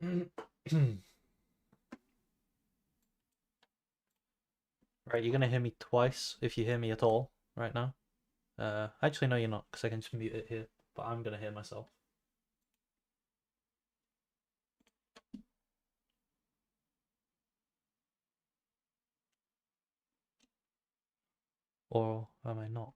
Right, you're gonna hear me twice if you hear me at all right now. Actually, no, you're not, because I can just mute it here, but I'm gonna hear myself. Or am I not?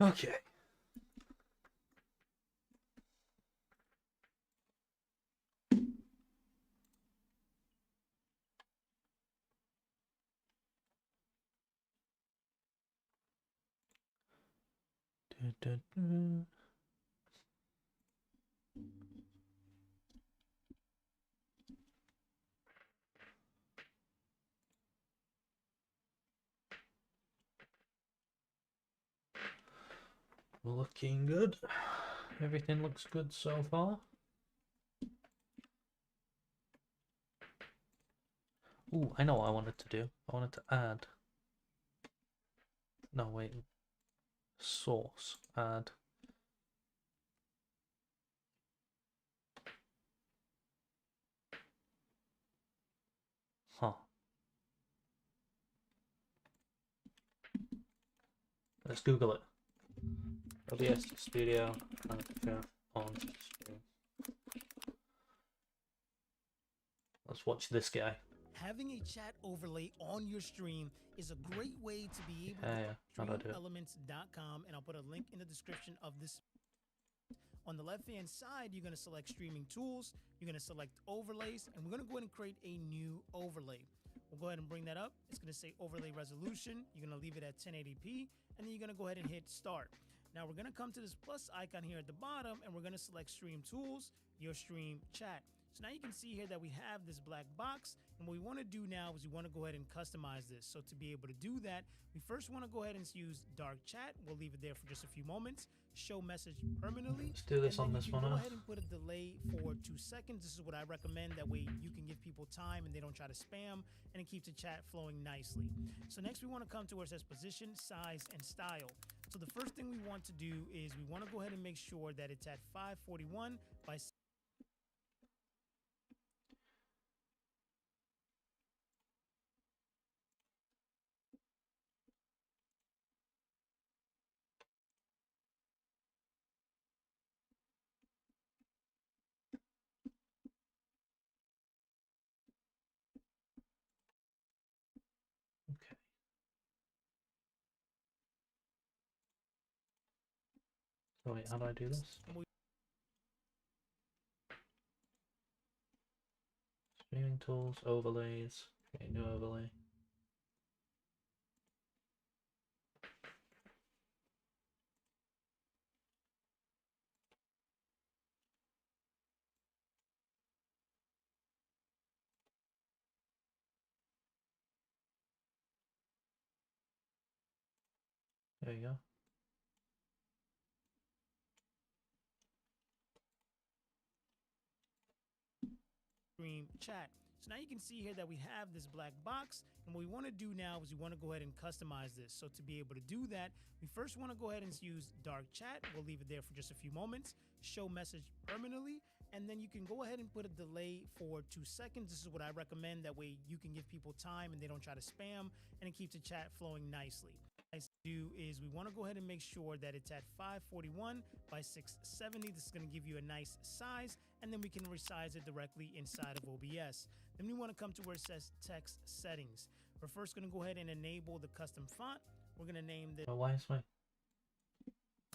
Okay. Looking good. Everything looks good so far. Ooh, I know what I wanted to do. I wanted to add. No, wait. Source. Add. Huh. Let's Google it. OBS Studio chat on stream. Let's watch this guy. Having a chat overlay on your stream is a great way to be able Yeah. How do I do it? streamelements.com, and I'll put a link in the description of this. On the left hand side, you're going to select streaming tools, you're going to select overlays, and we're going to go ahead and create a new overlay. We'll go ahead and bring that up. It's going to say overlay resolution. You're going to leave it at 1080p, and then you're going to go ahead and hit start. Now we're going to come to this plus icon here at the bottom, and we're going to select stream tools, your stream chat. So now you can see here that we have this black box, and what we want to do now is we want to go ahead and customize this. So to be able to do that, we first want to go ahead and use dark chat. We'll leave it there for just a few moments. Show message permanently. Let's do this on this one. Go ahead and put a delay for 2 seconds. This is what I recommend. That way you can give people time and they don't try to spam, and it keeps the chat flowing nicely. So next we want to come to where it says position, size, and style. So the first thing we want to do is we want to go ahead and make sure that it's at 541 by Okay. So wait, how do I do this? Streaming tools, overlays, create new overlay. There you go. stream chat. So now you can see here that we have this black box, and what we want to do now is we want to go ahead and customize this. So to be able to do that, we first want to go ahead and use dark chat. We'll leave it there for just a few moments. Show message permanently, and then you can go ahead and put a delay for 2 seconds. This is what I recommend. That way you can give people time and they don't try to spam, and it keeps the chat flowing nicely. What I do is we want to go ahead and make sure that it's at 541 by 670. This is going to give you a nice size, and then we can resize it directly inside of OBS. Then we want to come to where it says text settings. We're first going to go ahead and enable the custom font. We're going to name this. Oh, why is my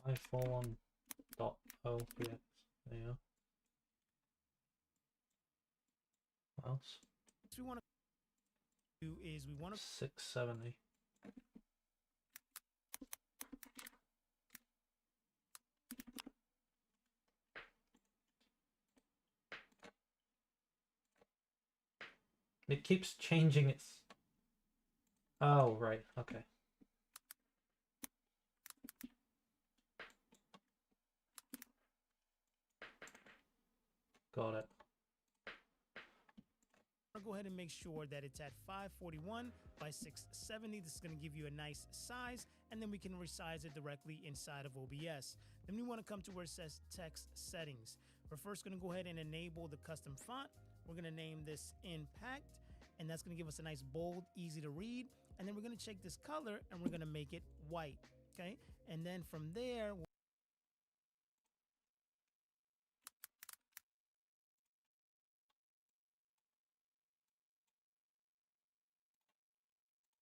541.0px? There you go. What else? we want to do is we want to 670. It keeps changing its... Oh, right, okay. Got it. go ahead and make sure that it's at 541 by 670. This is going to give you a nice size, and then we can resize it directly inside of OBS. Then we want to come to where it says text settings. We're first going to go ahead and enable the custom font. We're going to name this Impact, and that's going to give us a nice bold, easy to read. And then we're going to check this color, and we're going to make it white. Okay, and then from there,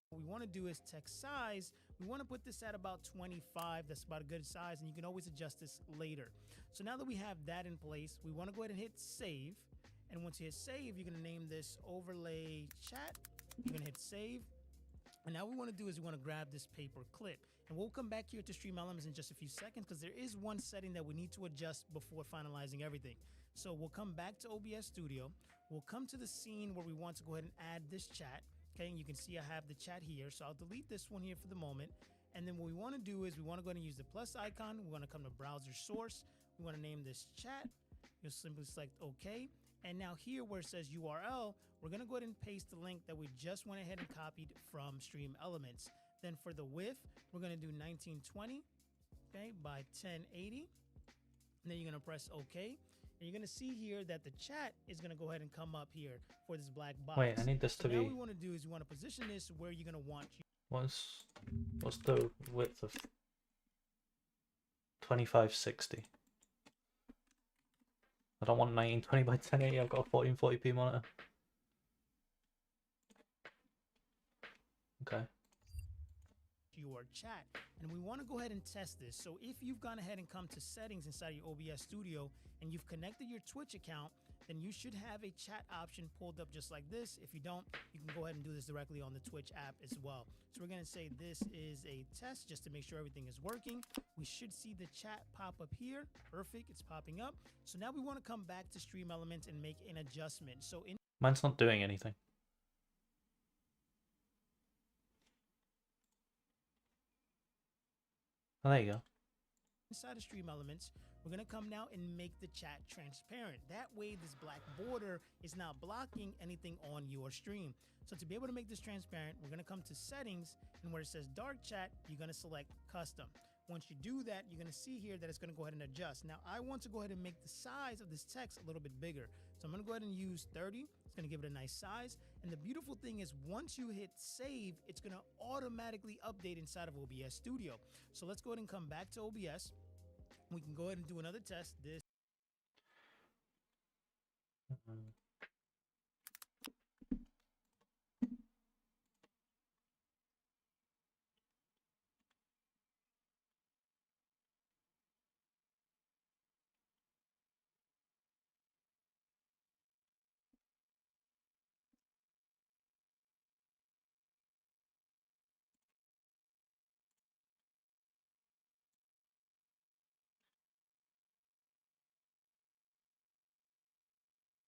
what we want to do is text size. We want to put this at about 25. That's about a good size, and you can always adjust this later. So now that we have that in place, we want to go ahead and hit save. And once you hit save, you're going to name this overlay chat. You're going to hit save. And now what we want to do is we want to grab this paper clip. And we'll come back here to Stream Elements in just a few seconds because there is one setting that we need to adjust before finalizing everything. So we'll come back to OBS Studio. We'll come to the scene where we want to go ahead and add this chat. Okay, and you can see I have the chat here. So I'll delete this one here for the moment. And then what we want to do is we want to go ahead and use the plus icon. We want to come to browser source. We want to name this chat. You'll simply select OK. And now here where it says URL, we're going to go ahead and paste the link that we just went ahead and copied from Stream Elements. Then for the width, we're going to do 1920, okay, by 1080. And then you're going to press OK. And you're going to see here that the chat is going to go ahead and come up here for this black box. Wait, I need this to be... Now what we want to do is we want to position this where you're going to want... What's the width of 2560? I don't want 1920 by 1080, I've got a 1440p monitor. Okay. Your chat, and we want to go ahead and test this. So if you've gone ahead and come to settings inside your OBS Studio and you've connected your Twitch account, then you should have a chat option pulled up just like this. If you don't, you can go ahead and do this directly on the Twitch app as well. So we're going to say this is a test just to make sure everything is working. We should see the chat pop up here. Perfect, it's popping up. So now we want to come back to Stream Elements and make an adjustment. So in Mine's not doing anything. Oh, there you go. inside of Stream Elements, we're going to come now and make the chat transparent. That way, this black border is not blocking anything on your stream. So to be able to make this transparent, we're going to come to settings, and where it says dark chat, you're going to select custom. Once you do that, you're going to see here that it's going to go ahead and adjust. Now, I want to go ahead and make the size of this text a little bit bigger. So I'm going to go ahead and use 30. It's going to give it a nice size. And the beautiful thing is once you hit save, it's going to automatically update inside of OBS Studio. So let's go ahead and come back to OBS. We can go ahead and do another test. This.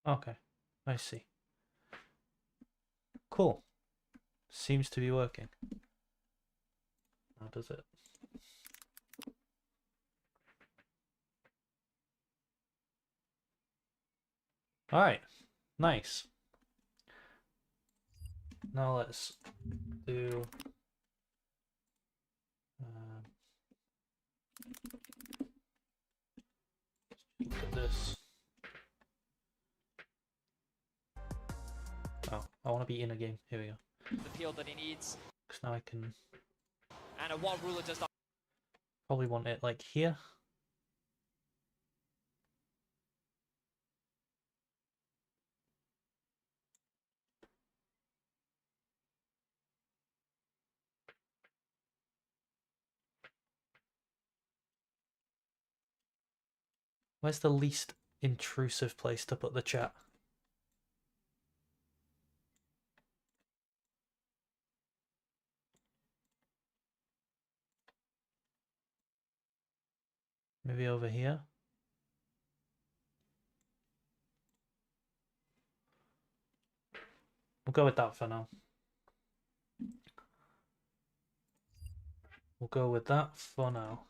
Okay, I see. Cool. Seems to be working. How does it? Alright, nice. Now let's do... look at this. Oh, I want to be in a game. Here we go. The peel that he needs. Because now I can... And a one ruler does not. Probably want it like here. Where's the least intrusive place to put the chat? Maybe over here. We'll go with that for now. We'll go with that for now.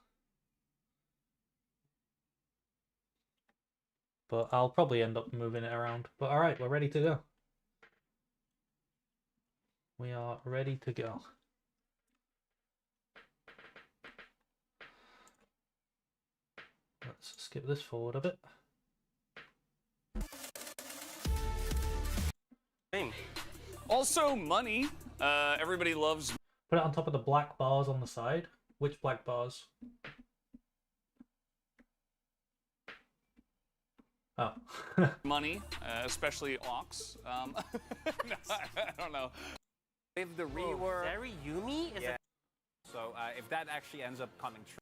But I'll probably end up moving it around. But alright, we're ready to go. We are ready to go. Let's skip this forward a bit. Also, money. Everybody loves. Put it on top of the black bars on the side. Which black bars? Oh. Money, especially Ox. No, I don't know. If the rework... Very Yumi? Is it? So if that actually ends up coming true...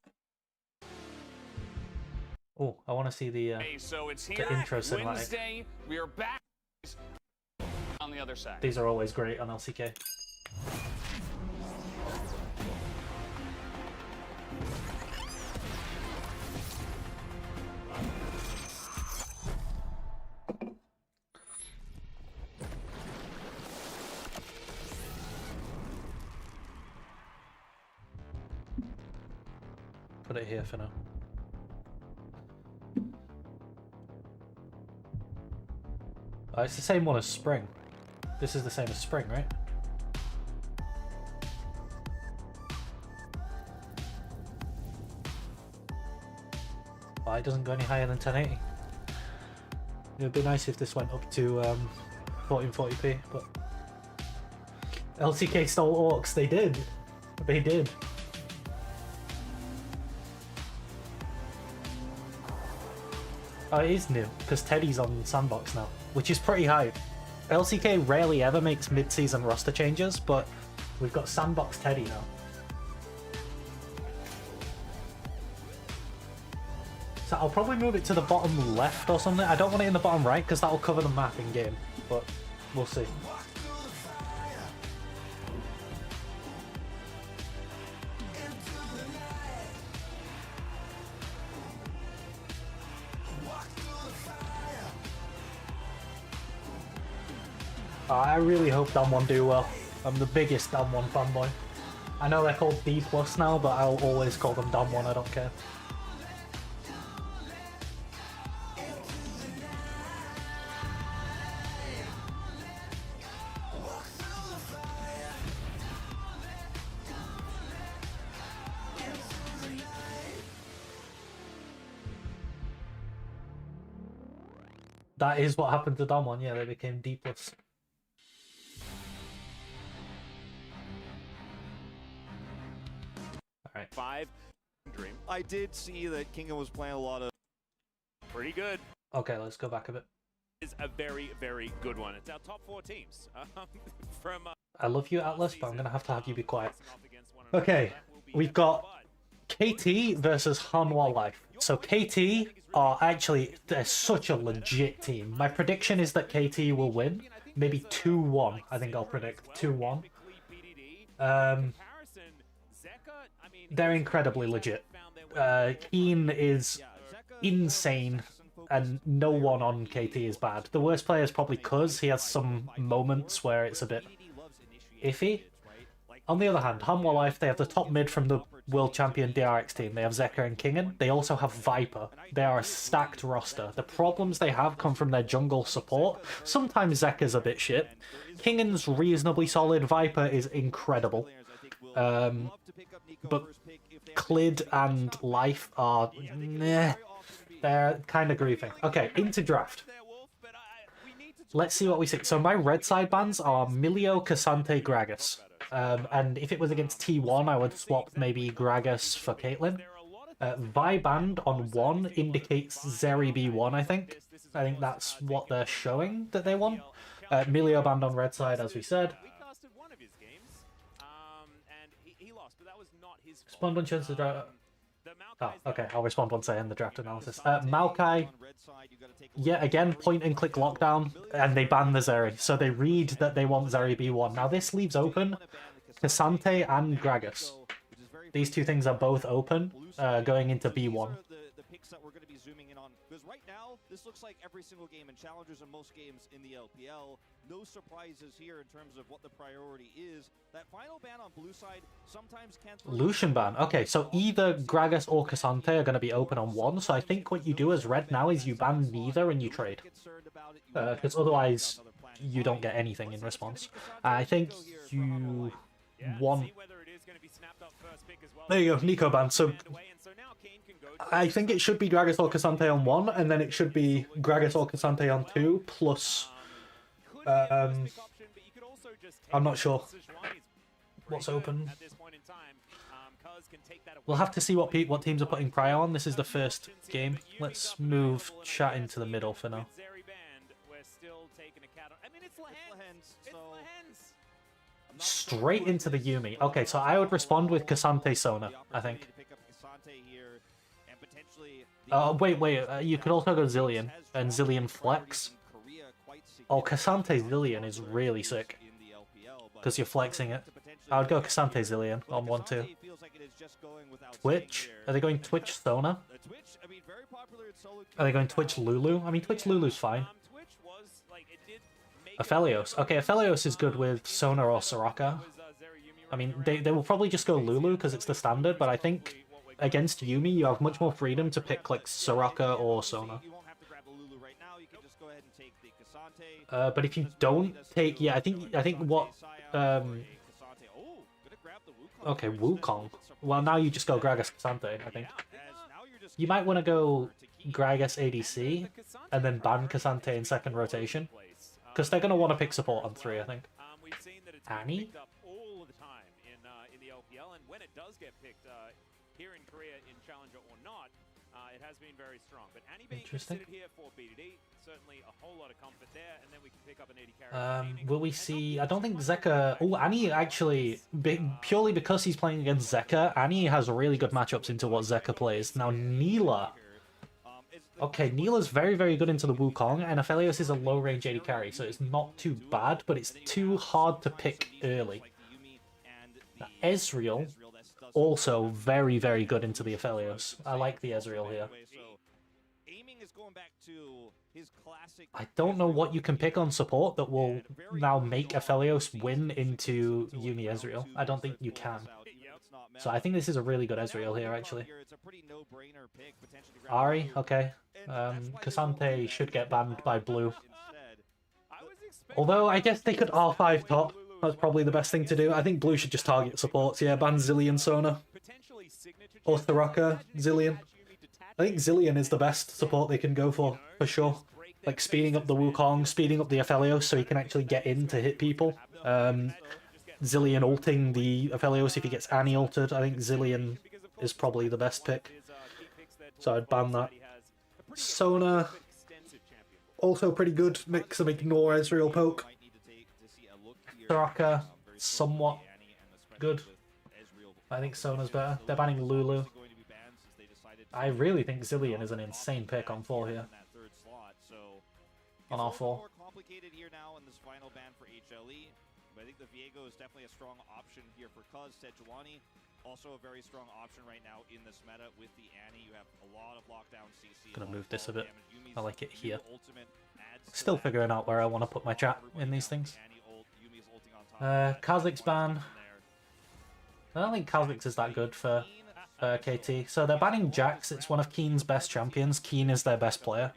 Oh, I want to see the Hey, so it's here. intro cinematic. Wednesday, we are back on the other side. These are always great on LCK. Put it here for now. Oh, it's the same one as Spring. This is the same as Spring, right? Oh, it doesn't go any higher than 1080. It would be nice if this went up to 1440p, but LCK stole Orcs. They did. They did. Oh, it is new, because Teddy's on Sandbox now, which is pretty hype. LCK rarely ever makes mid-season roster changes, but we've got Sandbox Teddy now. So I'll probably move it to the bottom left or something. I don't want it in the bottom right, because that'll cover the map in-game, but we'll see. I really hope Damwon do well. I'm the biggest Damwon fanboy. I know they're called D+ now, but I'll always call them Damwon, I don't care. That is what happened to Damwon, yeah, they became D+. Alright. 5 Dream. I did see that Kingdom was playing a lot of pretty good. Okay, let's go back a bit. Is a very, very good one. It's our top 4 teams. From I love you, Atlas, but I'm gonna have to have you be quiet. Okay, we've got KT versus Hanwha Life. So KT are actually, they're such a legit team. My prediction is that KT will win. Maybe 2-1, I think I'll predict. 2-1. They're incredibly legit. Keen is insane, and no one on KT is bad. The worst player is probably Cuz. He has some moments where it's a bit iffy. On the other hand, Hanwha Life, they have the top mid from the world champion DRX team. They have Zeka and Kingen. They also have Viper. They are a stacked roster. The problems they have come from their jungle support. Sometimes Zeka's a bit shit. Kingen's reasonably solid. Viper is incredible. But Clid and Life are... Nah, they're kind of griefing. Okay, into draft. Let's see what we see. So my red side bans are Milio, Cassante, Gragas. And if it was against T1, I would swap maybe Gragas for Caitlyn. Vi band on 1 indicates Zeri B1, I think. I think that's what they're showing that they want. Milio band on red side, as we said. Respond on chance to draft. Oh, okay, I'll respond once I end the draft analysis. Maokai, yet again, point and click lockdown, and they ban the Zeri. So they read that they want Zeri B1. Now this leaves open Cassante and Gragas. These two things are both open, going into B1. Because right now, this looks like every single game in Challengers and most games in the LPL. No surprises here in terms of what the priority is. That final ban on blue side sometimes can... Lucian ban. Okay, so either Gragas or Cassante are going to be open on one, so I think what you do as red now is you ban neither and you trade. Because otherwise, you don't get anything in response. I think you want... There you go, Nico ban. So I think it should be Gragas or Cassante on one, and then it should be Gragas or Cassante on two, plus... I'm not sure what's open. We'll have to see what teams are putting prio on. This is the first game. Let's move chat into the middle for now. Straight into the Yumi. Okay, so I would respond with Cassante Sona, I think. Wait, you could also go Zilean, and Zilean Flex. Oh, Cassante Zilean is really sick, because you're flexing it. I would go Cassante Zilean on 1-2. Twitch? Are they going Twitch Sona? Are they going Twitch Lulu? I mean, Twitch Lulu's fine. Aphelios. Okay, Aphelios is good with Sona or Soraka. I mean, they will probably just go Lulu because it's the standard, but I think against Yumi you have much more freedom to pick like Soraka or Sona. But if you don't take, yeah, I think what, okay, Wukong. Well, now you just go Gragas Cassante, I think. You might want to go Gragas ADC and then ban Cassante in second rotation, because they're going to want to pick support on 3, I think. Annie? Here in Korea in Challenger or not, it has been very strong. But Annie being Interesting. considered here for BDD, certainly a whole lot of comfort there, and then we can pick up an 80 carry. Will we see... I don't think Zeka... Oh, Annie actually... Purely because he's playing against Zeka, Annie has really good matchups into what Zeka plays. Now, Neela... Okay, Neela's very, very good into the Wukong, and Aphelios is a low-range 80 carry, so it's not too bad, but it's too hard to pick early. Now, Ezreal... also very, very good into the Aphelios. I like the Ezreal here. I don't know what you can pick on support that will now make Aphelios win into Yumi Ezreal. I don't think you can. So I think this is a really good Ezreal here, actually. Ari, okay. Cassante should get banned by blue. Although, I guess they could R5 top. That's probably the best thing to do. I think blue should just target supports. Yeah, ban Zilean Sona. Or Soraka, Zilean. I think Zilean is the best support they can go for sure. Like, speeding up the Wukong, speeding up the Aphelios so he can actually get in to hit people. Zilean ulting the Aphelios if he gets Annie ulted. I think Zilean is probably the best pick. So I'd ban that. Sona, also pretty good. Make some ignore Ezreal poke. Soraka, somewhat good. I think Sona's better. They're banning Lulu. I really think Zilean is an insane pick on 4 here. On R4. Complicated here now in this final ban for HLE. But I think the Viego is definitely a strong option here for Cuz. Sejuani, also a very strong option right now in this meta with the Annie. You have a lot of lockdown CC. Gonna move this a bit. I like it here. Still figuring out where I want to put my chat in these things. Kha'Zix ban. I don't think Kha'Zix is that good for KT. So they're banning Jax. It's one of Keen's best champions. Keen is their best player.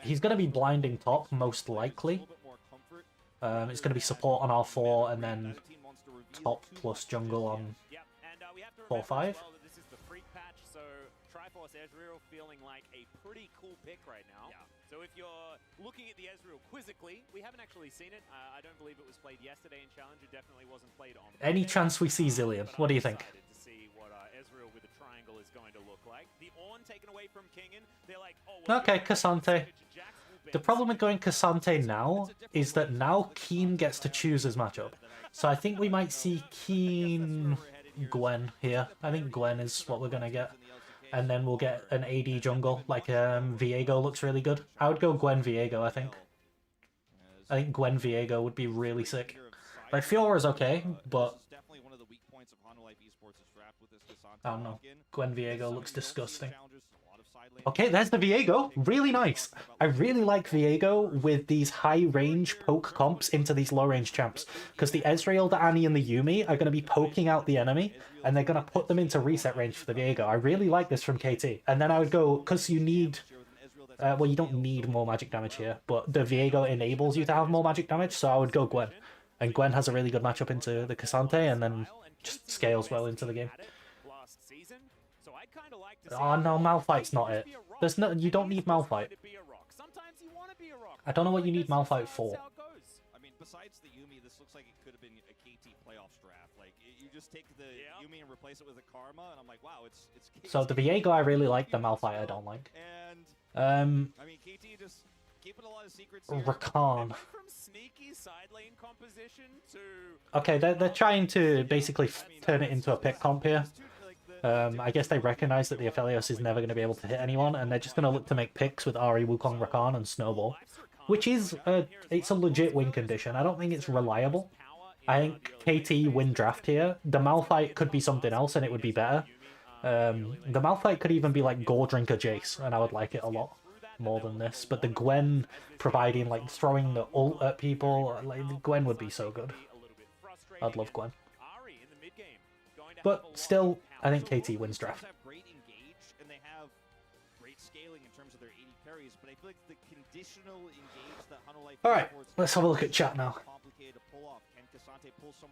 He's going to be blinding top, most likely. It's going to be support on R4, and then top plus jungle on 4-5. Ezreal feeling like a pretty cool pick right now. Yeah. So if you're looking at the Ezreal quizzically, we haven't actually seen it. I don't believe it was played yesterday in Challenge. It definitely wasn't played on. Any chance we see Zilean? What do you think? To see what Ezreal with a triangle is going to look like. The Ornn taken away from Kingen. They're like, oh, well, okay, Cassante. The problem with going Cassante now is that now Keen gets to choose his matchup. So I think we might see Keen Gwen here. I think Gwen is what we're going to get. And then we'll get an AD jungle, like Viego looks really good. I would go Gwen Viego, I think. I think Gwen Viego would be really sick. Like, Fiora's okay, but... I don't know. Gwen Viego looks disgusting. Okay, there's the Viego. Really nice. I really like Viego with these high-range poke comps into these low-range champs. Because the Ezreal, the Annie, and the Yuumi are going to be poking out the enemy, and they're going to put them into reset range for the Viego. I really like this from KT. And then I would go, because you need... well, you don't need more magic damage here, but the Viego enables you to have more magic damage, so I would go Gwen. And Gwen has a really good matchup into the Cassante, and then just scales well into the game. Oh no, Malphite's not it. There's no, you don't need Malphite. I don't know what you need Malphite for. I mean, besides the Yuumi, this looks like it could have been a KT playoffs draft. Like, you just take the Yuumi and replace it with a Karma, and I'm like, wow, it's KT. So the Viego I really like, the Malphite I don't like. And I mean, KT just keeping a lot of secrets here. Rakan. From sneaky side lane composition to... Okay, they're trying to basically turn it into a pick comp here. I guess they recognize that the Aphelios is never going to be able to hit anyone, and they're just going to look to make picks with Ahri, Wukong, Rakan, and Snowball, which is it's a legit win condition. I don't think it's reliable. I think KT win draft here. The Malphite could be something else, and it would be better. The Malphite could even be like Gore Drinker Jace, and I would like it a lot more than this. But the Gwen providing, like, throwing the ult at people, like, the Gwen would be so good. I'd love Gwen. But still, I think KT wins draft. Have great engage, and they have great scaling in terms of their 80 carries, but I feel like the conditional engage that Hunter Life Alright, let's have a look at chat now.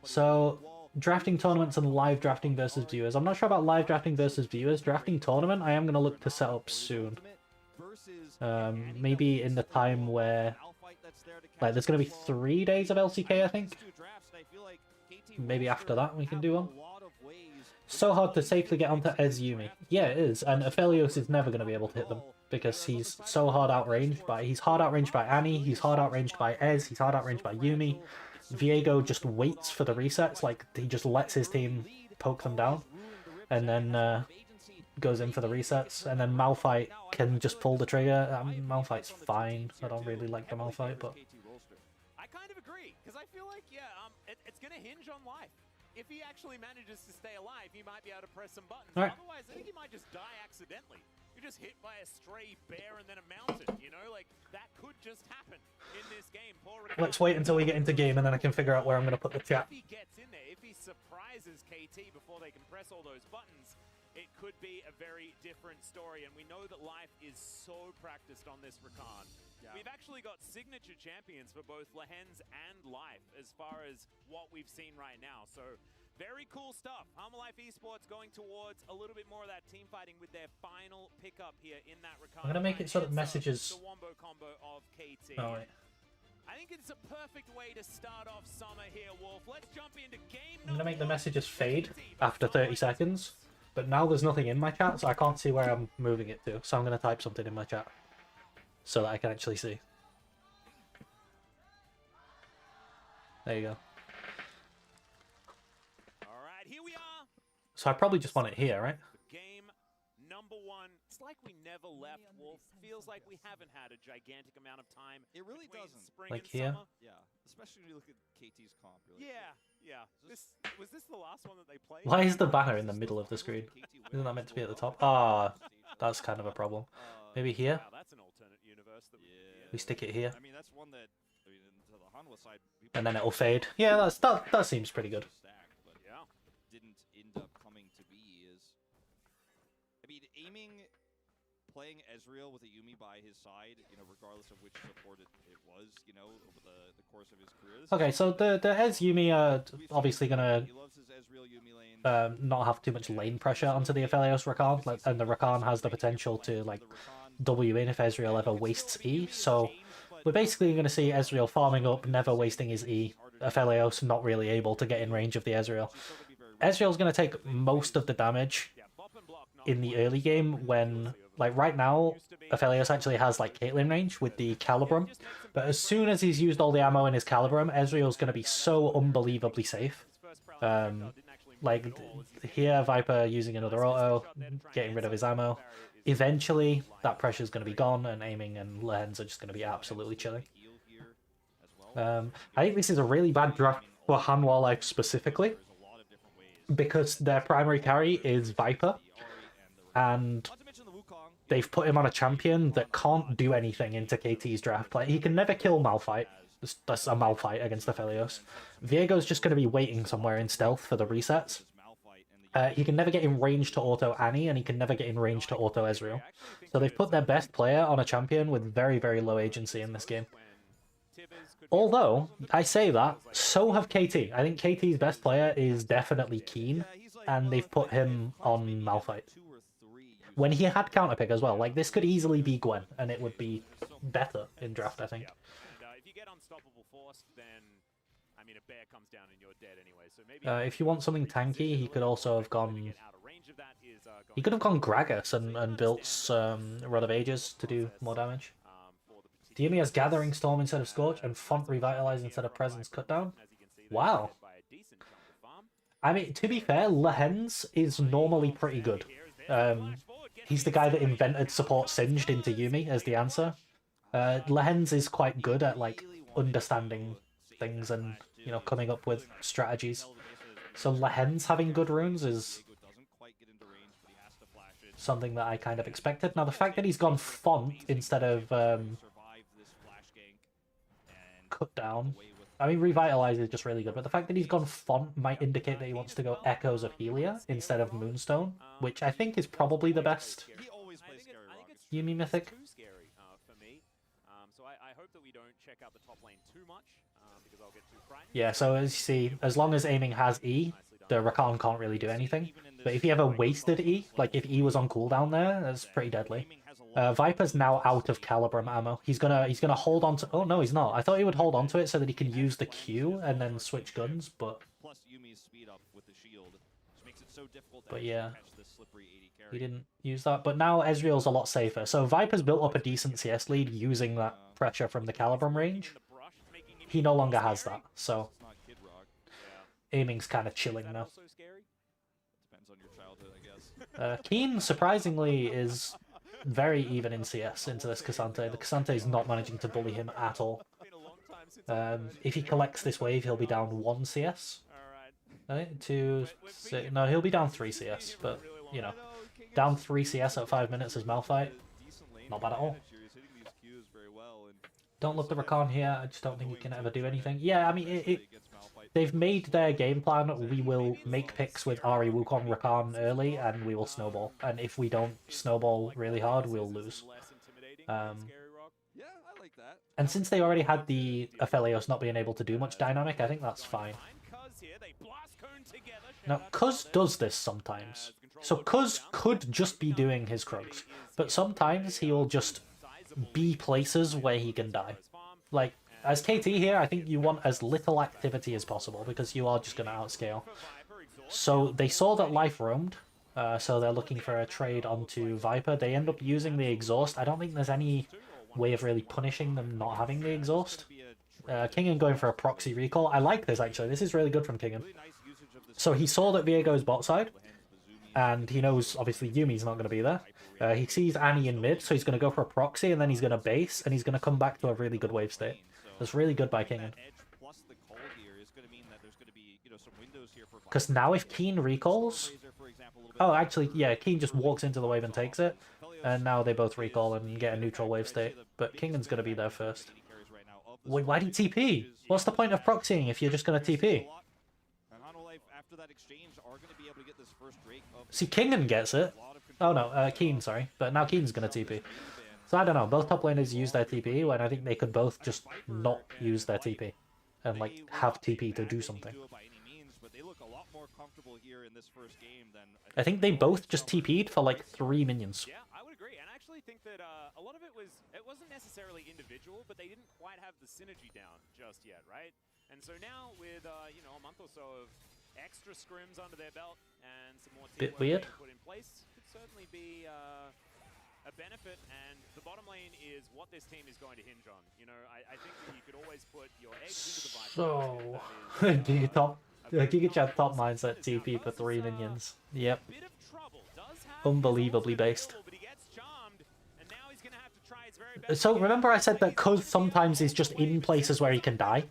So, drafting tournaments and live drafting versus viewers. I'm not sure about live drafting versus viewers. Drafting tournament, I am going to look to set up soon. Maybe in the time where... like, there's going to be 3 days of LCK, I think. Maybe after that we can do one. So hard to safely get onto Yuumi. Yeah, it is, and Aphelios is never going to be able to hit them, because he's so hard outranged by... he's hard outranged by Annie, he's hard outranged by Ez, he's hard outranged by Yuumi. Viego just waits for the resets, like, he just lets his team poke them down, and then goes in for the resets, and then Malphite can just pull the trigger. I mean, Malphite's fine, I don't really like the Malphite, but... I kind of agree, because I feel like, it's going to hinge on life. If he actually manages to stay alive, he might be able to press some buttons. Right. Otherwise, I think he might just die accidentally. You're just hit by a stray bear and then a mountain, you know? Like, that could just happen in this game. Let's wait until we get into game, and then I can figure out where I'm going to put the chat. If he gets in there, if he surprises KT before they can press all those buttons, it could be a very different story. And we know that Life is so practiced on this Rakan. Yeah. We've actually got signature champions for both Lehens and Life as far as what we've seen right now. So very cool stuff. Life Esports going towards a little bit more of that team fighting with their final pickup here in that Rakan. I'm going to make it so that messages... the wombo combo of KT. Oh, wait. I think it's a perfect way to start off summer here, Wolf. Let's jump into game I'm going to make the messages fade after 30 seconds. But now there's nothing in my chat, so I can't see where I'm moving it to. So I'm going to type something in my chat so that I can actually see. There you go. All right, here we are. So I probably just want it here, right? Game number 1. It's like we never left, Wolf. Feels like we haven't had a gigantic amount of time. It really doesn't. Spring like and here? Summer. Yeah, especially when you look at KT's comp. Yeah. Was this the last one that they played? Why is the banner in the middle of the screen? Isn't that meant to be at the top? Ah, that's kind of a problem. Maybe here? Wow, that's an alternate universe. We stick it here. I mean, that's one that, I mean, to the Hanwha side, And then it'll fade. Yeah, that seems pretty good. But didn't end up coming to be is, I mean, playing Ezreal with a Yuumi by his side, you know, regardless of which support it was, you know, over the course of his career. Okay, so the Ez Yuumi are obviously gonna He loves his Ezreal Yuumi lane. not have too much lane pressure onto the Aphelios Rakan, like, and the Rakan has the potential to, like, W in if Ezreal ever wastes E. So we're basically going to see Ezreal farming up, never wasting his E. Aphelios not really able to get in range of the Ezreal. Ezreal's going to take most of the damage in the early game when, like, right now, Aphelios actually has, like, Caitlyn range with the Calibrum. But as soon as he's used all the ammo in his Calibrum, Ezreal's going to be so unbelievably safe. Like, here, Viper using another auto, getting rid of his ammo. Eventually, that pressure's going to be gone, and aiming and Lehens are just going to be absolutely chilling. I think this is a really bad draft for Hanwha Life specifically, because their primary carry is Viper, and they've put him on a champion that can't do anything into KT's draft. Like, he can never kill Malphite. That's a Malphite against Aphelios. Viego's just going to be waiting somewhere in stealth for the resets. He can never get in range to auto Annie, and he can never get in range to auto Ezreal. So they've put their best player on a champion with very, very low agency in this game. Although, I say that, so have KT. I think KT's best player is definitely Keen, and they've put him on Malphite. When he had counterpick as well, like, this could easily be Gwen, and it would be better in draft, I think. If you get unstoppable force, then I mean, a bear comes down and you're dead anyway. So maybe if you want something tanky, he could also have gone. He could have gone Gragas and built Rod of Ages to do more damage. Yumi has Gathering Storm instead of Scorch and Font Revitalize instead of Presence Cutdown. Wow. I mean, to be fair, Lehens is normally pretty good. He's the guy that invented support Singed into Yumi as the answer. Lehens is quite good at, like, understanding things and, you know, coming up with strategies. So Lehens having good runes is something that I kind of expected. Now, the fact that he's gone Font instead of Cutdown, I mean, Revitalize is just really good, but the fact that he's gone Font might indicate that he wants to go Echoes of Helia instead of Moonstone, which I think is probably the best Yumi mythic. Yeah, so as you see, as long as aiming has E, the Rakan can't really do anything. But if he ever wasted E, like if E was on cooldown there, that's pretty deadly. Viper's now out of Calibrum ammo. He's gonna hold on to. Oh no, he's not. I thought he would hold on to it so that he can use the Q and then switch guns, but yeah, he didn't use that. But now Ezreal's a lot safer. So Viper's built up a decent CS lead using that pressure from the Calibrum range. He no longer has that, so aiming's kind of chilling now. Keen, surprisingly, is very even in CS into this Cassante. The Cassante is not managing to bully him at all. If he collects this wave, he'll be down 1 CS. Right? 2, 6... No, he'll be down 3 CS, but, you know, down 3 CS at 5 minutes as Malphite. Not bad at all. Don't love the Rakan here, I just don't think he can ever do anything. Yeah, I mean, they've made their game plan. We will make picks with Ahri, Wukong, Rakan early, and we will snowball. And if we don't snowball really hard, we'll lose. And since they already had the Aphelios not being able to do much dynamic, I think that's fine. Now, Cuz does this sometimes. So Cuz could just be doing his Krugs, but sometimes he will just be places where he can die. Like, as KT here, I think you want as little activity as possible, because you are just going to outscale. So they saw that Life roamed, so they're looking for a trade onto Viper. They end up using the exhaust. I don't think there's any way of really punishing them not having the exhaust. Kingen going for a proxy recall. I like this, actually. This is really good from Kingen. So he saw that Viego is bot side, and he knows, obviously, Yumi's not going to be there. He sees Annie in mid, so he's going to go for a proxy, and then he's going to base, and he's going to come back to a really good wave state. That's really good by Kingen. Because now if Keen recalls... Oh, actually, yeah, Keen just walks into the wave and takes it, and now they both recall and get a neutral wave state. But Kingen's going to be there first. Wait, why did he TP? What's the point of proxying if you're just going to TP? See, Kingen gets it. Oh no, Keen, sorry. But now Keen's going to TP. So I don't know, both top laners use their TP when I think they could both just not use their TP. And like, have TP to do something. I think they both just TP'd for like 3 minions. Yeah, I would agree. And I actually think that a lot of it wasn't necessarily individual, but they didn't quite have the synergy down just yet, right? And so now with, you know, a month or so of extra scrims under their belt and some more bit weird put in place, could certainly be a benefit. And the bottom lane is what this team is going to hinge on. You know, I think that you could always put your eggs into the Viper. So, GigaChat top mindset TP for 3 minions. Yep. Unbelievably based. So remember I said that Cuz sometimes is just in places where he can die?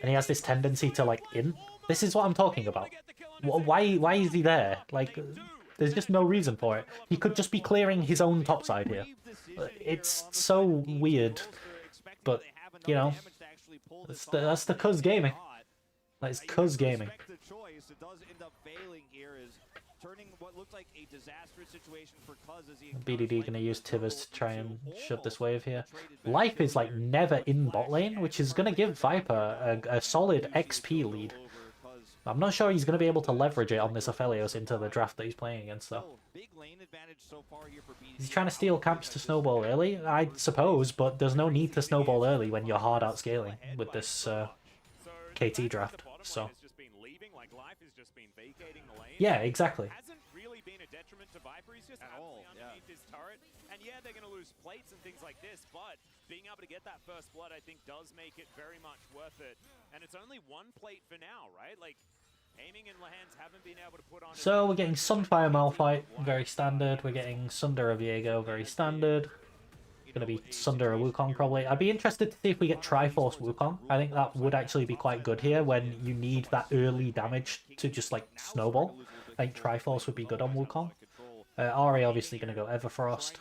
And he has this tendency to, like, in? This is what I'm talking about. Why is he there? Like, There's just no reason for it. He could just be clearing his own topside here. It's so weird, but, you know, that's the Cuz Gaming. That's Cuz Gaming. BDD gonna use Tibbers to try and shut this wave here. Life is like never in bot lane, which is gonna give Viper a solid XP lead. I'm not sure he's gonna be able to leverage it on this Aphelios into the draft that he's playing against though. Is he trying to steal camps to snowball early? I suppose, but there's no need to snowball early when you're hard out scaling with this KT draft. So yeah, exactly. Detriment to Viper. He's just underneath his turret. And yeah, they're going to lose plates and things like this, but being able to get that first blood, I think, does make it very much worth it. And it's only one plate for now, right? Like, aiming and Lahans haven't been able to put on... So we're getting Sunfire Malphite, very standard. We're getting Sundara Viego, very standard. Going to be Sundara Wukong, probably. I'd be interested to see if we get Triforce Wukong. I think that would actually be quite good here when you need that early damage to just, like, snowball. I think Triforce would be good on Wukong. Ari obviously going to go Everfrost.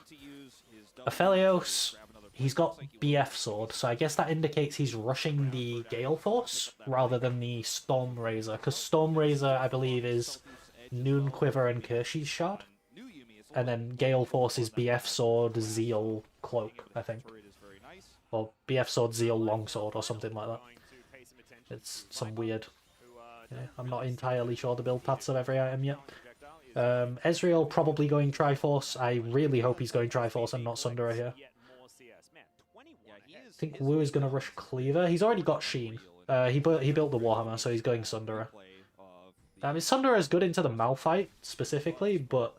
Aphelios, he's got BF Sword, so I guess that indicates he's rushing the Gale Force rather than the Storm Razor, because Storm Razor, I believe, is Noon Quiver and Kershey's Shard. And then Gale Force is BF Sword, Zeal, Cloak, I think. Or BF Sword, Zeal, Longsword, or something like that. It's some weird... Yeah, I'm not entirely sure the build paths of every item yet. Ezreal probably going Triforce. I really hope he's going Triforce and not Sundara here. I think Wu is going to rush Cleaver. He's already got Sheen. He built the Warhammer, so he's going Sundara. I mean, Sundara is good into the Malphite, specifically, but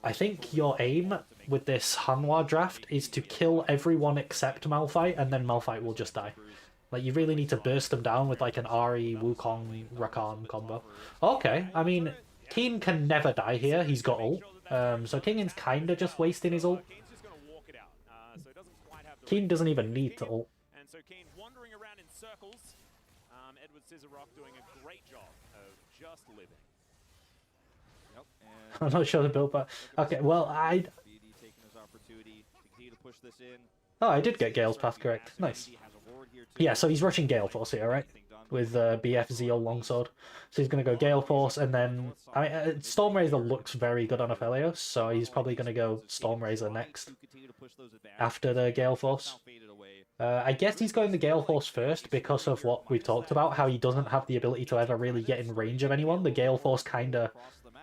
I think your aim with this Hanwha draft is to kill everyone except Malphite, and then Malphite will just die. Like, you really need to burst them down with, like, an Ahri, Wukong, Rakan combo. Okay, I mean, Keen can never die here. He's got ult. So Kingin's kind of just wasting his ult. Keen doesn't even need to ult. And so Keen wandering around in circles. Edward Scissorrock doing a great job of just living. I'm not sure the build, but... Okay, well, Oh, I did get Gale's path correct. Nice. Yeah, so he's rushing Gale Force here, right? With BF Zeal Longsword. So he's going to go Gale Force, and then... I mean, Storm Razor looks very good on Aphelios, so he's probably going to go Storm Razor next. After the Gale Force. I guess he's going the Gale Force first because of what we've talked about, how he doesn't have the ability to ever really get in range of anyone. The Gale Force kind of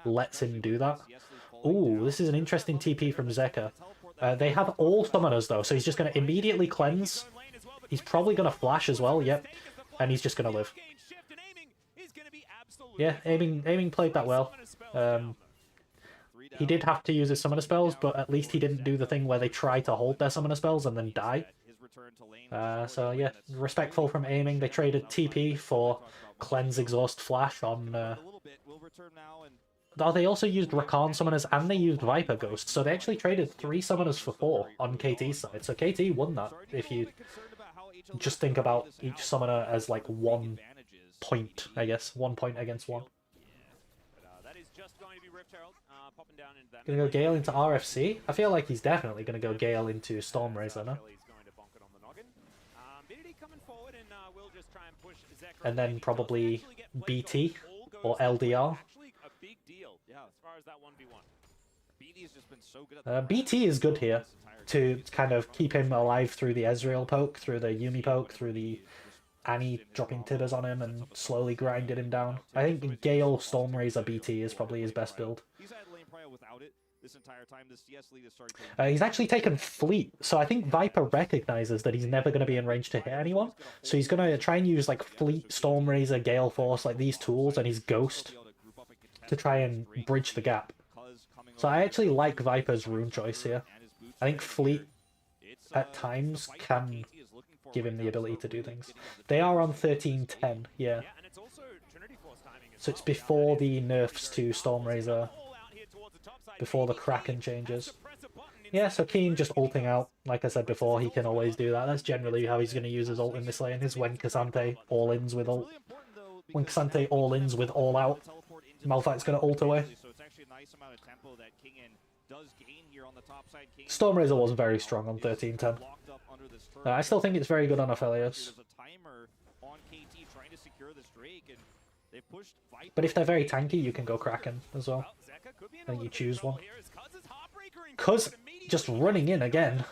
lets him do that. Ooh, this is an interesting TP from Zeka. They have all summoners, though, so he's just going to immediately cleanse. He's probably going to flash as well, yep. And he's just going to live. Yeah, aiming played that well. He did have to use his summoner spells, but at least he didn't do the thing where they try to hold their summoner spells and then die. So yeah, respectful from aiming. They traded TP for Cleanse, Exhaust, Flash on... Oh, they also used Rakan summoners and they used Viper Ghost, so they actually traded 3 summoners for 4 on KT's side. So KT won that, if you just think about each summoner as like 1 point, I guess. 1 point against 1. Gonna go Gale into RFC? I feel like he's definitely gonna go Gale into Storm Razor now. And then probably BT or LDR. BT is good here to kind of keep him alive through the Ezreal poke, through the Yumi poke, through the Annie dropping Tibbers on him and slowly grinding him down. I think Gale Storm Razor BT is probably his best build. He's actually taken Fleet, so I think Viper recognizes that he's never going to be in range to hit anyone. So he's going to try and use like Fleet, Storm Razor, Gale Force, like these tools, and his Ghost to try and bridge the gap. So I actually like Viper's rune choice here. I think Fleet at times can give him the ability to do things. They are on 13-10, yeah. So it's before the nerfs to Storm Razor, before the Kraken changes. Yeah, so Keen just ulting out. Like I said before, he can always do that. That's generally how he's going to use his ult in this lane, is when Cassante all-ins with ult. When Cassante all-ins with all-out, Malphite's going to ult away. nice amount of tempo that Kingen does gain here on the top side. Stormrazor was very strong on 13-10. I still think it's very good on Aphelios. There's a timer on KT trying to secure this Drake, and they pushed Viper. But if they're very tanky, you can go Kraken as well. I think you choose one. Cuz just running in again.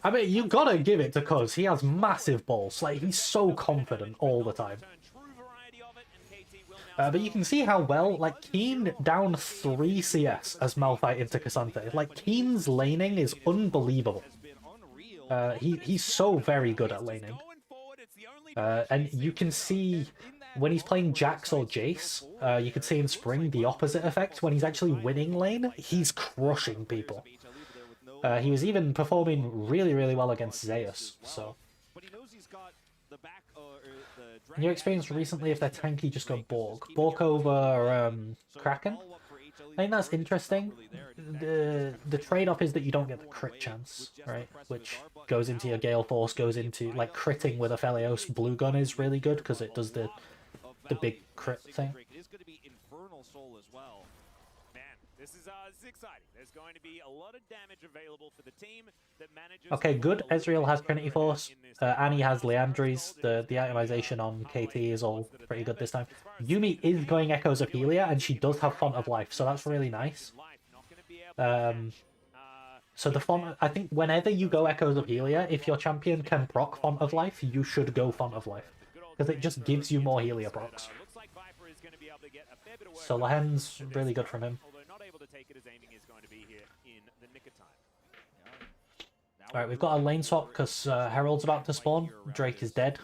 I mean, you gotta give it to Cuz. He has massive balls. Like, he's so confident all the time. But you can see how well, like, Keen down 3 CS as Malphite into Cassante. Like, Keen's laning is unbelievable. He's so very good at laning. And you can see when he's playing Jax or Jace, you could see in Spring the opposite effect. When he's actually winning lane, he's crushing people. He was even performing really, really well against Zeus, so... In your experience recently, if they're tanky, just go Borg. Borg over Kraken? I think that's interesting. The trade-off is that you don't get the crit chance, right? Which goes into your Gale Force, goes into, like, critting with Aphelios. Blue Gun is really good because it does the big crit thing. This is exciting. There's going to be a lot of damage available for the team that manages. Okay, good. Ezreal has Trinity Force. Annie has Leandries. The itemization on KT is all pretty good this time. Yumi is going Echoes of Helia, and she does have Font of Life, so that's really nice. So the Font, I think whenever you go Echoes of Helia, if your champion can proc Font of Life, you should go Font of Life. Because it just gives you more Helia procs. So Lahen's really good from him. Alright, we've got a lane swap because Herald's about to spawn. Drake is dead.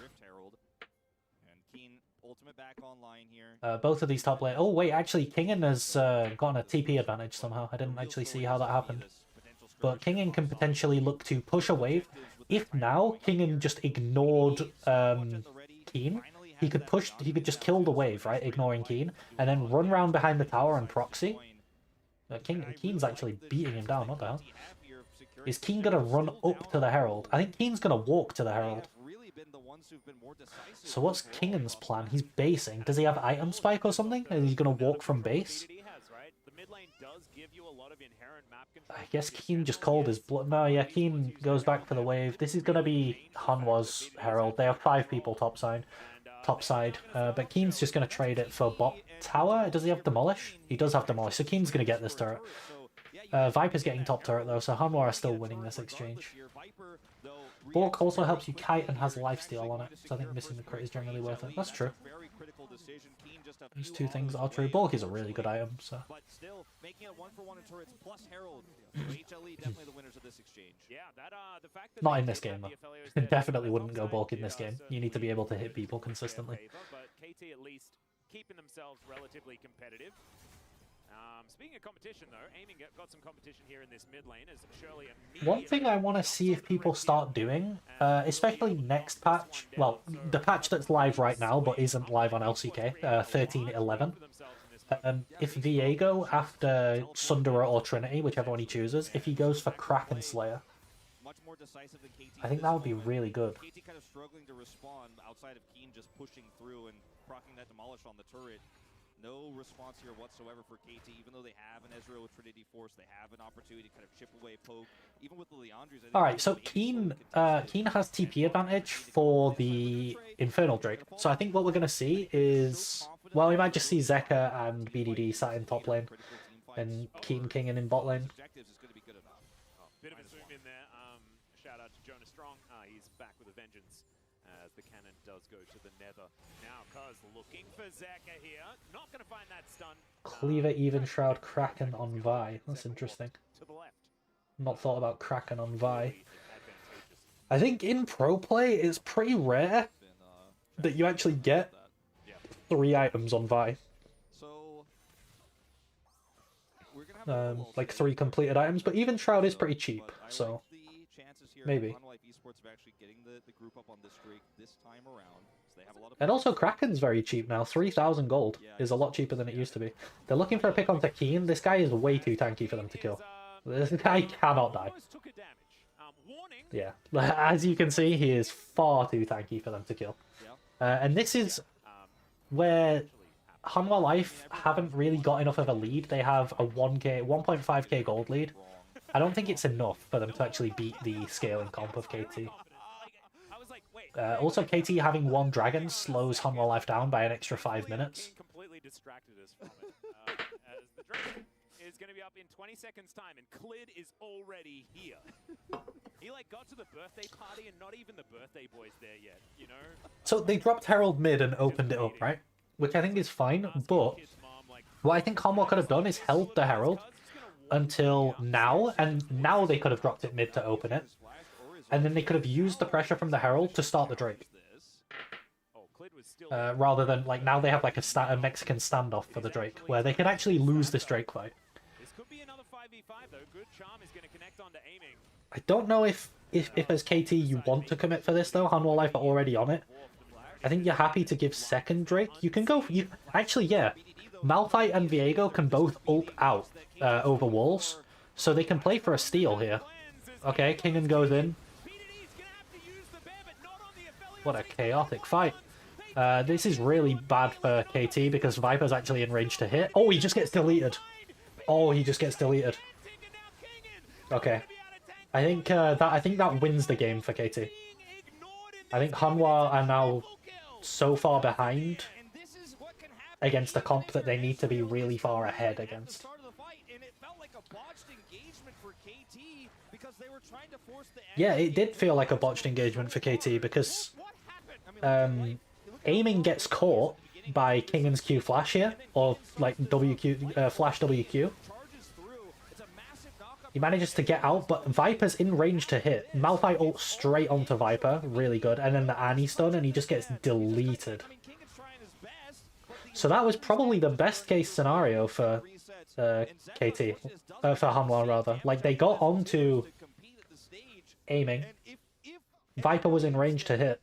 Both of these top lane... Oh wait, actually Kingen has gotten a TP advantage somehow. I didn't actually see how that happened. But Kingen can potentially look to push a wave. If now Kingen just ignored Keen, he could just kill the wave, right? Ignoring Keen, and then run around behind the tower and proxy. Keen's actually beating him down, what the hell? Is Keen gonna run up to the Herald? I think Keen's gonna walk to the Herald. So what's Kingen's plan? He's basing. Does he have item spike or something? Is he gonna walk from base? I guess Keen just called his blood. No, yeah, Keen goes back for the wave. This is gonna be Hanwha's Herald. They have 5 people topside. But Keen's just gonna trade it for bot tower. Does he have Demolish? He does have Demolish, so Keen's gonna get this turret. Viper's getting top turret though, so Hanwha are still winning this exchange. Bork also helps you kite and has lifesteal on it, so I think missing the crit is generally worth it. That's true. These two things are true. Bork is a really good item, so... Not in this game, though. Definitely wouldn't go Bork in this game. You need to be able to hit people consistently. KT at least keeping themselves relatively competitive. Speaking of competition, though, Aiming got some competition here in this mid lane as Shirley. One thing I want to see if people start doing, especially next patch, well, the patch that's live right now but isn't live on LCK, 13.11. If Viego, after Sundera or Trinity, whichever one he chooses, if he goes for Kraken Slayer, I think that would be really good. KT kind of struggling to respond outside of Keen just pushing through and proccing that Demolish on the turret. No response here whatsoever for KT, even though they have an Ezreal with Trinity Force, they have an opportunity to kind of chip away, poke, even with the Leandries. Alright, so Keen has TP advantage for the Infernal Drake. So I think what we're going to see is, well, we might just see Zeka and BDD sat in top lane, and Keen King in bot lane. Bit of a zoom in there. Shout out to Jonah Strong. He's back with a vengeance. As the cannon does go to the nether. Now Cuz looking for Zeka here. Not going to find that stun. Cleaver, Even Shroud, Kraken on Vi. That's interesting. To the left. Not thought about Kraken on Vi. I think in pro play, it's pretty rare that you actually get 3 items on Vi. Like 3 completed items, but Even Shroud is pretty cheap, so maybe. And also Kraken's very cheap now. 3,000 gold is a lot cheaper than it used to be. They're looking for a pick onto Keen. This guy is way too tanky for them to kill. This guy cannot die. Yeah, as you can see, he is far too tanky for them to kill. And this is where Hanwha Life haven't really got enough of a lead. They have a 1.5k gold lead. I don't think it's enough for them to actually beat the scaling comp of KT. Also, KT having one dragon slows Hanwha Life down by an extra 5 minutes. Completely distracted us from it. As the dragon is going to be up in 20 seconds time, and Clid is already here. He got to the birthday party, and not even the birthday boy's there yet, you know? So they dropped Herald mid and opened it up, right? Which I think is fine, but what I think Hanwha could have done is held the Herald until now, and now they could have dropped it mid to open it. And then they could have used the pressure from the Herald to start the Drake. Rather than, now they have a Mexican standoff for the Drake, where they can actually lose this Drake fight. This could be another 5v5 though. Good charm is going to connect onto aiming. I don't know if as KT you want to commit for this though. Hanwha Life are already on it. I think you're happy to give second Drake. You can go... Actually, yeah. Malphite and Viego can both ult out over walls, so they can play for a steal here. Okay, Kingen goes in. What a chaotic fight. This is really bad for KT because Viper's actually in range to hit. Oh, he just gets deleted. Oh, he just gets deleted. Okay. I think that wins the game for KT. I think Hanwha are now so far behind against a comp that they need to be really far ahead against. Yeah, it did feel like a botched engagement for KT because aiming gets caught by Kingen's Q flash here, or WQ flash WQ. He manages to get out, but Viper's in range to hit. Malphite ults straight onto Viper, really good, and then the Annie stun, and he just gets deleted. So that was probably the best case scenario for KT, for Hanwha rather. They got onto aiming. Viper was in range to hit.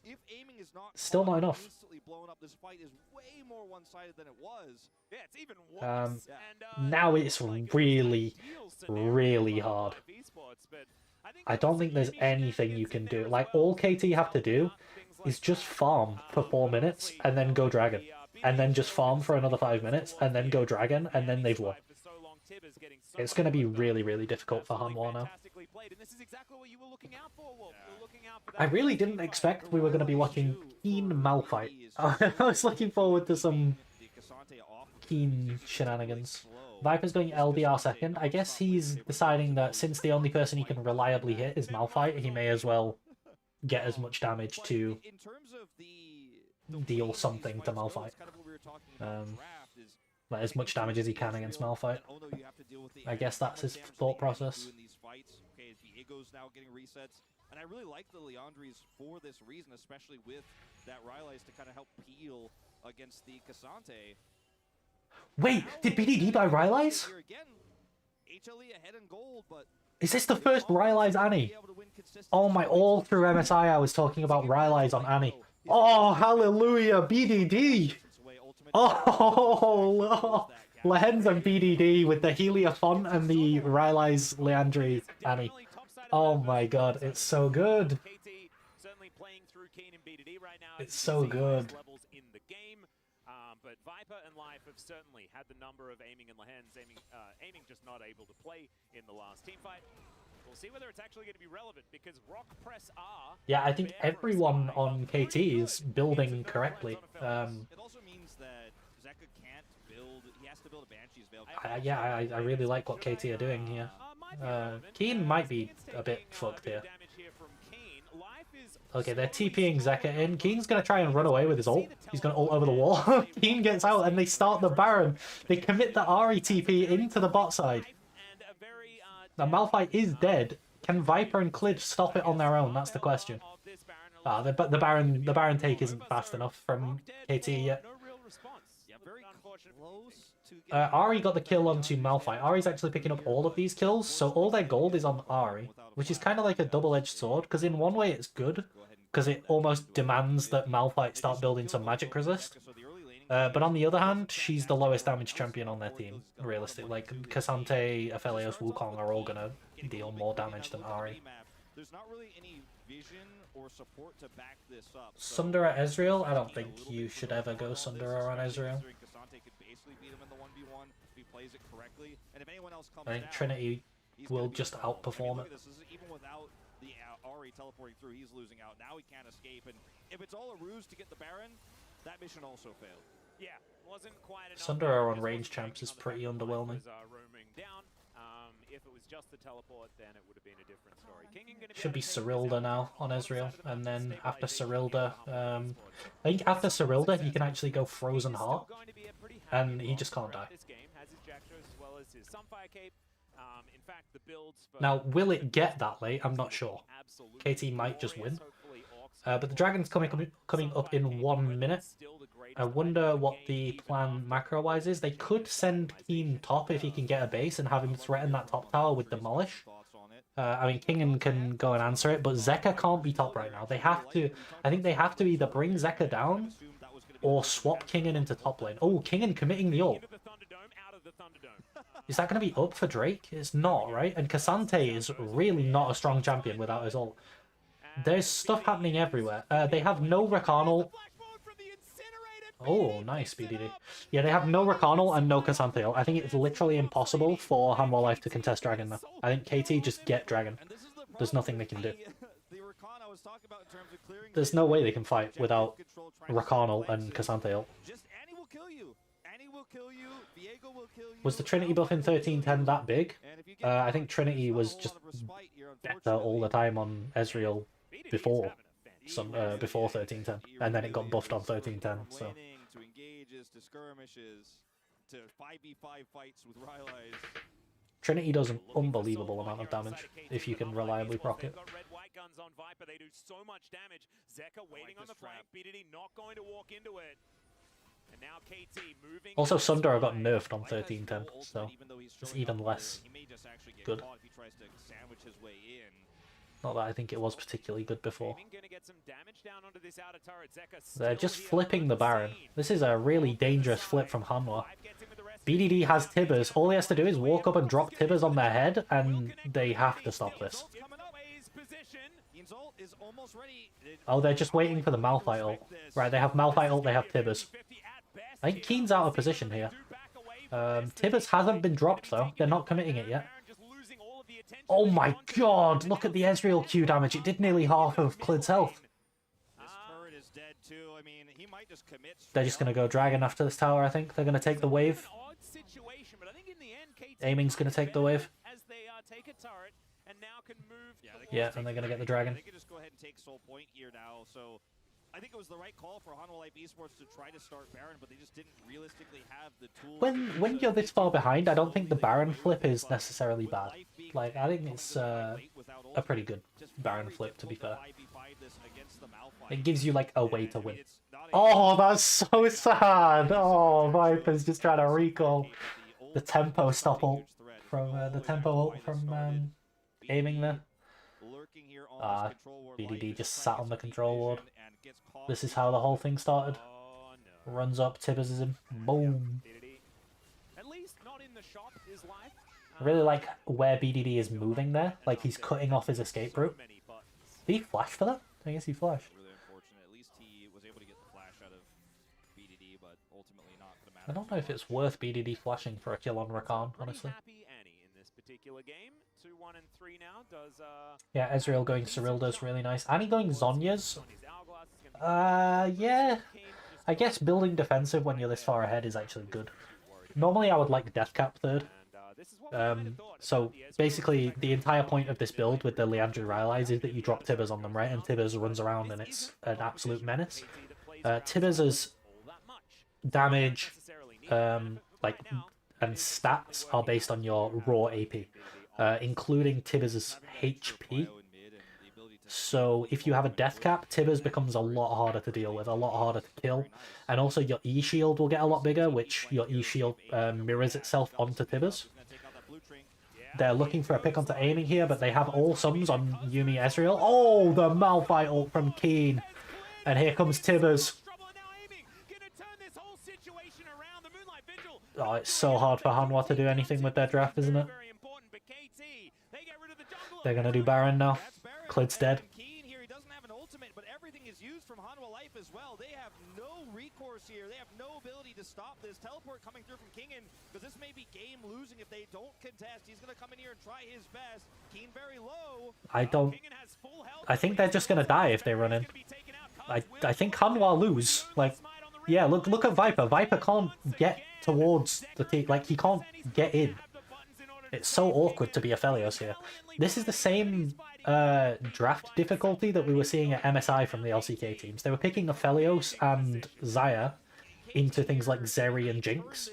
Still not enough. Now it's really, really hard. I don't think there's anything you can do. All KT have to do is just farm for 4 minutes and then go dragon. And then just farm for another 5 minutes and then go dragon, and then they've won. It's going to be really, really difficult for Hanwha now. I really didn't expect we were going to be watching Keen Malphite. I was looking forward to some Keen shenanigans. Viper's going LDR second. I guess he's deciding that since the only person he can reliably hit is Malphite, he may as well get as much damage to deal something to Malphite. As much damage as he can against Malphite. I guess that's his thought process. And I really like the Leandries for this reason, especially with that Rylai's to kind of help peel against the Cassante. Wait, did BDD buy Rylai's? HLE ahead in gold, but is this the first Rylai's Annie? Oh my, all through MSI I was talking about Rylai's on Annie. Oh, hallelujah, BDD! Oh, Lehens and BDD with the Helia font and the Rylai's Leandri Annie. Oh my god, it's so good. It's so good. But Viper and Life have certainly had the number of aiming and Lehens. Aiming just not able to play in the last team fight. We'll see whether it's actually going to be relevant because Rock Press are... Yeah, I think everyone on KT is building correctly. It also means that Zeka can't build... He has to build a Banshee's Veil. Yeah, I really like what KT are doing here. Keen might be a bit fucked here. Okay, they're TPing Zeka in. Keen's going to try and run away with his ult. He's going to ult over the wall. Keen gets out and they start the Baron. They commit the Ahri TP into the bot side. Now Malphite is dead. Can Viper and Clid stop it on their own? That's the question. The Baron take isn't fast enough from KT yet. Ahri got the kill onto Malphite. Ahri's actually picking up all of these kills, so all their gold is on Ahri, which is kind of like a double-edged sword, because in one way it's good, because it almost demands that Malphite start building some magic resist. But on the other hand, she's the lowest damage champion on their team, realistically. Cassante, Aphelios, Wukong are all going to deal more damage than Ahri. there's not really any vision or support to back this up. Sunder at Ezreal? I don't think you should ever go Sunder on Ezreal. Kasante could basically beat him in the 1v1 if he plays it correctly. And if anyone else comes I think down, Trinity he's will gonna be just in trouble. outperform Look it. at this. Even without the Ahri teleporting through, he's losing out. Now he can't escape. And if it's all a ruse to get the Baron, that mission also failed. Yeah, wasn't quite enough. Sunder on range champs is pretty underwhelming. Roaming down. If it was just the teleport, then it would have been a different story. Should be Cyrilda now on Ezreal, and then after Cyrilda, I think after Cyrilda he can actually go Frozen Heart, and he just can't die. Now, will it get that late? I'm not sure. KT might just win. But the Dragon's coming up in 1 minute. I wonder what the plan macro-wise is. They could send Keen top if he can get a base and have him threaten that top tower with Demolish. I mean, Kingen can go and answer it, but Zeka can't be top right now. They have to... I think they have to either bring Zeka down or swap Kingen into top lane. Oh, Kingen committing the ult. Is that going to be up for Drake? It's not, right? And Kasante is really not a strong champion without his ult. There's stuff happening everywhere. They have no Rakan ult. Oh, nice, BDD. Yeah, they have no Rakan ult and no Kasante ult. I think it's literally impossible for Hanwha Life to contest Dragon now. I think KT just get Dragon. There's nothing they can do. There's no way they can fight without Rakan ult and Kasante ult. Was the Trinity buff in 1310 that big? I think Trinity was just better all the time on Ezreal before 1310, and then it got buffed on 1310. So to engages, to skirmishes, to 5v5 fights with Rylai's. Trinity does an unbelievable amount of damage if you can reliably proc it. They do so much damage. Zeka waiting on the flank. BDD not going to walk into it. And now KT moving. Also, Sundara got nerfed on 1310, so it's even less good. Not that I think it was particularly good before. They're just flipping the Baron. This is a really dangerous flip from Hanwha. BDD has Tibbers. All he has to do is walk up and drop Tibbers on their head, and they have to stop this. Oh, they're just waiting for the Malphite ult. Right, they have Malphite ult, they have Tibbers. I think Keen's out of position here. Tibbers hasn't been dropped, though. They're not committing it yet. Oh my god, look at the Ezreal Q damage. It did nearly half of Clid's health. They're just going to go Dragon after this tower, I think. They're going to take the wave. Aiming's going to take the wave. Yeah, and they're going to get the Dragon. They could just go ahead and take Soul Point here now, so I think it was the right call for Hanwha Life Esports to try to start Baron, but they just didn't realistically have the tools. When you're this far behind, I don't think the Baron flip is necessarily bad. Like, I think it's a pretty good Baron flip, to be fair. It gives you, like, a way to win. Oh, that's so sad! Oh, Viper's just trying to recall the tempo stop ult from, the tempo ult from, aiming there. BDD just sat on the control ward. This is how the whole thing started. Runs up, Tibbers is in. Boom. I really like where BDD is moving there. Like, he's cutting off his escape route. Did he flash for that? I guess he flashed. I don't know if it's worth BDD flashing for a kill on Rakan, honestly. Yeah, Ezreal going Cyrilda's really nice. Annie going Zhonya's. Yeah. I guess building defensive when you're this far ahead is actually good. Normally I would like Deathcap third. So basically the entire point of this build with the Leandri Rylai's is that you drop Tibbers on them, right? And Tibbers runs around and it's an absolute menace. Tibbers' damage and stats are based on your raw AP, including Tibbers' HP. So if you have a death cap, Tibbers becomes a lot harder to deal with, a lot harder to kill. And also your E-shield will get a lot bigger, which your E-shield mirrors itself onto Tibbers. They're looking for a pick onto aiming here, but they have all sums on Yuumi Ezreal. Oh, the Malphite ult from Keen. And here comes Tibbers. Oh, it's so hard for Hanwha to do anything with their draft, isn't it? They're going to do Baron now. Clid's dead. Keen here, he doesn't have an ultimate, but everything is used from Hanwha Life as well. They have no recourse here. They have no ability to stop this. Teleport coming through from Kingen, because this may be game losing if they don't contest. He's going to come in here and try his best. Keen very low. I think they're just going to die if they run in. I think Hanwha lose. Like, yeah, look at Viper. Viper can't get towards the team. Like, he can't get in. It's so awkward to be Aphelios here. This is the same draft difficulty that we were seeing at MSI from the LCK teams. They were picking Aphelios and Xayah into things like Zeri and Jinx,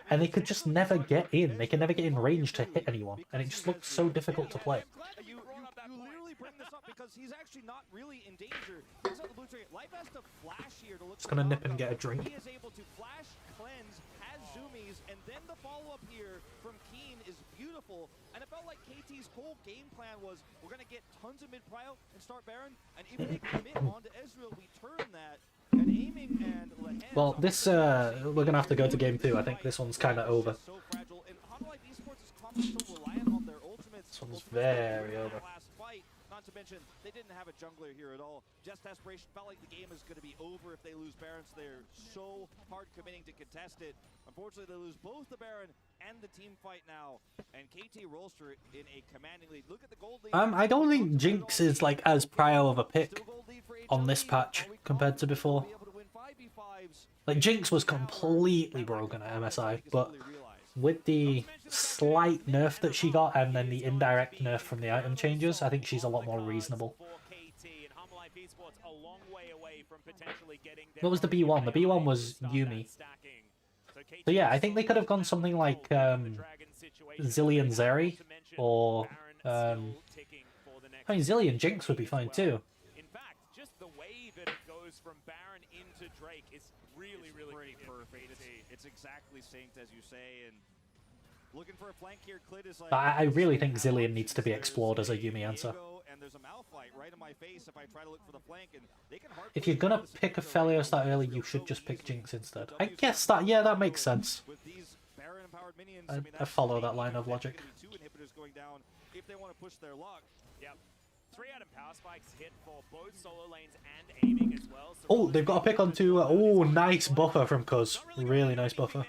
and they could just never get in. They can never get in range to hit anyone, and it just looks so difficult to play. You literally bring this up because he's actually not really in danger. He's on the blue tree. Life has to flash here to look. Just gonna nip and get a drink. He is able to flash, cleanse, has zoomies, and then the follow-up here from Keen is beautiful. And it felt like KT's whole game plan was, we're gonna get tons of mid-prio and start Baron, and if they commit onto Ezreal, we turn that. And aiming and well, this we're gonna have to go to game 2. I think this one's kind of over. So fragile, and Hanwha Life Esports is constantly so reliant on their ultimates. This one's very over. Last fight, not to mention they didn't have a jungler here at all. Just desperation. Felt like the game is going to be over if they lose Baron. So they're so hard committing to contest it. Unfortunately, they lose both the Baron and the team fight now. And KT Rolster in a commanding lead. Look at the gold lead. I don't think Jinx is like as prio of a pick on this patch compared to before. Like, Jinx was completely broken at MSI, but with the slight nerf that she got and then the indirect nerf from the item changes, I think she's a lot more reasonable. What was the B1? The B1 was Yuumi. So yeah, I think they could have gone something like Zillion Zeri, or I mean, Zillion Jinx would be fine too. In fact, just the way that it goes from Baron into Drake is really perfect. It's exactly synced as you say, and looking for a flank here. Clid is like, But I really think Zillion needs to be explored as a Yuumi answer. And there's a Malphite right in my face if I try to look for the flank, and they can hard If you're gonna pick Aphelios that early, you should just pick Jinx instead. I guess that, yeah, that makes sense. with these Baron empowered minions, I follow that line of logic. Two inhibitors going down if they want to push their luck. Yep. 3 Atom power spikes hit for both solo lanes and aiming as well. So Oh, they've got to pick onto... oh, nice buffer from Cuz. Really nice buffer.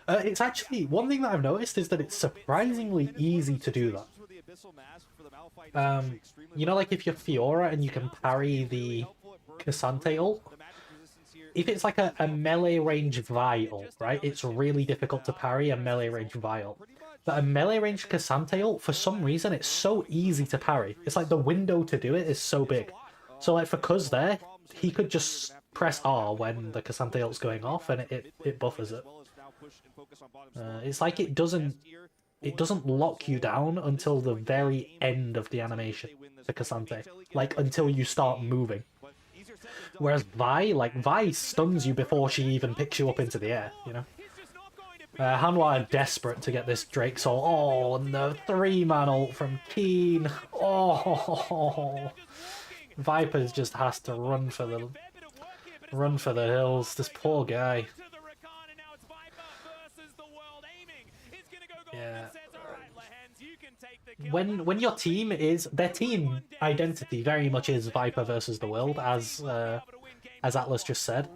It's actually... one thing that I've noticed is that it's surprisingly easy to do that. You know, like if you're Fiora and you can parry the Cassante ult? If it's like a melee range Vi ult, right? It's really difficult to parry a melee range Vi ult. But a melee range Cassante ult, for some reason, it's so easy to parry. It's like the window to do it is so big. So like for Cuz there, he could just press R when the Cassante ult's going off and it buffers it. It's like it doesn't lock you down until the very end of the animation, the Cassante. Like until you start moving. Whereas Vi stuns you before she even picks you up into the air, you know? Hanwha are desperate to get this Drake Soul. Oh, and the 3-man ult from Keen. Oh, Vipers just has to run for the hills. This poor guy. Yeah. When your team is, their team identity very much is Viper versus the world, as Atlas just said.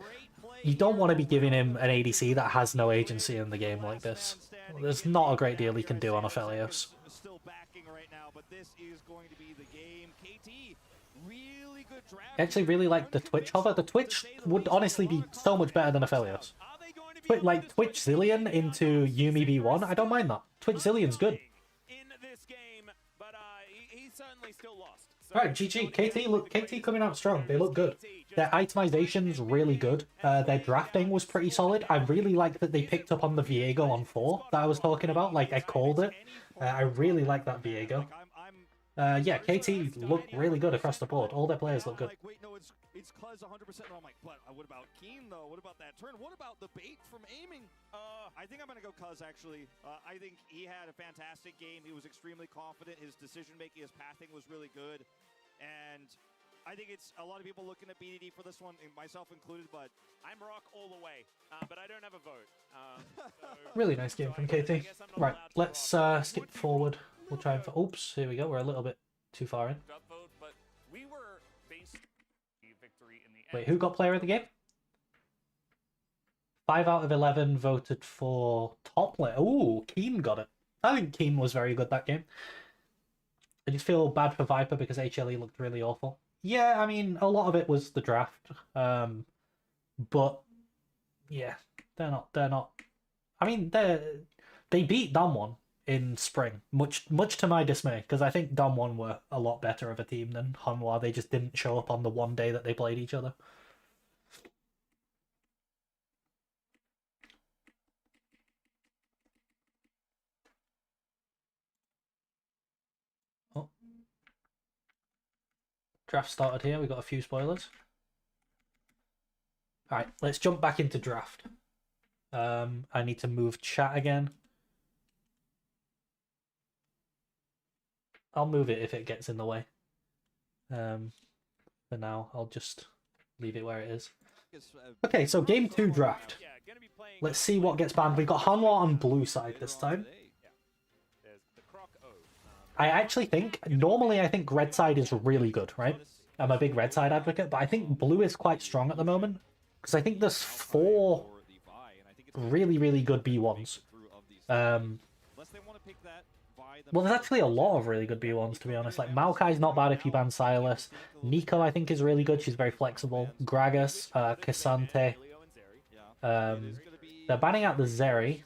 You don't want to be giving him an ADC that has no agency in the game like this. There's not a great deal he can do on Aphelios. I actually really like the Twitch hover. The Twitch would honestly be so much better than Aphelios. But like Twitch Zillion into Yuumi B1, I don't mind that. Twitch Zillion's good. Alright, GG. KT coming out strong. They look good. Their itemization's really good. Their drafting was pretty solid. I really like that they picked up on the Viego on 4 that I was talking about. Like, I called it. I really like that Viego. Yeah, KT look really good across the board. All their players look good. Wait, no, it's Cuz 100%. I'm like, but what about Keen though? What about that turn? What about the bait from aiming? I think I'm gonna go Cuz actually. I think he had a fantastic game. He was extremely confident. His decision making, his pathing was really good, and I think it's a lot of people looking at BDD for this one, myself included. But I'm Rock all the way, but I don't have a vote. Really nice game from KT. Right, let's skip forward. We'll try and... oops, here we go. We're a little bit too far in. Gut vote, but we were based victory in the Wait, end. who got player of the game? 5 out of 11 voted for top player. Ooh, Keen got it. I think Keen was very good that game. I just feel bad for Viper because HLE looked really awful. Yeah, I mean, a lot of it was the draft. But yeah, they're not. I mean, they beat Damwon in spring, much to my dismay, because I think Damwon were a lot better of a team than Hanwha. They just didn't show up on the one day that they played each other. Oh. Draft started here. We got a few spoilers. All right, let's jump back into draft. I need to move chat again. I'll move it if it gets in the way. For now, I'll just leave it where it is. Okay, so game 2 draft. Let's see what gets banned. We've got Hanwha on blue side this time. I actually think, normally I think red side is really good, right? I'm a big red side advocate, but I think blue is quite strong at the moment. Because I think there's 4 really good B1s. Well, there's actually a lot of really good B1s, to be honest. Like, Maokai's not bad if you ban Silas. Nico, I think, is really good. She's very flexible. Gragas, Cassante. They're banning out the Zeri.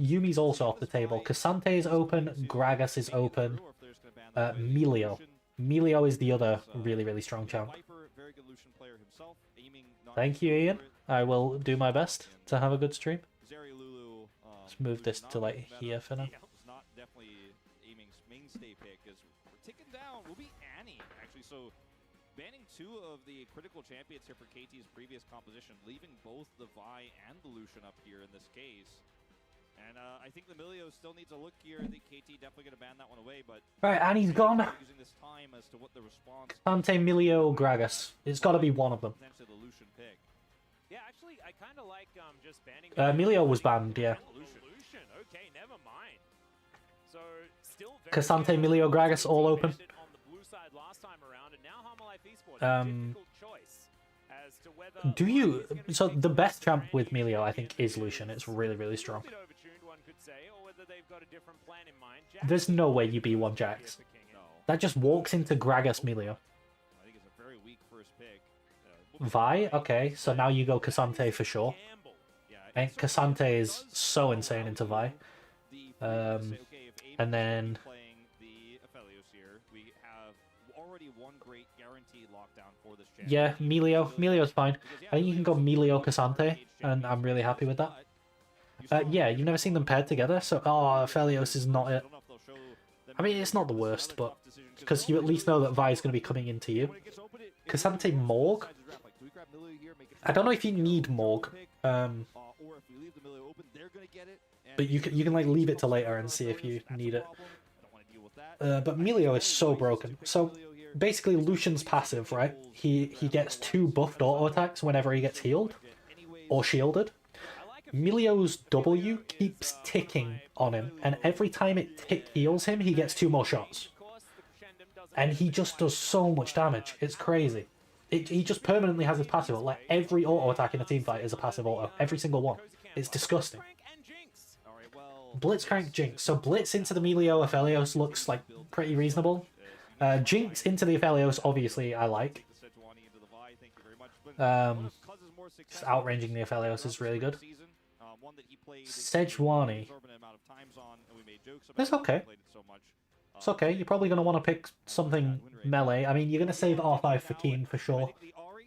Yumi's also off the table. Cassante is open. Gragas is open. Melio. Melio is the other really strong champ. Thank you, Ian. I will do my best to have a good stream. Let's move this to, like, here for now. Taken down will be Annie, actually. So banning 2 of the critical champions here for KT's previous composition, leaving both the Vi and the Lucian up here in this case. And I think the Milio still needs a look here. I think KT definitely going to ban that one away, but right, Annie's gone. Using this time as to what the response. Sante, Melio, Gragas. It's got to be one of them. Potentially the Lucian pick. Yeah, actually, I kind of like just banning. Melio was banned, yeah. Lucian. Okay, never mind. So still Cassante, Melio, Gragas, all open. On the blue side last time around, and now Harmolife Esports, difficult choice as to whether Do you... So the best champ with Melio, I think, is Lucian. It's really strong. one could say, or whether they've got a different plan in mind. There's no way you B1 Jax. That just walks into Gragas Melio. I think it's a very weak first pick. Vi? Okay, so now you go Cassante for sure. And Cassante is so insane into Vi. And then... Playing the Aphelios here, we have already one great guaranteed lockdown for this champion. Yeah, Melio. Melio's fine. I think you can go Melio Cassante, and I'm really happy with that. Yeah, you've never seen them paired together, so... Oh, Aphelios is not it. I mean, it's not the worst, but... Because you at least know that Vi is going to be coming into you. Cassante Morg? I don't know if you need Morg. But you can like leave it to later and see if you need it. But Melio is so broken. So basically Lucian's passive, right? He gets 2 buffed auto attacks whenever he gets healed or shielded. Melio's W keeps ticking on him, and every time it heals him, he gets 2 more shots. And he just does so much damage. It's crazy. He just permanently has his passive. Like, every auto attack in a team fight is a passive auto. Every single one. It's disgusting. Blitzcrank Jinx. So Blitz into the Melio Aphelios looks like pretty reasonable. Jinx into the Aphelios, obviously, I like. Just outranging the Aphelios is really good. Sejuani. It's okay. It's okay. You're probably going to want to pick something melee. I mean, you're going to save R5 for Keen for sure.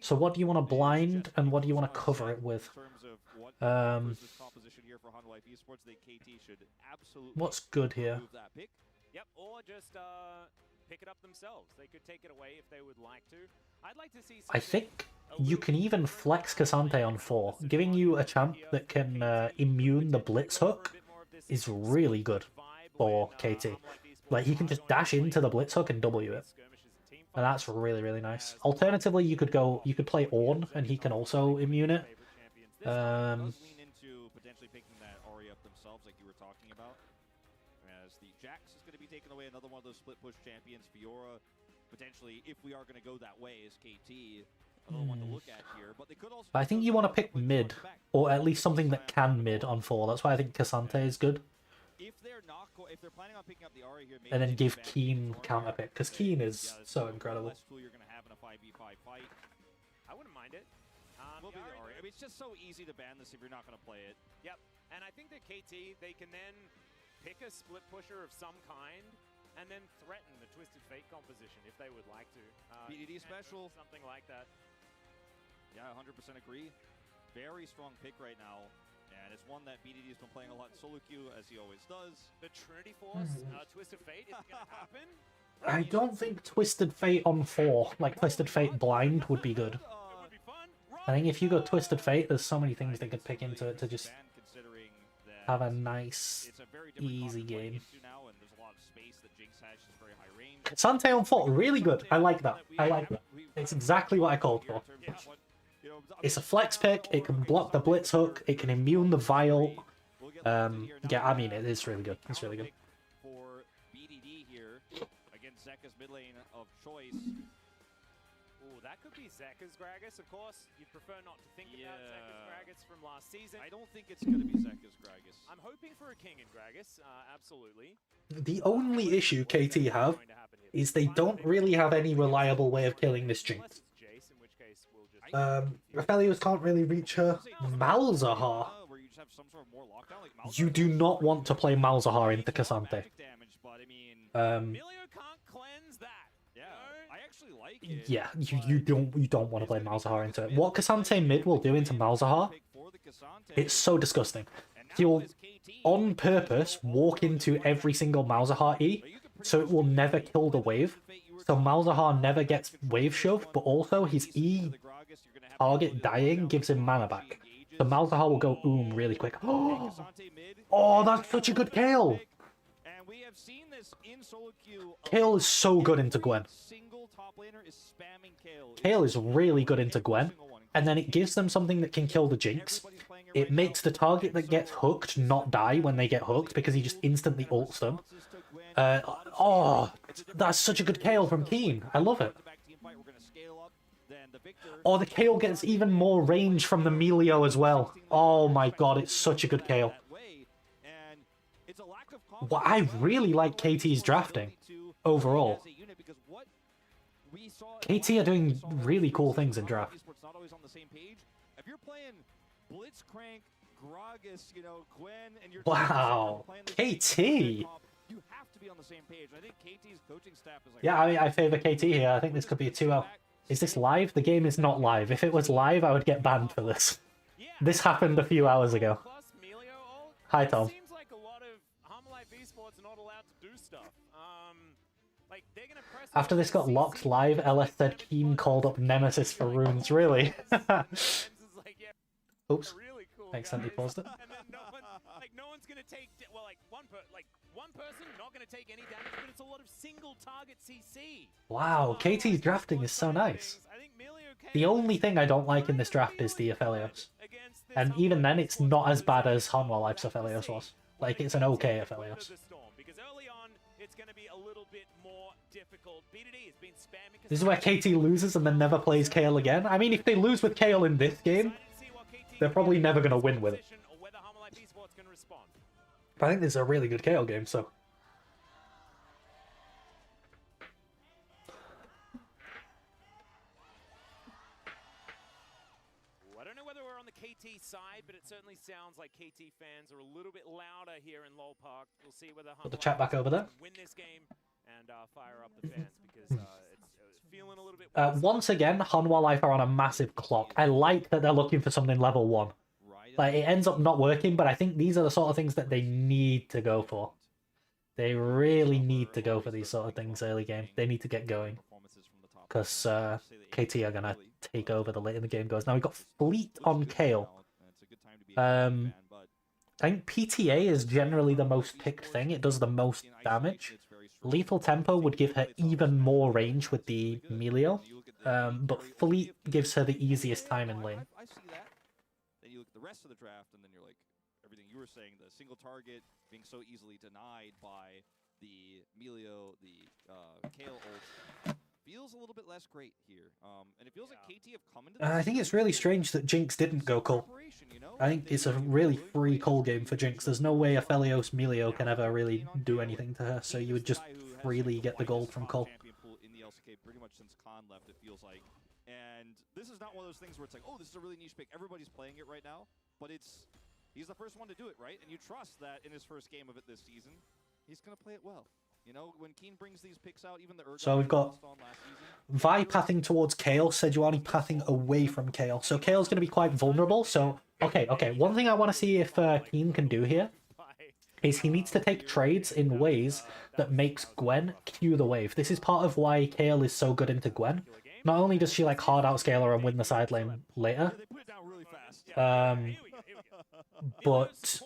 So what do you want to blind and what do you want to cover it with? What's good here? Yep, or just pick it up themselves. They could take it away if they would like to. I'd like to see. I think you can even flex Cassante on 4. Giving you a champ that can immune the Blitz hook is really good for KT. Like, he can just dash into the Blitz hook and W it. And that's really nice. Alternatively, you could play Ornn and he can also immune it. as the Jax is going to be taken away, another one of those split push champions. Fiora, potentially, if we are going to go that way, is KT. Another one to look at here, but they could also. I think you want to pick mid, or at least something that can mid on 4. That's why I think Cassante is good. If they're planning on picking up the Ahri here, maybe And then give Keen counter pick, because Keen is so incredible. Tool you're going to have in a 5v5 fight. I wouldn't mind it. Will be the Ahri. I mean, it's just so easy to ban this if you're not going to play it. Yep, and I think that KT, they can then pick a split pusher of some kind and then threaten the Twisted Fate composition if they would like to. BDD special. Something like that. Yeah, 100% agree. Very strong pick right now. And it's one that BDD has been playing a lot in solo queue, as he always does. The Trinity Force, Twisted Fate, is it going to happen? I don't think Twisted Fate on 4, like Twisted Fate blind, would be good. It would be fun. I think if you go Twisted Fate, there's so many things they could pick into it to just have a nice, easy game. Cassante on 4, really good. I like that. I like that. It's exactly what I called for. It's a flex pick, it can block the blitz hook, it can immune the vial. Yeah, I mean, it is really good. It's really good. For BDD here against Zeka's mid lane of choice. Ooh, that could be Zeka's Gragas, of course. You'd prefer not to think about Zeka's Gragas from last season. I don't think it's going to be Zeka's Gragas. I'm hoping for a King in Gragas, absolutely. The only issue KT have is they don't really have any reliable way of killing this Jinx. Raphelios can't really reach her. Malzahar. You do not want to play Malzahar into Cassante. Yeah, you don't want to play Malzahar into it. What Cassante mid will do into Malzahar, it's so disgusting. He'll, on purpose, walk into every single Malzahar E, so it will never kill the wave. So Malzahar never gets wave shoved, but also his E target dying gives him mana back. So Malzahar will go really quick. Oh, that's such a good Kayle! Kayle is so good into Gwen. Kayle is really good into Gwen, and then it gives them something that can kill the Jinx. It makes the target that gets hooked not die when they get hooked, because he just instantly ults them. Oh, that's such a good Kayle from Keen. I love it. Oh, the Kayle gets even more range from the Melio as well. Oh my god, it's such a good Kayle. Well, I really like KT's drafting overall. KT are doing really cool things in draft. Wow, KT! Yeah, I favor KT here. I think this could be a 2-0. Is this live? The game is not live. If it was live, I would get banned for this. This happened a few hours ago. Hi, Tom. Seems like a lot of Harmalife esports are not allowed to do stuff. Like they're gonna press. After this got locked live, LS said Keen called up Nemesis for runes. Really? Oops. Accidentally paused it. And then no one's gonna take. Well, one person not gonna take any damage, but it's a lot of single target CC. Wow, KT's drafting is so nice. The only thing I don't like in this draft is the Aphelios. And even then, it's not as bad as Hanwha-Life's Aphelios was. Like, it's an okay Aphelios. This is where KT loses and then never plays Kayle again. I mean, if they lose with Kayle in this game, they're probably never going to win with it. But I think this is a really good Kayle game, so... I don't know whether we're on the KT side, but it certainly sounds like KT fans are a little bit louder here in Lowell Park. We'll see whether Put the chat back over there. Win this game and fire up the fans because it's feeling a little bit. Once again, Hanwha-Life are on a massive clock. I like that they're looking for something level 1. Like, it ends up not working, but I think these are the sort of things that they need to go for. They really need to go for these sort of things early game. They need to get going. Because KT are going to take over the later the game goes. Now we've got Fleet on Kayle. I think PTA is generally the most picked thing. It does the most damage. Lethal Tempo would give her even more range with the Melio. But Fleet gives her the easiest time in lane. everything you were saying, the single target being so easily denied by the Melio, the Kale ult, feels a little bit less great here. And it feels like KT have come into this I think it's really strange that Jinx didn't go Cole. I think it's a really free Cole game for Jinx. There's no way Aphelios Melio can ever really do anything to her, so you would just freely get the gold from Cole. In the LCK pretty much since Khan left, it feels like. And this is not one of those things where it's like, oh, this is a really niche pick. Everybody's playing it right now, but he's the first one to do it, right? And you trust that in his first game of it this season, he's going to play it well. You know, when Keen brings these picks out, even the So we've got Vi pathing towards Kale, Sejuani pathing away from Kale. So Kale's going to be quite vulnerable. So, okay. One thing I want to see if Keen can do here is he needs to take trades in ways that makes Gwen Q the wave. This is part of why Kale is so good into Gwen. Not only does she like hard outscale her and win the side lane later, but...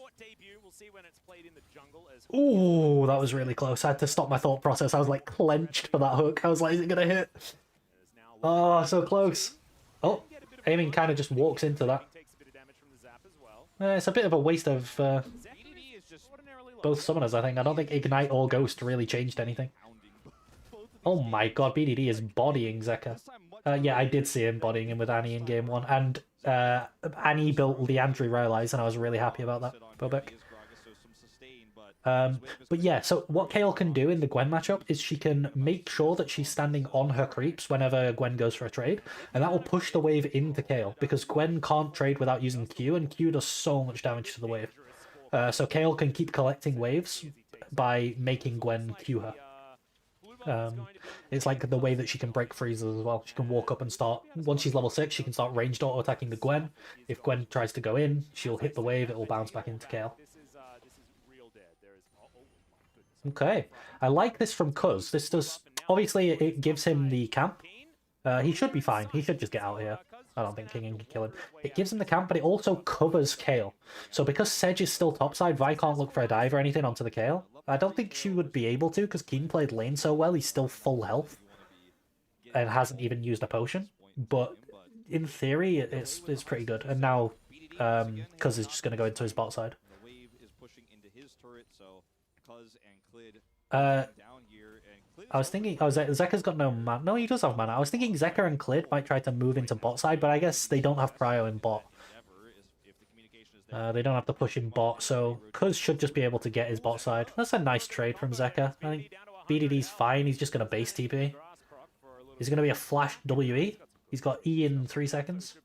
Ooh, that was really close. I had to stop my thought process. I was like clenched for that hook. I was like, is it going to hit? Oh, so close. Oh, aiming kind of just walks into that. It's a bit of a waste of both summoners, I think. I don't think Ignite or Ghost really changed anything. Oh my god, BDD is bodying Zeka. Yeah, I did see him bodying him with Annie in game 1. And Annie built Leandri Rylai's, and I was really happy about that. Bobek. But yeah, so what Kale can do in the Gwen matchup is she can make sure that she's standing on her creeps whenever Gwen goes for a trade, and that will push the wave into Kale, because Gwen can't trade without using Q, and Q does so much damage to the wave. So Kale can keep collecting waves by making Gwen Q her. It's like the way that she can break freezes as well. She can walk up and start, once she's level 6, she can start ranged auto-attacking the Gwen. If Gwen tries to go in, she'll hit the wave, it will bounce back into Kale. Okay, I like this from Cuz. This does, obviously it gives him the camp. He should be fine. He should just get out here. I don't think King can kill him. It gives him the camp, but it also covers Kale. So because Sedge is still topside, Vi can't look for a dive or anything onto the Kale. I don't think she would be able to, because Keen played lane so well, he's still full health. And hasn't even used a potion. But in theory, it's pretty good. And now, Cuz is just going to go into his bot side. I was thinking, oh, Zeka's got no mana. No, he does have mana. I was thinking Zeka and Clid might try to move into bot side, but I guess they don't have prio in bot. They don't have to push in bot, so Cuz should just be able to get his bot side. That's a nice trade from Zeka. I think BDD's fine. He's just going to base TP. He's going to be a flash WE. He's got E in 3 seconds.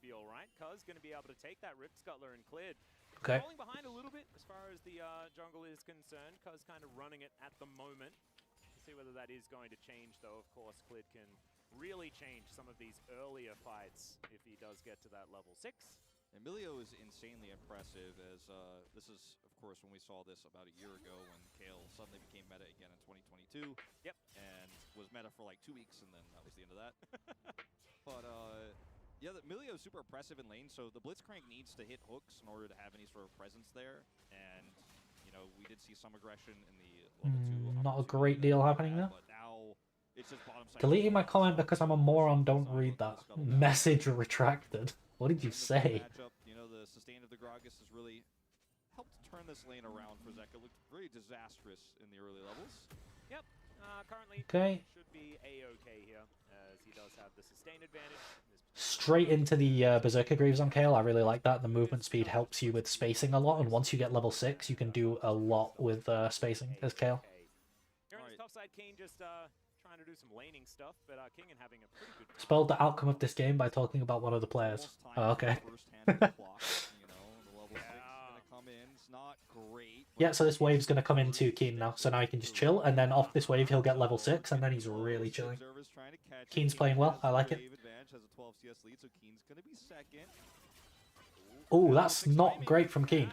Okay. Falling behind a little bit as far as the jungle is concerned. Cuz kind of running it at the moment. We'll see whether that is going to change, though. Of course, Clid can really change some of these earlier fights if he does get to that level 6. Emilio is insanely impressive, as this is, of course, when we saw this about a year ago when Kale suddenly became meta again in 2022. Yep. And was meta for like 2 weeks, and then that was the end of that. But, yeah, Emilio is super impressive in lane, so the Blitzcrank needs to hit hooks in order to have any sort of presence there. And, you know, we did see some aggression in the level 2. Not a great deal happening there. But now it's just bottom side. Deleting my comment because I'm a moron, don't read that. Message retracted. What did you say? You know, the sustain of the Gragas has really helped turn this lane around for Zeka. Looked very disastrous in the early levels. Yep. Currently should be A-okay here, as he does have the sustain advantage. Straight into the Berserker Greaves on Kale. I really like that. The movement speed helps you with spacing a lot, and once you get level 6, you can do a lot with spacing as Kale. Here on the top side, King just trying to do some laning stuff, but King having a pretty good time. Spoiled the outcome of this game by talking about one of the players. Oh, okay. Yeah, so this wave's going to come into Keen now, so now he can just chill, and then off this wave he'll get level 6, and then he's really chilling. Keen's playing well, I like it. Oh, that's not great from Keen.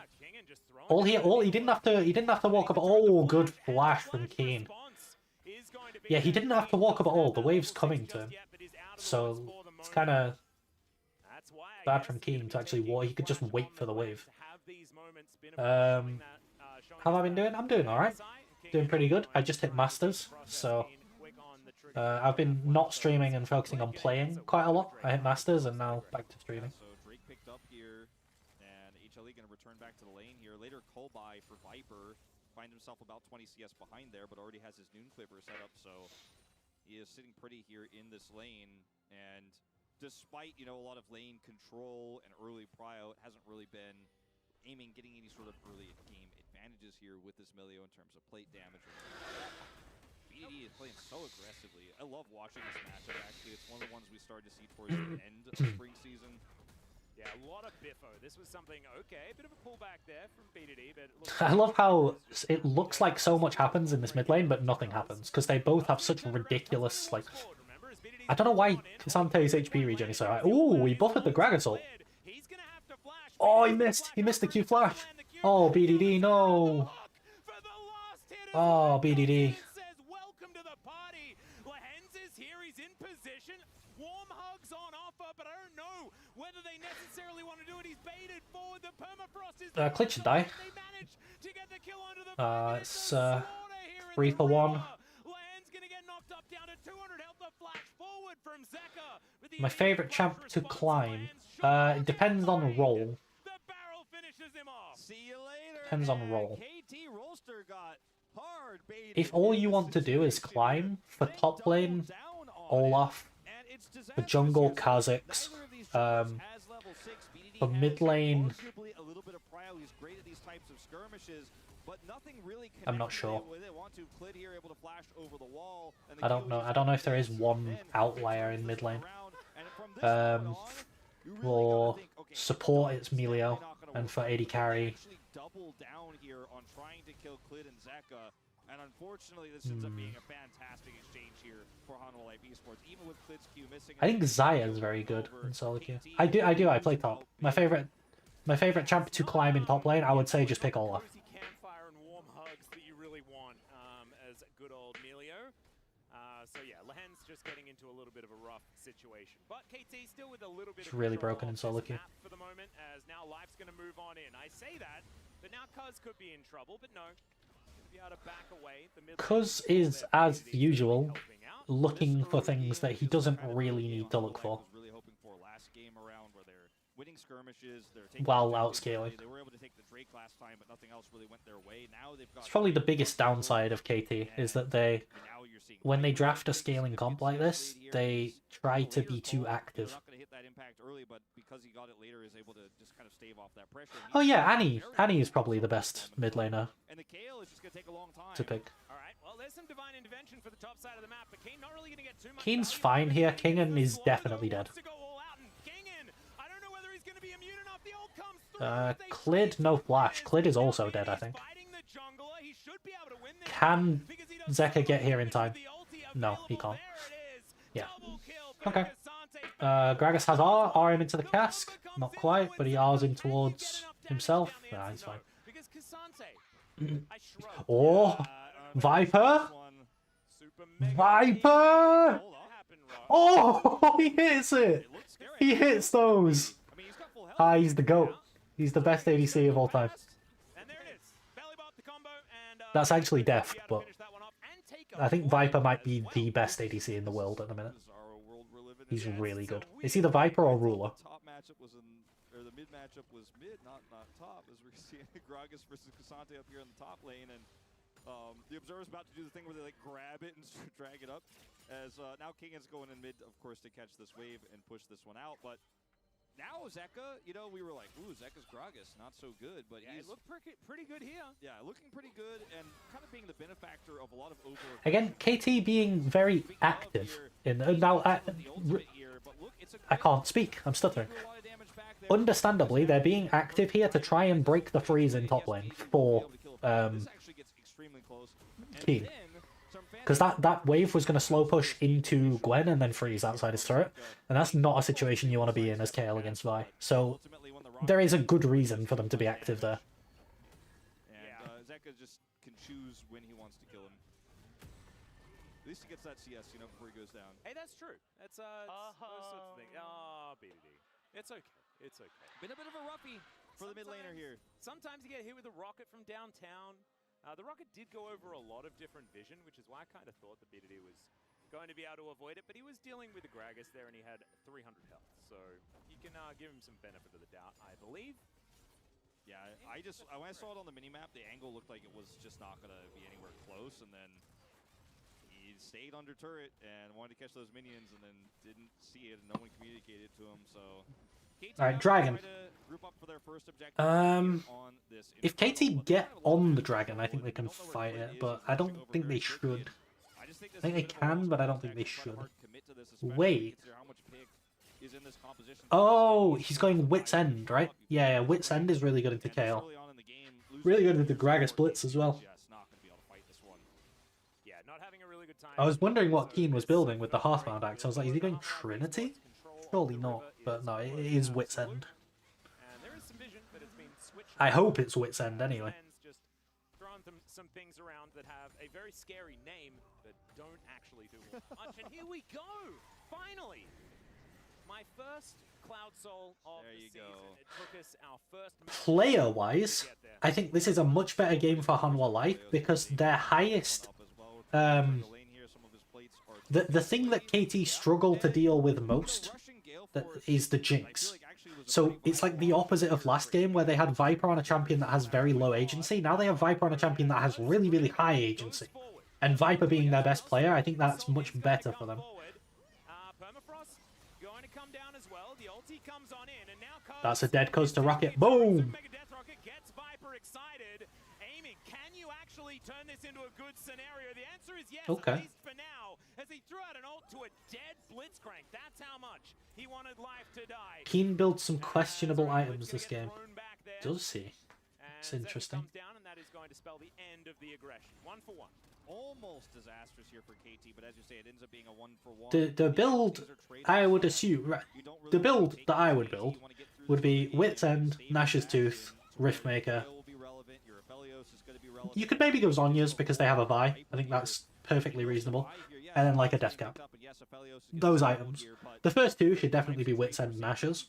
He didn't have to walk up. Oh, good flash from Keen. Yeah, he didn't have to walk up at all. The wave's coming to him, so it's kind of bad from Keen to actually walk. He could just wait for the wave. How have I been doing? I'm doing alright. Doing pretty good. I just hit Masters, so I've been not streaming and focusing on playing quite a lot. I hit Masters and now back to streaming. HLE going to return back to the lane here. Later, call by for Viper. Find himself about 20 CS behind there, but already has his Noon Clipper set up, so he is sitting pretty here in this lane. And despite, you know, a lot of lane control and early prio, it hasn't really been getting any sort of early game advantages here with this Milio in terms of plate damage. BDD is playing so aggressively. I love watching this matchup, actually. It's one of the ones we started to see towards the end of spring season. Yeah, a lot of biffo. This was something, okay, a bit of a pullback there from BDD, but it looks I love how it looks like so much happens in this mid lane, but nothing happens, because they both have such ridiculous, like... I don't know why Kasante's HP regen is so high. Ooh, he buffed the Gragas ult. Oh, he missed! He missed the Q flash! Oh, BDD, no! Oh, BDD. Welcome to the party. Lehens is here, he's in position. Warm hugs on offer, but I don't know whether they necessarily want to do it. He's baited forward. The permafrost is Klitsch should die. They managed to get the kill onto the It's 3 for 1. Lehens gonna get knocked up down to 200 health. The flash forward from Zeka. My favorite champ to climb. It depends on role. The barrel finishes him off. See you later. Depends on role. KT Rolster got hard baited. If all you want to do is climb, for top lane, Olaf, for jungle, Kha'Zix, for mid lane, a little bit of prio. He's great at these types of skirmishes, but nothing really I'm not sure. with it. Want to Clid here, able to flash over the wall. And I don't know. I don't know if there is one outlier in mid lane. For support, it's Milio, and for AD carry, double down here on trying to kill Clid and Zeka. And unfortunately, this ends up being a fantastic exchange here for Hanwha Life Esports, even with Clid's Q missing. I think Xayah is very good in solo queue. I do. I play top. My favorite champ to climb in top lane, I would say just pick Olaf. Campfire and warm hugs that you really want as good old Milio. So yeah, Lehens just getting into a little bit of a rough situation, but KT still with a little bit. It's of really control broken in of solo this queue. map for the moment, as now Life's going to move on in. I say that, but now Cuz could be in trouble, but no. Cuz is, as usual, looking for things that he doesn't really need to look for. While outscaling. It's probably the biggest downside of KT, is that when they draft a scaling comp like this, they try to be too active. Oh yeah, Annie is probably the best mid laner to pick. Keen's fine here. Kingen is definitely dead. Clid, no flash. Clid is also dead, I think. Can Zeka get here in time? No, he can't. Yeah. Okay. Gragas has R him into the cask. Not quite, but he R's him towards himself. Nah, he's fine. Oh! Viper! Viper! Oh! He hits it! He hits those! Ah, he's the GOAT. He's the best ADC of all time. That's actually deft, but I think Viper might be the best ADC in the world at the minute. He's really good. Is he the Viper or Ruler? The mid matchup was mid, not top, as we're seeing Gragas versus Kasante up here in the top lane, and the Observer's about to do the thing where they like grab it and drag it up. As now Kingen's going in mid, of course, to catch this wave and push this one out, but now Zeka, you know, we were like, ooh, Zeka's Gragas, not so good, but yeah, he's looked pretty good here. Yeah, looking pretty good, and kind of being the benefactor of a lot of over. Again, KT being very active in now. I can't speak. I'm stuttering. Understandably, they're being active here to try and break the freeze in top lane for Keen. Because that wave was going to slow push into Gwen and then freeze outside his turret. And that's not a situation you want to be in as KL against Vi. So there is a good reason for them to be active there. And Zeka just can choose when he wants to kill him. At least he gets that CS, you know, before he goes down. Hey, that's true. That's those sorts of things. Oh, BDD. It's okay. It's okay. Been a bit of a roughie for the mid laner here. Sometimes you get hit with a rocket from downtown. The rocket did go over a lot of different vision, which is why I kind of thought the BDD was going to be able to avoid it, but he was dealing with the Gragas there, and he had 300 health, so you can give him some benefit of the doubt, I believe. Yeah, when I saw it on the minimap, the angle looked like it was just not gonna be anywhere close, and then he stayed under turret and wanted to catch those minions, and then didn't see it, and no one communicated to him. So, Alright, Dragon. If KT get on the Dragon, I think they can fight it, but I don't think they should. I think they can, but I don't think they should. Wait. Oh, he's going Wit's End, right? Yeah, Wit's End is really good into Kale. Really good into Gragas Blitz as well. I was wondering what Keen was building with the Hearthbound axe. I was like, is he going Trinity? Surely not, but no, it is Wit's End. I hope it's Wit's End anyway. Some things around that have a very scary name but don't actually do much. And here we go! Finally! My first Cloud Soul of the season. It took us our first Player-wise, I think this is a much better game for Hanwha Life because their highest... The thing that KT struggle to deal with most is the Jinx. So it's like the opposite of last game where they had Viper on a champion that has very low agency. Now they have Viper on a champion that has really, really high agency. And Viper being their best player, I think that's much better for them. That's a dead coast to Rocket. Boom! Turn this into a good scenario? The answer is yes, okay. At least for now, as he threw out an ult to a dead Blitzcrank. That's how much he wanted Life to die. Keen builds some questionable items this game. Does he? It's interesting. Down, and that is going to spell the end of the aggression. 1-for-1. Almost disastrous here for KT, but as you say, it ends up being a 1-for-1. The build, I would assume, right, the build that I would build would be Wit's End, Nash's Tooth, Riftmaker. You could maybe go Zhonya's because they have a Vi. I think that's perfectly reasonable. And then like a Death Cap. Those items. The first two should definitely be Wit's End and Nash's.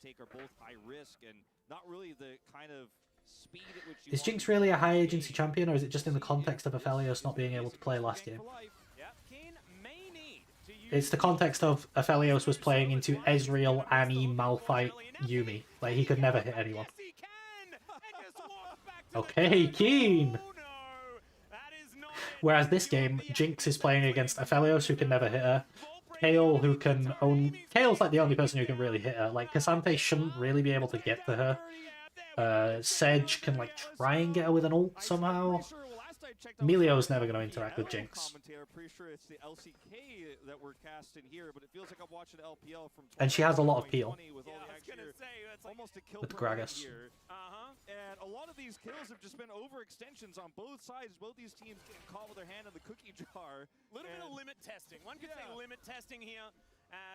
Is Jinx really a high agency champion, or is it just in the context of Aphelios not being able to play last game? It's the context of Aphelios was playing into Ezreal, Annie, Malphite, Yuumi. Like, he could never hit anyone. Okay, Keen! Whereas this game, Jinx is playing against Aphelios, who can never hit her. Kayle, who can own... Kale's like the only person who can really hit her. Like, Cassante shouldn't really be able to get to her. Sedge can, like, try and get her with an ult somehow. Emilio's never going to interact with Jinx. Pretty sure it's the LCK that we're casting here, but it feels like I'm watching LPL from and she has a lot of peel. Almost a kill with Gragas. And a lot of these kills have just been overextensions on both sides. Both these teams getting caught with their hand in the cookie jar. A little bit of limit testing. One could say limit testing here,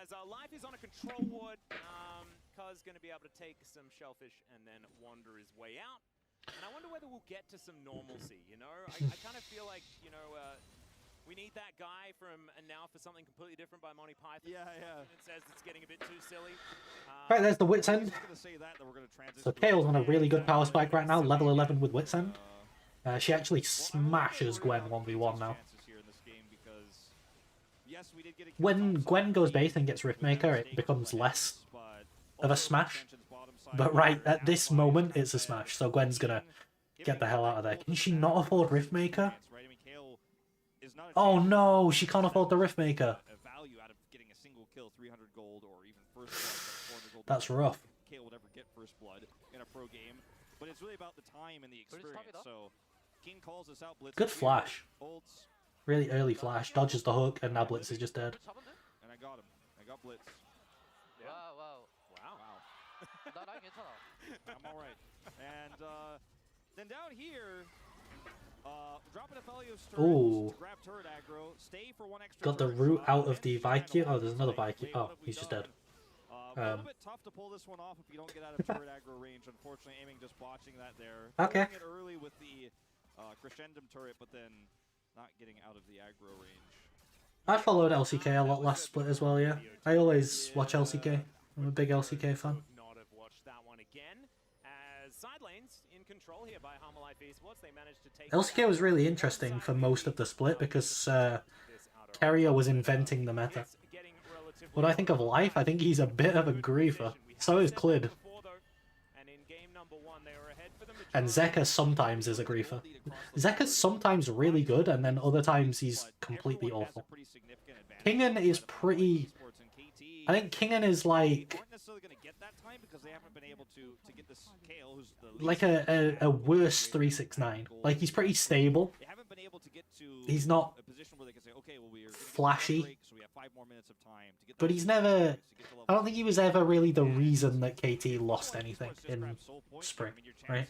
as Life is on a control ward. Cuz going to be able to take some Shellfish and then wander his way out. And I wonder whether we'll get to some normalcy, you know? I kind of feel like, you know, we need that guy from And Now for Something Completely Different by Monty Python. Yeah. It says it's getting a bit too silly. Right, there's the Wit's End. So Kale's on a really good power spike right now, level 11 with Wit's End. She actually smashes Gwen 1v1 now. When Gwen goes base and gets Riftmaker, it becomes less of a smash. But right at this moment, it's a smash. So Gwen's gonna get the hell out of there. Can she not afford Riftmaker? Oh no, she can't afford the Riftmaker. That's rough. Kale would ever get first blood in a pro game, but it's really about the time and the experience. So King calls us out. Blitz good flash. Really early flash. Dodges the hook, and now Blitz is just dead. And I got him. I got Blitz. Wow. I'm all right. And then down here, dropping Aphelios to grab turret aggro, stay for one extra. Got the root out of the Viking. Oh, there's another Viking. Oh, he's just dead. A little bit tough to pull this one off if you don't get out of turret aggro range. Unfortunately, aiming just botching that there. Okay. It early with the crescendum turret, but then not getting out of the aggro range. I followed LCK a lot last split as well. Yeah, I always watch LCK. I'm a big LCK fan. Not have watched that one again. As side lanes in control here by Hanwha Life Esports, they managed to take. LCK was really interesting for most of the split because Keria was inventing the meta. What I think of Life, I think he's a bit of a griefer. So is Clid. And in game number 1, they were ahead for the And Zeka sometimes is a griefer. Zeka's sometimes really good, and then other times he's completely awful. Kingen is pretty... I think Kingen is like a worse 369. Like, he's pretty stable. He's not flashy, but he's never... I don't think he was ever really the reason that KT lost anything in spring, right?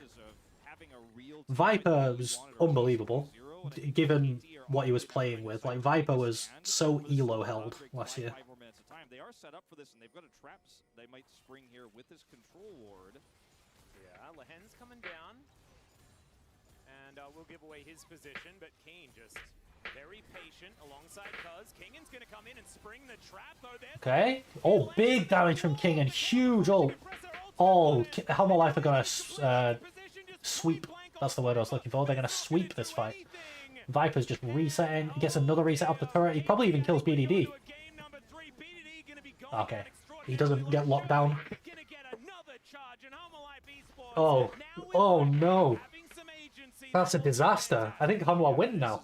Viper was unbelievable, given what he was playing with. Like, Viper was so elo held last year. They are set up for this, and they've got a trap they might spring here with this control ward. Yeah, Lehen's coming down, and we'll give away his position, but Keen just very patient alongside Cuz. Kingen's going to come in and spring the trap, though. Okay. Oh, big damage from Kingen. Huge ult. Oh, Helmo Life are going to sweep. That's the word I was looking for. They're going to sweep this fight. Viper's just resetting. He gets another reset off the turret. He probably even kills BDD. Okay. He doesn't get locked down. Oh. Oh, no. That's a disaster. I think Hanwha win now.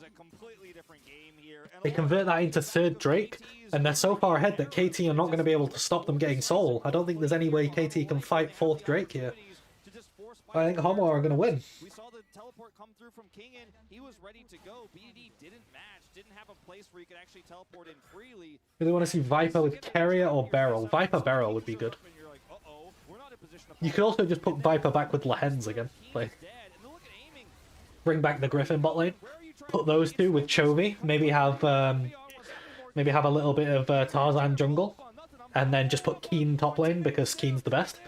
They convert that into third Drake, and they're so far ahead that KT are not going to be able to stop them getting Soul. I don't think there's any way KT can fight fourth Drake here. I think Hanwha are going to win. We saw the teleport come through from Kingen. He was ready to go. BDD didn't match, didn't have a place where he could actually teleport in freely. Really want to see Viper with Carrier or Beryl. Viper Beryl would be good. You could also just put Viper back with Lehens again. Like, bring back the Griffin bot lane. Put those two with Chovy. Maybe have a little bit of Tarzan jungle, and then just put Keen top lane because Keen's the best.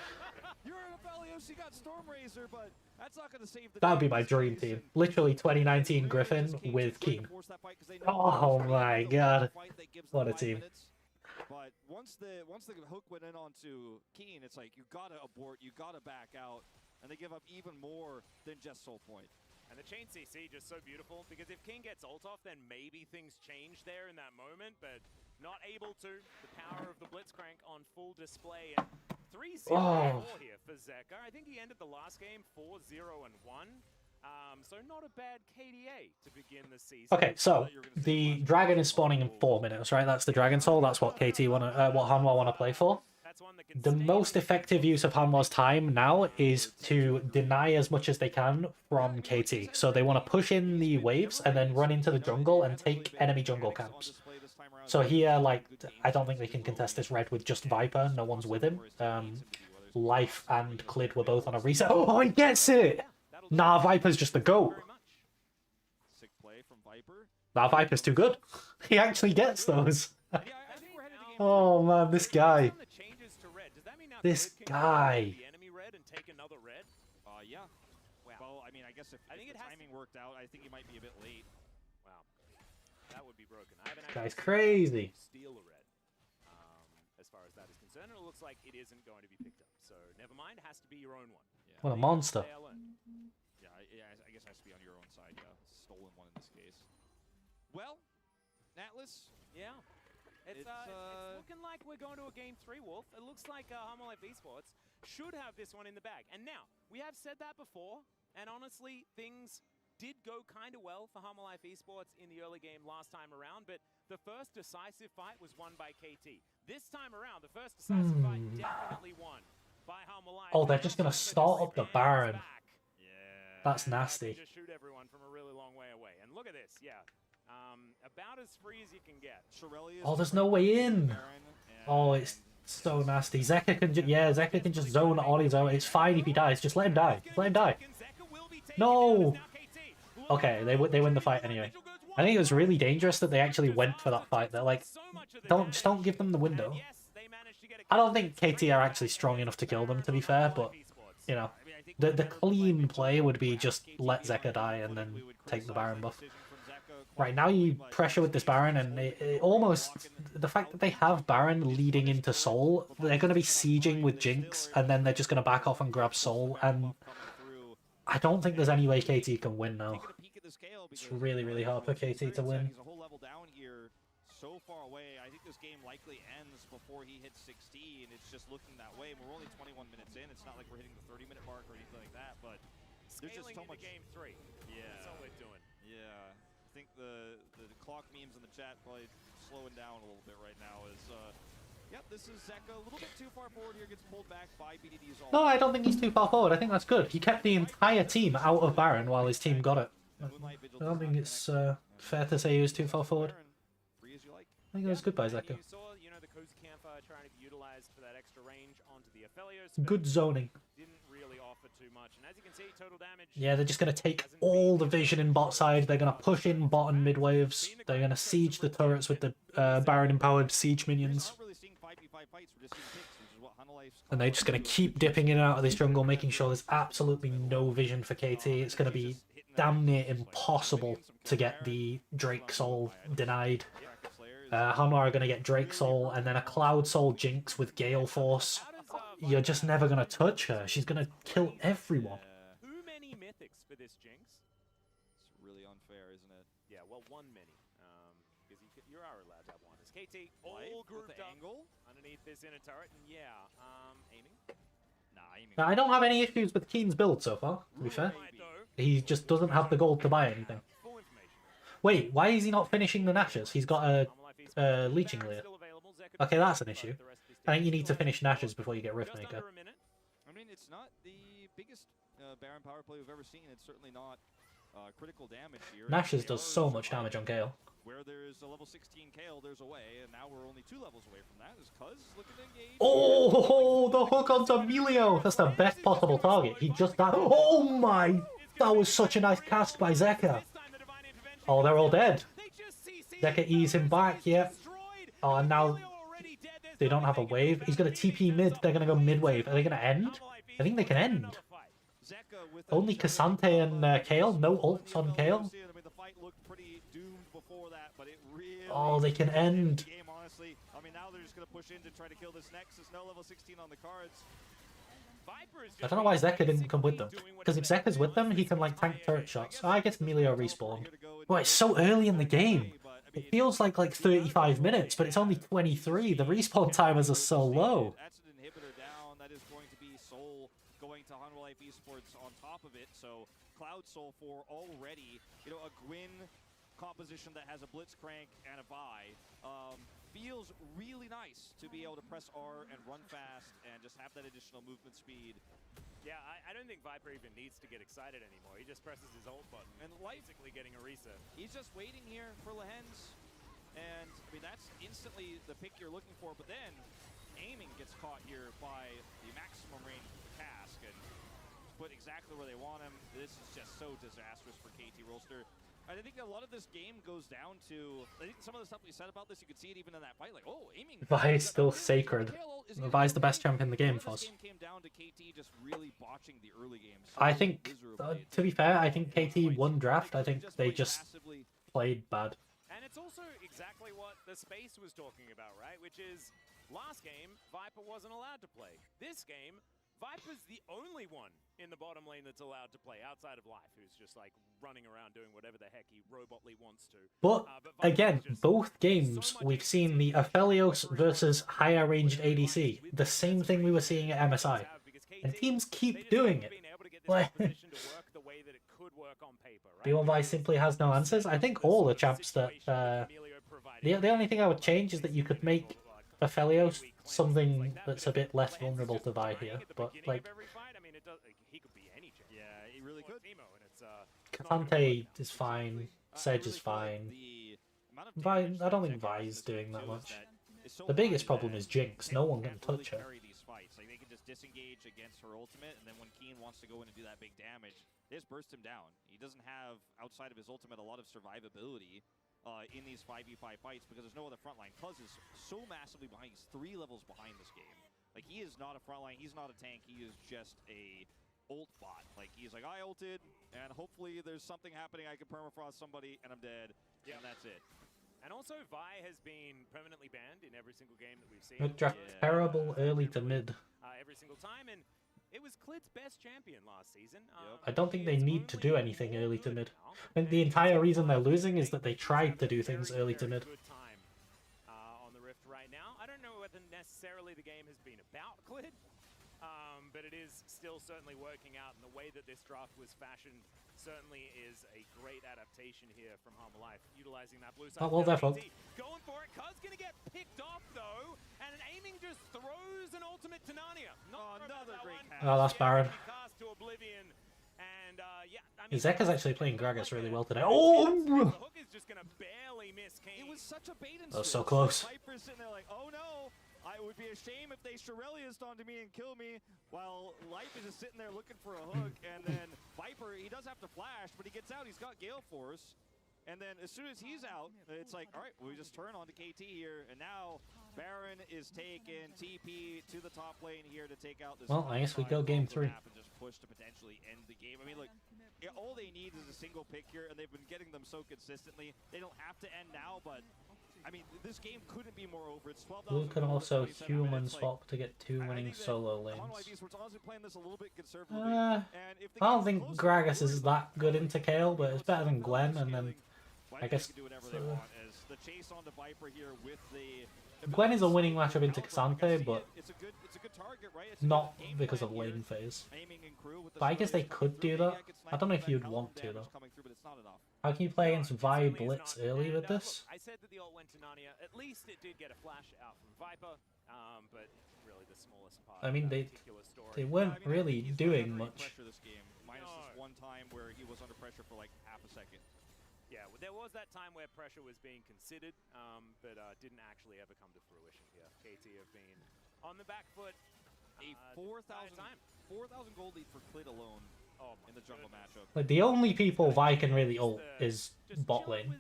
That would be my dream team. Literally 2019 Griffin with Keen. Oh my god. What a team. But once the hook went in onto Keen, it's like, you gotta abort, you gotta back out, and they give up even more than just Soul Point. And the chain CC just so beautiful, because if King gets ult off, then maybe things change there in that moment, but not able to. The power of the Blitzcrank on full display. And 3-0 here for Zeka. I think he ended the last game 4-0-1. So not a bad KDA to begin the season. Okay, so the dragon is spawning in 4 minutes, right? That's the Dragon Soul. That's what KT what Hanwha want to play for. The most effective use of Hanwha's time now is to deny as much as they can from KT. So they want to push in the waves and then run into the jungle and take enemy jungle camps. So here, like, I don't think they can contest this red with just Viper. No one's with him. Life and Clid were both on a reset. Oh, he gets it! Nah, Viper's just the GOAT. Nah, Viper's too good. He actually gets those. Oh man, this guy. This guy. Yeah. Well, I mean, I guess if the timing worked out, I think he might be a bit late. Wow. That would be broken. I haven't Guy's crazy. Steal a red. As far as that is concerned, it looks like it isn't going to be picked up. So never mind, it has to be your own one. Yeah. What a monster. Yeah, I guess it has to be on your own side, yeah. Stolen one in this case. Well, Atlas. Yeah. It's looking like we're going to a game 3, Wolf. It looks like Harmolife Esports should have this one in the bag. And now, we have said that before, and honestly, things did go kind of well for Harmolife Esports in the early game last time around, but the first decisive fight was won by KT. This time around, the first decisive fight definitely won by Harmolife. Oh, they're just going to start up the Baron. Yeah. That's nasty. Just shoot everyone from a really long way away. And look at this, yeah. About as free as you can get. Oh, there's no way in. Oh, it's so nasty. Zeka can Zeka can just zone on his own. It's fine if he dies. Just let him die. Just let him die. No. Okay, they win the fight anyway. I think it was really dangerous that they actually went for that fight. They're like, don't give them the window. I don't think KT are actually strong enough to kill them, to be fair, but you know, the clean play would be just let Zeka die and then take the Baron buff. Right, now you pressure with this Baron, and it almost... The fact that they have Baron leading into Soul, they're going to be sieging with Jinx, and then they're just going to back off and grab Soul, and I don't think there's any way KT can win now. It's really, really hard for KT to win. So far away, I think this game likely ends before he hits 16. It's just looking that way. We're only 21 minutes in. It's not like we're hitting the 30-minute mark or anything like that, but scaling so into much- game 3. Yeah. That's all we're doing. Yeah, I think the clock memes in the chat probably slowing down a little bit right now. Yep, this is Zeka a little bit too far forward here, gets pulled back by BDD's all. No, I don't think he's too far forward. I think that's good. He kept the entire team out of Baron while his team got it. I don't think it's fair to say he was too far forward. Free as you like. I think it was good by And Zeka. you saw, the Cozy Campfire trying to be utilized for that extra range onto the Aphelios. but Good zoning. Didn't really offer too much. And as you can see, total damage. Yeah, they're just going to take all the vision in bot side. They're going to push in bottom mid waves. They're going to siege the turrets with the Baron-empowered siege minions. Not really seeing 5v5 fights, we're just seeing picks, which is what Hanalife's And they're just going to keep dipping in and out of this jungle, making sure there's absolutely no vision for KT. It's going to be damn near impossible to get the Drake Soul denied. Hanwha are going to get Drake Soul and then a Cloud Soul Jinx with Gale Force. You're just never going to touch her. She's going to kill everyone. Too many mythics for this Jinx. It's really unfair, isn't it? Yeah, well, one mini. Because you are allowed to have one. As KT all Light with grouped the up angle? underneath this inner turret. And yeah, aiming. Nah, aiming. Now, I don't have any issues with Keen's build so far, to be fair. Right, though. He just doesn't have the gold to buy anything. Full information. Wait, why is he not finishing the Nashes? He's got a Armor Life Esports. leeching Baron's layer. still available. Zeka Okay, that's an but issue. the rest of his I think you team need to still finish available. Nashes before you get Just Riftmaker. under a minute. I mean, it's not the biggest Baron power play we've ever seen. It's certainly not critical damage here. Nashes KO does so is much damage on Gale. Where there's a level 16 KO, there's a way, and now we're only 2 levels away from that. Is Cuz looking to engage? Oh, the hook onto Emilio! That's the best possible target. He just died. Oh my! That was such a nice cast by Zeka. Oh, they're all dead. Zeka ease him back, yeah. Oh, and now they don't have a wave. He's going to TP mid. They're going to go mid wave. Are they going to end? I think they can end. Zeka with a Only Cassante and Kale. No ults on Kale. I mean, the fight looked pretty doomed before that, but it really Oh, they can end. the game, honestly. I mean, now they're just going to push in to try to kill this Nexus. No level 16 on the cards. I don't know why Zeka didn't come with them. Because if Zeka's with them, he can like tank turret shots. Oh, I guess Emilio respawned. Well, it's so early in the game. It feels like 35 minutes, but it's only 23. The respawn timers are so low. That's an inhibitor down. That is going to be Soul going to Hanwha Life Esports on top of it. So Cloud Soul for already, a Gwyn composition that has a Blitzcrank and a Vi. Feels really nice to be able to press R and run fast and just have that additional movement speed. Yeah, I don't think Viper even needs to get excited anymore. He just presses his ult button and basically getting a reset. He's just waiting here for Lehens. And, I mean, that's instantly the pick you're looking for. But then, aiming gets caught here by the maximum range of the cask. And put exactly where they want him. This is just so disastrous for KT Rolster. I think a lot of this game goes down to, I think some of the stuff we said about this, you could see it even in that fight, like, oh, aiming. Vi is still sacred. Vi is the best champ in the game for us. This game came down to KT just really botching the early game. I think, to be fair, I think KT won draft. I think they just played bad. And it's also exactly what the space was talking about, right? Which is, last game, Viper wasn't allowed to play. This game, Viper's the only one in the bottom lane that's allowed to play outside of Life, who's just like running around doing whatever the heck he robotly wants to. But Viper's again, just both games we've seen the Aphelios versus higher ranged ADC. The same thing we were seeing at MSI. And teams keep doing it. Like, B1Vi simply has no answers. I think all the champs that... the only thing I would change is that you could make Aphelios something that's a bit less vulnerable to Vi here. But, like... Yeah, he really could. Cassante is fine. Sedge is fine. Vi, I don't think Vi is doing that much. The biggest problem is Jinx. No one can touch her. They can just disengage against her ultimate, and then when Keen wants to go in and do that big damage, they just burst him down. He doesn't have, outside of his ultimate, a lot of survivability in these 5v5 fights because there's no other frontline. Cuz is so massively behind. He's 3 levels behind this game. Like, he is not a frontline. He's not a tank. He is just a ult bot. Like, he's like, I ulted, and hopefully there's something happening. I can permafrost somebody, and I'm dead. Yeah. And that's it. And also, Vi has been permanently banned in every single game that we've seen. Mid draft terrible early to mid. Every single time, and it was Clid's best champion last season. I don't think they need to do anything early to mid. I think the entire reason they're losing is that they tried to do things early to mid. Good time on the Rift right now. I don't know whether necessarily the game has been about Clid, but it is still certainly working out, and the way that this draft was fashioned certainly is a great adaptation here from Harmer Life, utilizing that blue side. Oh, well, therefore. Going for it, Cuz gonna get picked off though, and aiming just throws an ultimate to Narnia. Another great cast. Oh, that's Baron. Cast to oblivion. And yeah, I mean, Zeka's actually playing Gragas really well today. Oh! the hook is just gonna barely miss King. It was such a bait and That was so switch. close. Viper's sitting there like, oh no, it would be a shame if they Shurelius'd onto me and kill me, while Life is just sitting there looking for a hook, and then Viper, he does have to flash, but he gets out, he's got Gale Force, and then as soon as he's out, it's like, all right, we just turn on to KT here, and now Baron is taken, TP to the top lane here to take out this. Well, I guess we go game 3. And just push to potentially end the game. I mean, look, all they need is a single pick here, and they've been getting them so consistently. They don't have to end now, but I mean, this game couldn't be more over. It's 12,000. Blue can also human swap to get 2 winning solo lanes. I don't think Gragas is that good into Kale, but it's better than Gwen, and then I guess the chase on the Viper here with the Gwen is a winning matchup into Cassante, but it's a good target, right? not because of lane phase. But I guess they could do that. I don't know if you'd want to, though. How can you play against Vi Blitz early with this? I said that the ult went to Narnia. At least it did get a flash out from Viper, but really the smallest part. I mean, they weren't really doing much. This game, minus this one time where he was under pressure for like half a second. Yeah, well, there was that time where pressure was being considered, but didn't actually ever come to fruition here. KT have been on the back foot. A 4,000 gold lead for Clit alone in the jungle matchup. Like, the only people Vi can really ult is bot lane.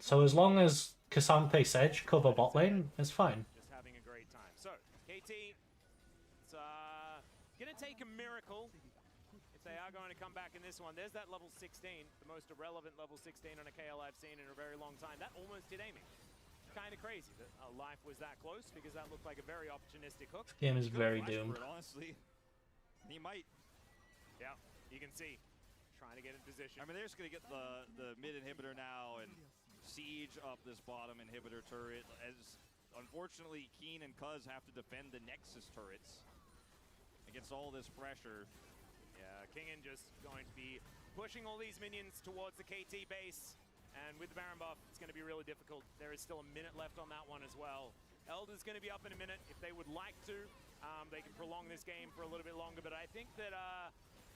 So as long as Cassante Sedge cover bot lane, it's fine. Just having a great time. So, KT, it's gonna take a miracle. They are going to come back in this one. There's that level 16, the most irrelevant level 16 on a KL I've seen in a very long time. That almost did aiming. Kind of crazy that Life was that close, because that looked like a very opportunistic hook. This game is very doomed. Honestly, he might. Yeah, you can see. Trying to get in position. I mean, they're just going to get the mid inhibitor now and siege up this bottom inhibitor turret. As unfortunately, Keen and Cuz have to defend the Nexus turrets against all this pressure. Yeah, Kingen just going to be pushing all these minions towards the KT base, and with the Baron buff, it's going to be really difficult. There is still a minute left on that one as well. Elder's going to be up in a minute. If they would like to, they can prolong this game for a little bit longer, but I think that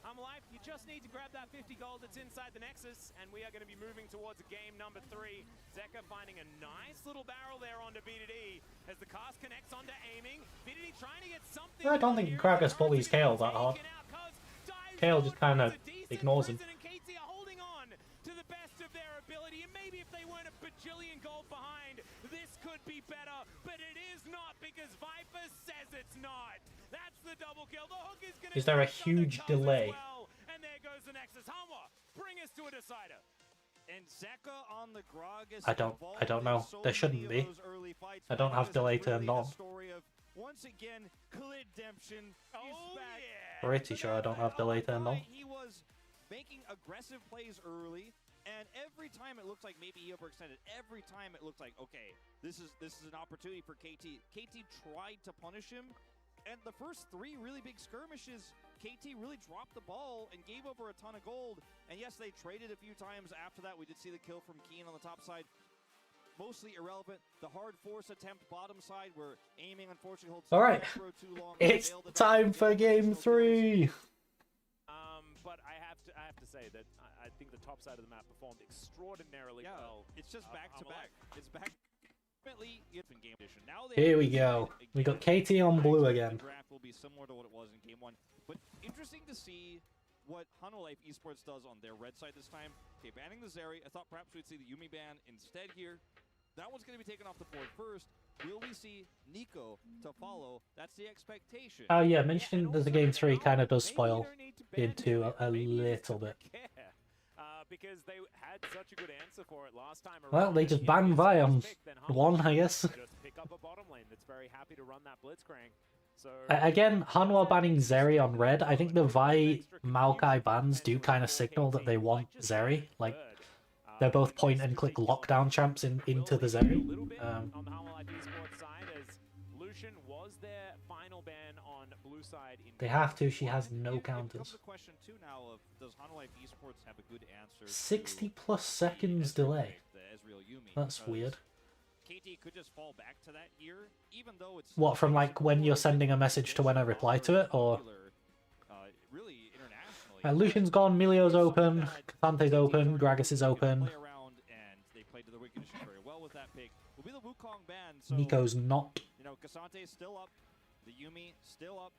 Life, you just need to grab that 50 gold that's inside the Nexus, and we are going to be moving towards game number 3. Zeka finding a nice little barrel there onto BDD as the cast connects onto aiming. BDD trying to get something. I don't think Gragas bullies Kale that hard. Kale just kind of ignores him. And KT are holding on to the best of their ability, and maybe if they weren't a bajillion gold behind, this could be better, but it is not, because Viper says it's not. That's the double kill. The hook is going to. Is there a huge delay? Well, and there goes the Nexus. Hanwha, bring us to a decider. And Zeka on the Gragas. I don't know. There shouldn't be. I don't have delay turned on. Once again, Clidemption. Oh, back. yeah. Pretty sure I don't have delay turned on. He was making aggressive plays early, and every time it looked like maybe he overextended. Every time it looked like, okay, this is an opportunity for KT. KT tried to punish him, and the first 3 really big skirmishes, KT really dropped the ball and gave over a ton of gold. And yes, they traded a few times after that. We did see the kill from Keen on the top side. Mostly irrelevant. The hard force attempt bottom side where aiming unfortunately holds all right, too long. it's time for game 3. But I have to say that I think the top side of the map performed extraordinarily well. It's just back to back. It's back. In game edition. Now Here we go. We got KT on blue again. The draft will be similar to what it was in game 1, but interesting to see what Hanwha Life Esports does on their red side this time. Okay, banning the Zeri. I thought perhaps we'd see the Yuumi ban instead here. That one's going to be taken off the board first. Will we see Nico to follow? That's the expectation. Oh yeah, mentioning there's a game 3 kind of does spoil game 2 a little bit. Because they had such a good answer for it last time around. Well, they just banned Vi on 1, I guess. Just pick up a bottom lane that's very happy to run that Blitzcrank. So again, Hanwha banning Zeri on red. I think the Vi Maokai bans do kind of signal that they want Zeri. Like, they're both point and click lockdown champs into the Zeri. On the Hanwha Life Esports side, as Lucian was their final ban on blue blue side in They have to. She one. has no It becomes counters. the question too now of does Hanwha Esports have a good answer? 60 to plus the seconds Ezreal delay. pick, the Ezreal Yumi, That's because weird. KT could just fall back to that here, even though it's What, from like when you're sending a message to when I reply to it, or? really internationally. Lucian's gone, Milio's It's open, something that Kasante's KT open, started Gragas to, is open, play around, and they played to the win conditions very well with that pick. Will be the Wukong ban, so Nico's not. you know, Kasante is still up, the Yumi still up,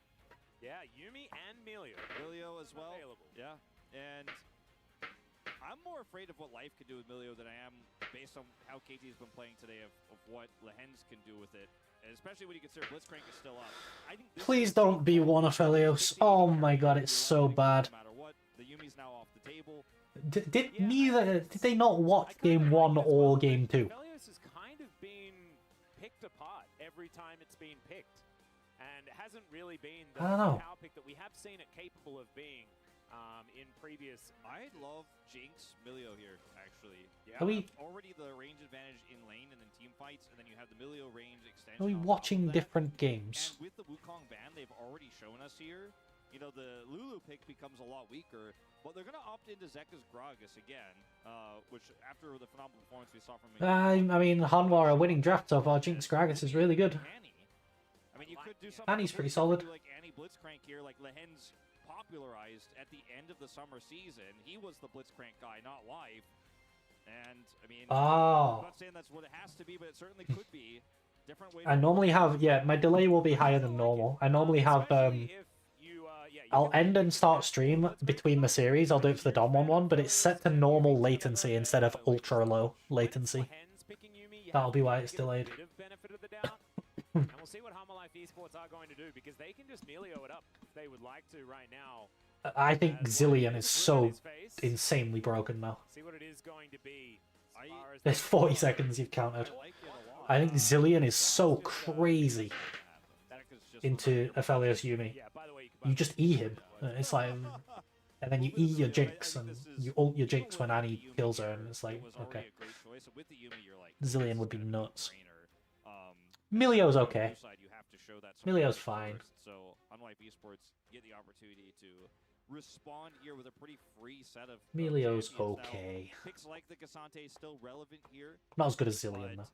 Yeah, Yumi and Milio. Milio as well. Available. Yeah, and I'm more afraid of what Life can do with Milio than I am based on how KT has been playing today of what Lehens can do with it. And especially when you consider Blitzcrank is still up. I think this Please is don't be one of Helios. Oh my god, it's so bad. no matter what, the Yumi's now off the table. Did they not watch game 1 or game 2? Felios has kind of been picked apart every time it's been picked. And it hasn't really been the I don't know. power pick that we have seen it capable of being in previous. I love Jinx Milio here, actually. Yeah. Are we Already the range advantage in lane and in team fights, and then you have the Milio range extension. are we on top of watching that. different games? And with the Wukong ban, they've already shown us here, you know, the Lulu pick becomes a lot weaker, but they're going to opt into Zeka's Gragas again, which after the phenomenal performance we saw from I mean, Hanwha are winning draft so far. Jinx Gragas is really good. Annie. I mean, you could do something Annie's pretty cool. You solid. could do like Annie Blitzcrank here, like Lehens popularized at the end of the summer season. He was the Blitzcrank guy, not Life. And, I mean, I'm Oh. not saying that's what it has to be, but it certainly could be. Different way I normally have, yeah, my delay will be higher than normal. I normally have, Especially if you, yeah, you I'll can end and start stream between the series. I'll do it for the Dom one, but it's set to normal latency instead of ultra low latency. Lehens picking Yumi, you That'll have be to why give it's it a delayed. bit of benefit of the doubt. And we'll see what Hummer Life Esports are going to do, because they can just Milio it up if they would like to right now. I think As Zillion one is is so ruined his face. insanely broken now. See what it is going to be. as far as There's the 40 score. seconds you've counted. I like it a lot. I think Zillion is so crazy That is just into Aphelios Yumi. Yeah, by the way, can You buy just E him. It's like, and then you E your Jinx, and you ult your Jinx when Annie kills her, and it's like, okay. Zillion would be nuts. Milio's okay. Milio's fine. So, unlike esports, get the opportunity to respond here with a pretty free set of Milio's champions. Now, okay. picks like the Kasante is still relevant here. Not as good as Zillion, though.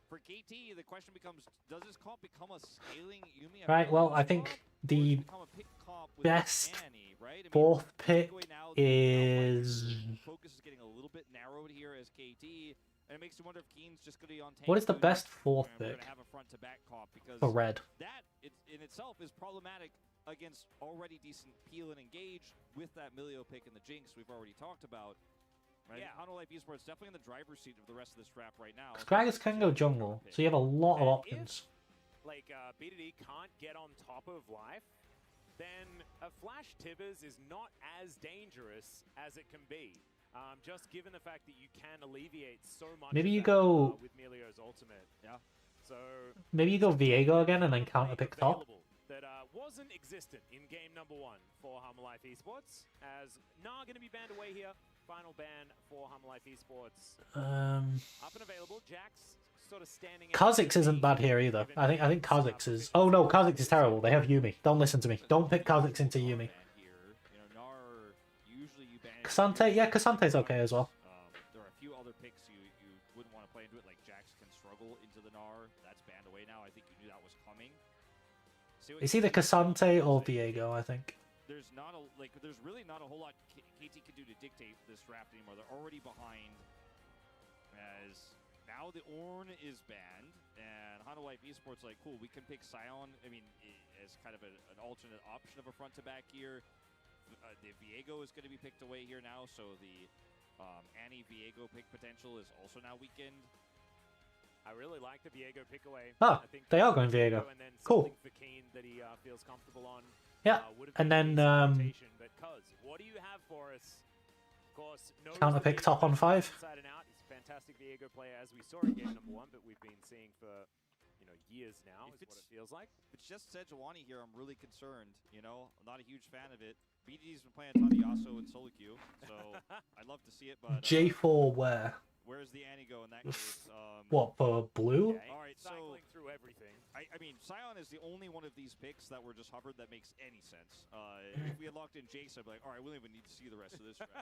For KT, the question becomes, does this comp become a scaling Yumi? Right, well, I Approach think comp, or the does it become a pick comp with best Annie, right? I mean, fourth pick takeaway now, is... focus is getting a little bit narrowed here as KT, and it makes you wonder if Keen's just going to be on tank. What is the duty, best fourth and we're pick gonna have a front-to-back comp because for Red? that in itself is problematic against already decent peel and engage with that Milio pick and the Jinx we've already talked about. Right? Yeah. Hanwha Life Esports definitely in the driver's seat of the rest of this draft right now. Gragas can go jungle, so you have a lot of And options. like BDD can't get on top of Life, then a Flash Tibbers is not as dangerous as it can be. Just given the fact that you can alleviate so much. Maybe of you that, go- with Milio's ultimate. Yeah. So Maybe you go Viego again and then counter pick top. available that wasn't existent in game number 1 for Hummer Life Esports. As going to be banned away here. Final ban for Hummer Life Esports. Up and available. Jax sort of standing. Kha'Zix isn't bad here either. I think Kha'Zix is... Oh no, Kha'Zix is terrible. They have Yumi. Don't listen to me. Don't pick Kha'Zix into Yumi. Kasante? Yeah, Kasante's okay as well. There are a few other picks you wouldn't want to play into it, like Jax can struggle into the Gnar. That's banned away now. I think you knew that was coming. It's either Kasante or Viego, I think. There's really not a whole lot KT can do to dictate this draft anymore. They're already behind. As now the Ornn is banned, and Hanwha Life Esports like, cool, we can pick Sion. I mean, as kind of an alternate option of a front to back here. The Viego is going to be picked away here now, so the Annie Viego pick potential is also now weakened. I really like the Viego pick away. Oh, I think they are going Viego. And then Cool. something for Keen that he feels comfortable on. Yeah, would have and been then a decent rotation, but Cuz, what do you have for us? Of course, knows counter the pick Viego top on 5. inside and out. He's a fantastic Viego player, as we saw in game number 1, but we've been seeing for years now. Is what it feels like. If it's just Sejuani here, I'm really concerned. You know, I'm not a huge fan of it. BDD's been playing a ton of Yasuo and solo queue, so I'd love to see it, but J4 where? where's the Annie go in that case? What, for blue? Yeah, All right, so cycling through everything. I mean, Scion is the only one of these picks that were just hovered that makes any sense. If we had locked in Jace, I'd be like, all right, we don't even need to see the rest of this draft.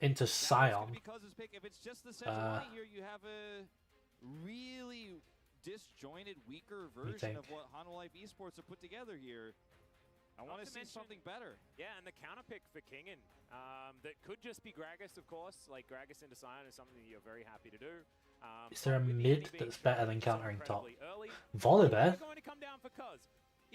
Into Scion. Because his pick, if it's just the Sejuani here, you have a really disjointed, weaker version of what Hanwha Life Esports have put together here. I want to see something better. Yeah, and the counter pick for Kingen, that could just be Gragas, of course. Like, Gragas into Scion is something that you're very happy to do. Is there a mid that's better than countering top? Early, Volibear? going to come down for Cuz.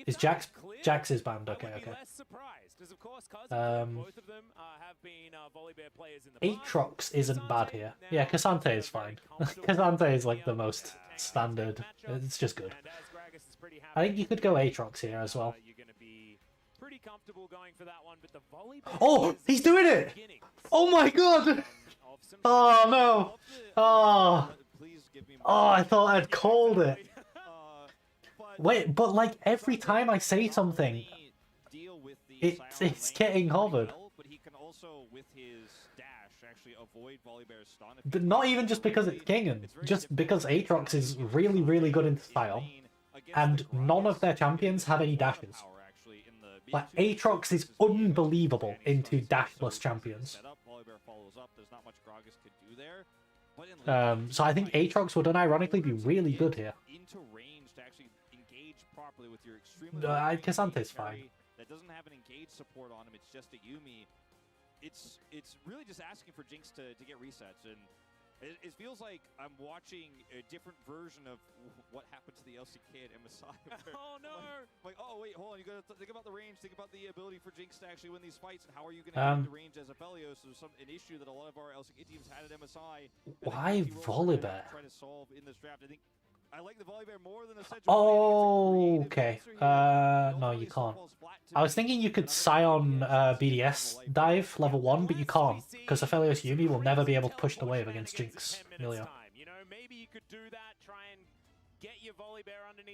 Is Jax is banned? Okay, I would be okay. less surprised, as of course, Cuz, both of them have been Volibear players in the past. Aatrox isn't bad here. Yeah, Cassante is fine. Cassante is like the most standard. It's just good. I think you could go Aatrox here as well. You're going to be pretty comfortable going for that one, but the Volibear Oh, he's doing it! Oh my god! Oh no! Oh, oh, I thought I'd called it. Wait, but like every time I say something, it's getting hovered. But he can also, with his dash, actually avoid Volibear's stun. But not even just because it's Kingen, just because Aatrox is really, really good in style, and none of their champions have any dashes. Like, Aatrox is unbelievable into dashless champions. So I think Aatrox would unironically be really good here. Cassante's fine. That doesn't have an engage support on him, it's just a Yuumi. It's really just asking for Jinx to get resets, and it feels like I'm watching a different version of what happened to the LCK at MSI. Oh no! Like, oh wait, hold on, you gotta think about the range, think about the ability for Jinx to actually win these fights, and how are you gonna get the range as Aphelios? There's an issue that a lot of our LCK teams had at MSI. Why Volibear? Try to solve in this draft. I think I like the Volibear more than the Sejuani. Oh, okay. No, you can't. I was thinking you could Scion BDS dive level 1, but you can't, because Aphelios Yuumi will never be able to push the wave against Jinx. Milio.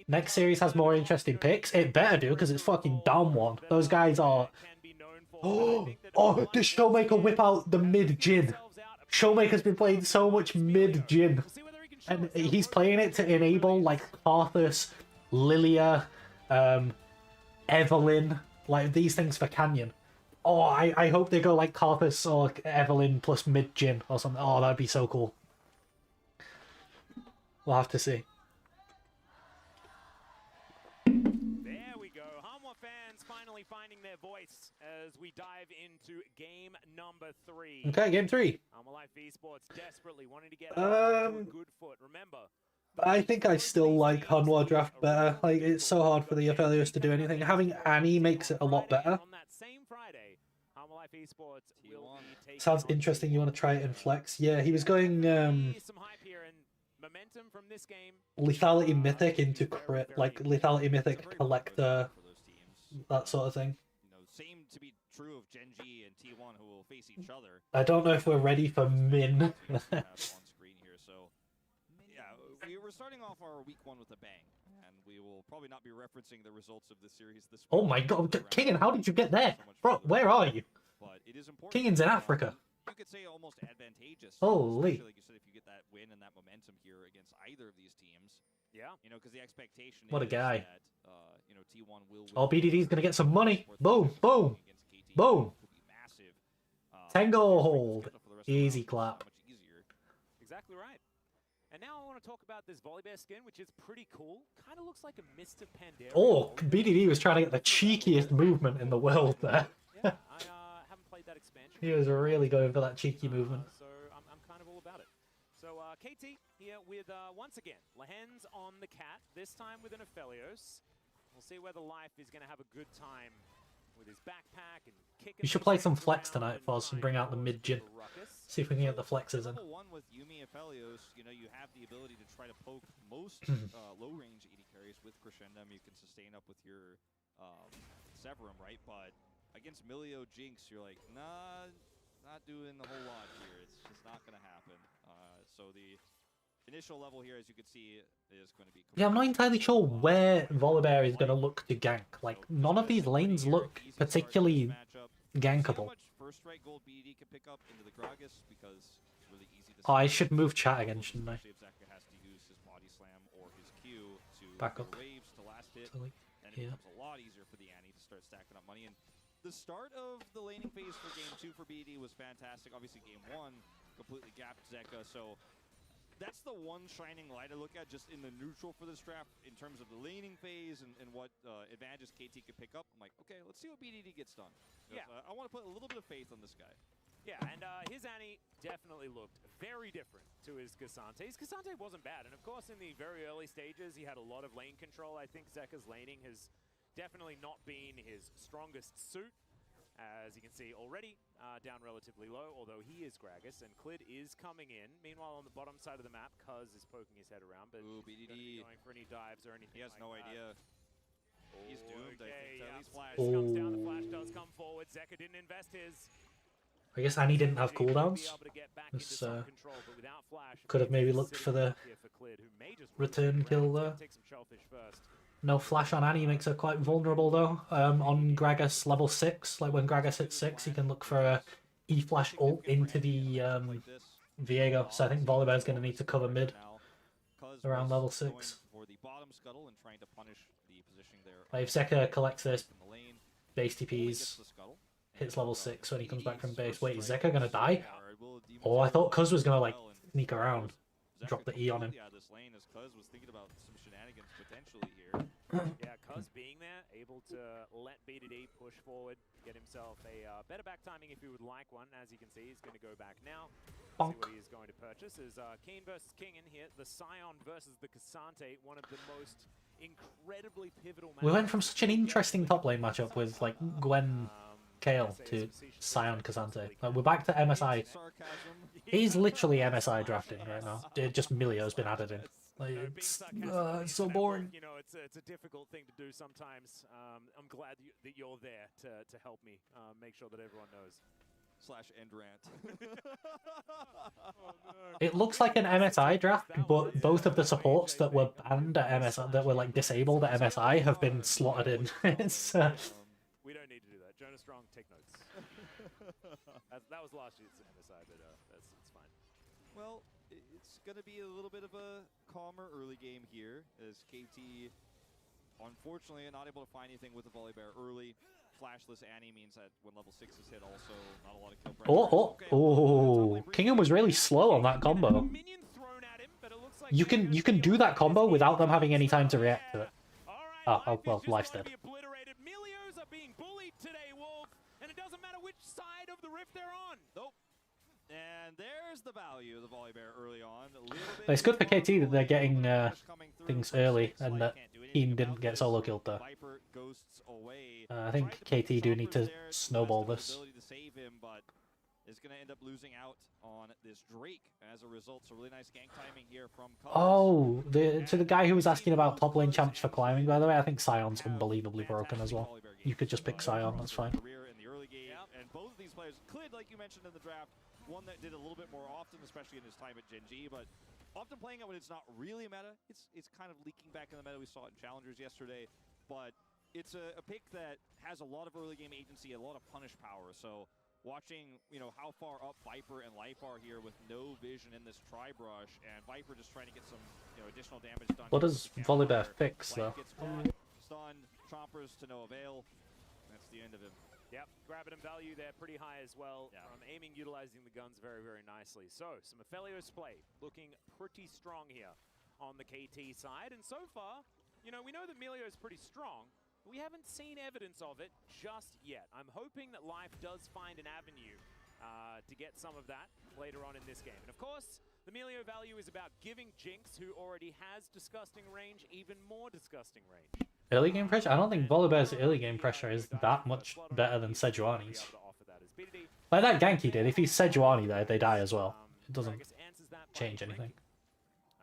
Next series has more interesting picks. It better do, because it's fucking down one. Those guys are... Oh, does Showmaker whip out the mid-Jin? Showmaker's been playing so much mid-Jin. And he's playing it to enable, like, Karthus, Lilia, Evelyn, like, these things for Canyon. Oh, I hope they go, like, Karthus or Evelyn plus mid-Jin or something. Oh, that'd be so cool. We'll have to see. There we go. Hanwha fans finally finding their voice as we dive into game number 3. Okay, game 3. Hanwha Life Esports desperately wanting to get a good foot. Remember, I think I still like Hanwha draft better. Like, it's so hard for the Aphelios to do anything. Having Annie makes it a lot better. On that same Friday, Hanwha Life Esports will be taking Sounds interesting. You want to try it in Flex? Yeah, he was going some hype here and momentum from this game. Lethality Mythic into crit, like Lethality Mythic Collector, that sort of thing. You know, same to be true of Genji and T1, who will face each other. I don't know if we're ready for Min. On screen here, so yeah, we're starting off our week 1 with a bang, and we will probably not be referencing the results of the series this week. Oh my god, Kingen, how did you get there? Bro, where are you? But it is important. Kingen's in Africa. You could say almost advantageous. Holy. Especially, like you said, if you get that win and that momentum here against either of these teams. Yeah. You know, because the expectation What a is guy. that, you know, T1 will win. Oh, BDD's gonna get some money. Boom, boom, boom. Massive. Tango hold. Easy clap. Exactly right. And now I want to talk about this Volibear skin, which is pretty cool. Kind of looks like a Mr. Pandaria. Oh, BDD was trying to get the cheekiest movement in the world there. Yeah, I haven't played that expansion. He was really going for that cheeky movement. So I'm kind of all about it. So KT here with, once again, Lehens on the cat, this time with an Aphelios. We'll see whether Life is going to have a good time with his backpack and kicking. You should play some flex tonight for us and bring out the mid-Jin. See if we can get the flexes in. Level 1 with Yuumi Aphelios, you know, you have the ability to try to poke most low-range AD carries with Crescendum. You can sustain up with your Severum, right? But against Milio Jinx, you're like, nah, not doing a whole lot here. It's just not going to happen. So the initial level here, as you can see, is going to be... Yeah, I'm not entirely sure where Volibear is going to look to gank. Like, none of these lanes look particularly gankable. First strike gold BD can pick up into the Gragas because it's really easy Oh, I should move chat again, shouldn't I? If Zeka has to use his body slam or his Q to Back up. waves to last hit, So, like, then it becomes a lot easier for the Annie to start stacking up money. And the start of the laning phase for Game 2 for BD was fantastic. Obviously, Game 1 completely gapped Zeka, so that's the one shining light I look at just in the neutral for this draft in terms of the laning phase and what advantages KT could pick up. I'm like, okay, let's see what BDD gets done. Yeah. I want to put a little bit of faith on this guy. Yeah, and his Annie definitely looked very different to his Cassante. His Cassante wasn't bad, and of course in the very early stages he had a lot of lane control. I think Zeka's laning has definitely not been his strongest suit. As you can see already, down relatively low, although he is Gragas, and Clid is coming in. Meanwhile, on the bottom side of the map, Cuz is poking his head around, but ooh, BDD going for any dives or anything. He has like no that. idea. He's doomed, I think. Yeah. He's flashed. Flash comes down, the flash does come forward. Zeka didn't invest his. I guess Annie didn't have cooldowns. This could have maybe looked for the return kill there. No flash on Annie makes her quite vulnerable though. On Gragas level 6, like when Gragas hits 6, you can look for a E-flash ult into the Viego. So I think Volibear's going to need to cover mid around level 6. Like if Zeka collects this, base TPs, hits level 6 when he comes back from base. Wait, is Zeka going to die? Oh, I thought Cuz was going to like sneak around. Drop the E on him. Yeah, this lane as Cuz was thinking about some shenanigans potentially here. Yeah, Cuz being there, able to let BDD push forward, get himself a better back timing if he would like one. As you can see, he's going to go back now. Bonk. See what he is going to purchase is Keen versus King in here. The Scion versus the Cassante, one of the most incredibly pivotal matches. We went from such an interesting top lane matchup with like Gwen Kale to Scion Cassante. Like, we're back to MSI. He's literally MSI drafting right now. Just Milio's been added in. Like, it's so boring. You know, it's a difficult thing to do sometimes. I'm glad that you're there to help me make sure that everyone knows. /end rant. It looks like an MSI draft, but both of the supports that were banned at MSI, that were like disabled at MSI, have been slotted in. It's we don't need to do that. Jonah Strong, take notes. That was last year's MSI, but it's fine. Well, it's going to be a little bit of a calmer early game here, as KT, unfortunately, not able to find anything with the Volibear early. Flashless Annie means that when level 6 is hit, also not a lot of kill pressure. Oh, Kingham was really slow on that combo. You can do that combo without them having any time to react to it. Oh well, life's dead. Milios are being bullied today, Wolf, and it doesn't matter which side of the rift they're on. Nope. And there's the value of the Volibear early on. It's good for KT that they're getting things early and that Keen didn't get solo killed there. I think KT do need to snowball this. Is going to end up losing out on this Drake as a result. So really nice gank timing here from Cuz. Oh, to the guy who was asking about top lane champs for climbing, by the way, I think Sion's unbelievably broken as well. You could just pick Sion, that's fine. In the early game, and both of these players, Clid, like you mentioned in the draft, one that did a little bit more often, especially in his time at Gen G, but often playing it when it's not really meta. It's kind of leaking back in the meta. We saw it in Challengers yesterday, but it's a pick that has a lot of early game agency, a lot of punish power. So watching, you know, how far up Viper and Life are here with no vision in this tri-brush, and Viper just trying to get some, you know, additional damage done. What does Volibear fix, though? Stunned, Chompers to no avail. That's the end of him. Yep, grabbing him value there pretty high as well. Yeah. From aiming, utilizing the guns very, very nicely. So, some Aphelios play looking pretty strong here on the KT side. And so far, you know, we know that Milio is pretty strong. We haven't seen evidence of it just yet. I'm hoping that Life does find an avenue to get some of that later on in this game. And of course, the Milio value is about giving Jinx, who already has disgusting range, even more disgusting range. Early game pressure? I don't think Volibear's early game pressure is that much better than Sejuani's. Like that gank he did, if he's Sejuani there, they die as well. It doesn't change anything.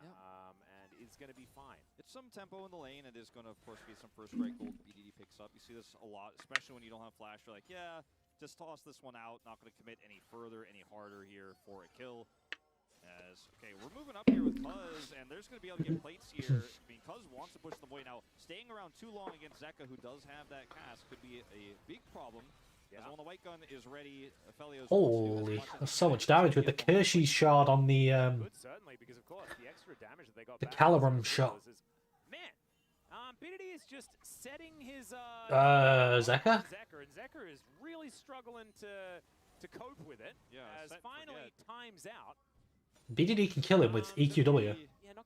And it's going to be fine. It's some tempo in the lane. It is going to, of course, be some first strike gold BDD picks up. You see this a lot, especially when you don't have flash. You're like, yeah, just toss this one out. Not going to commit any further, any harder here for a kill. Okay, we're moving up here with Cuz, and there's going to be able to get plates here. I mean, Cuz wants to push them away. Now, staying around too long against Zeka, who does have that cast, could be a big problem. As when the white gun is ready, Aphelios Holy, that's so much damage with the Kershey shard on the Certainly, because of course the extra damage that they got the back Calirum is shot. man, Biddy is just setting his Zeka? And Zeka is really struggling to cope with it. Yeah, as finally times out. BDD can kill him with EQW.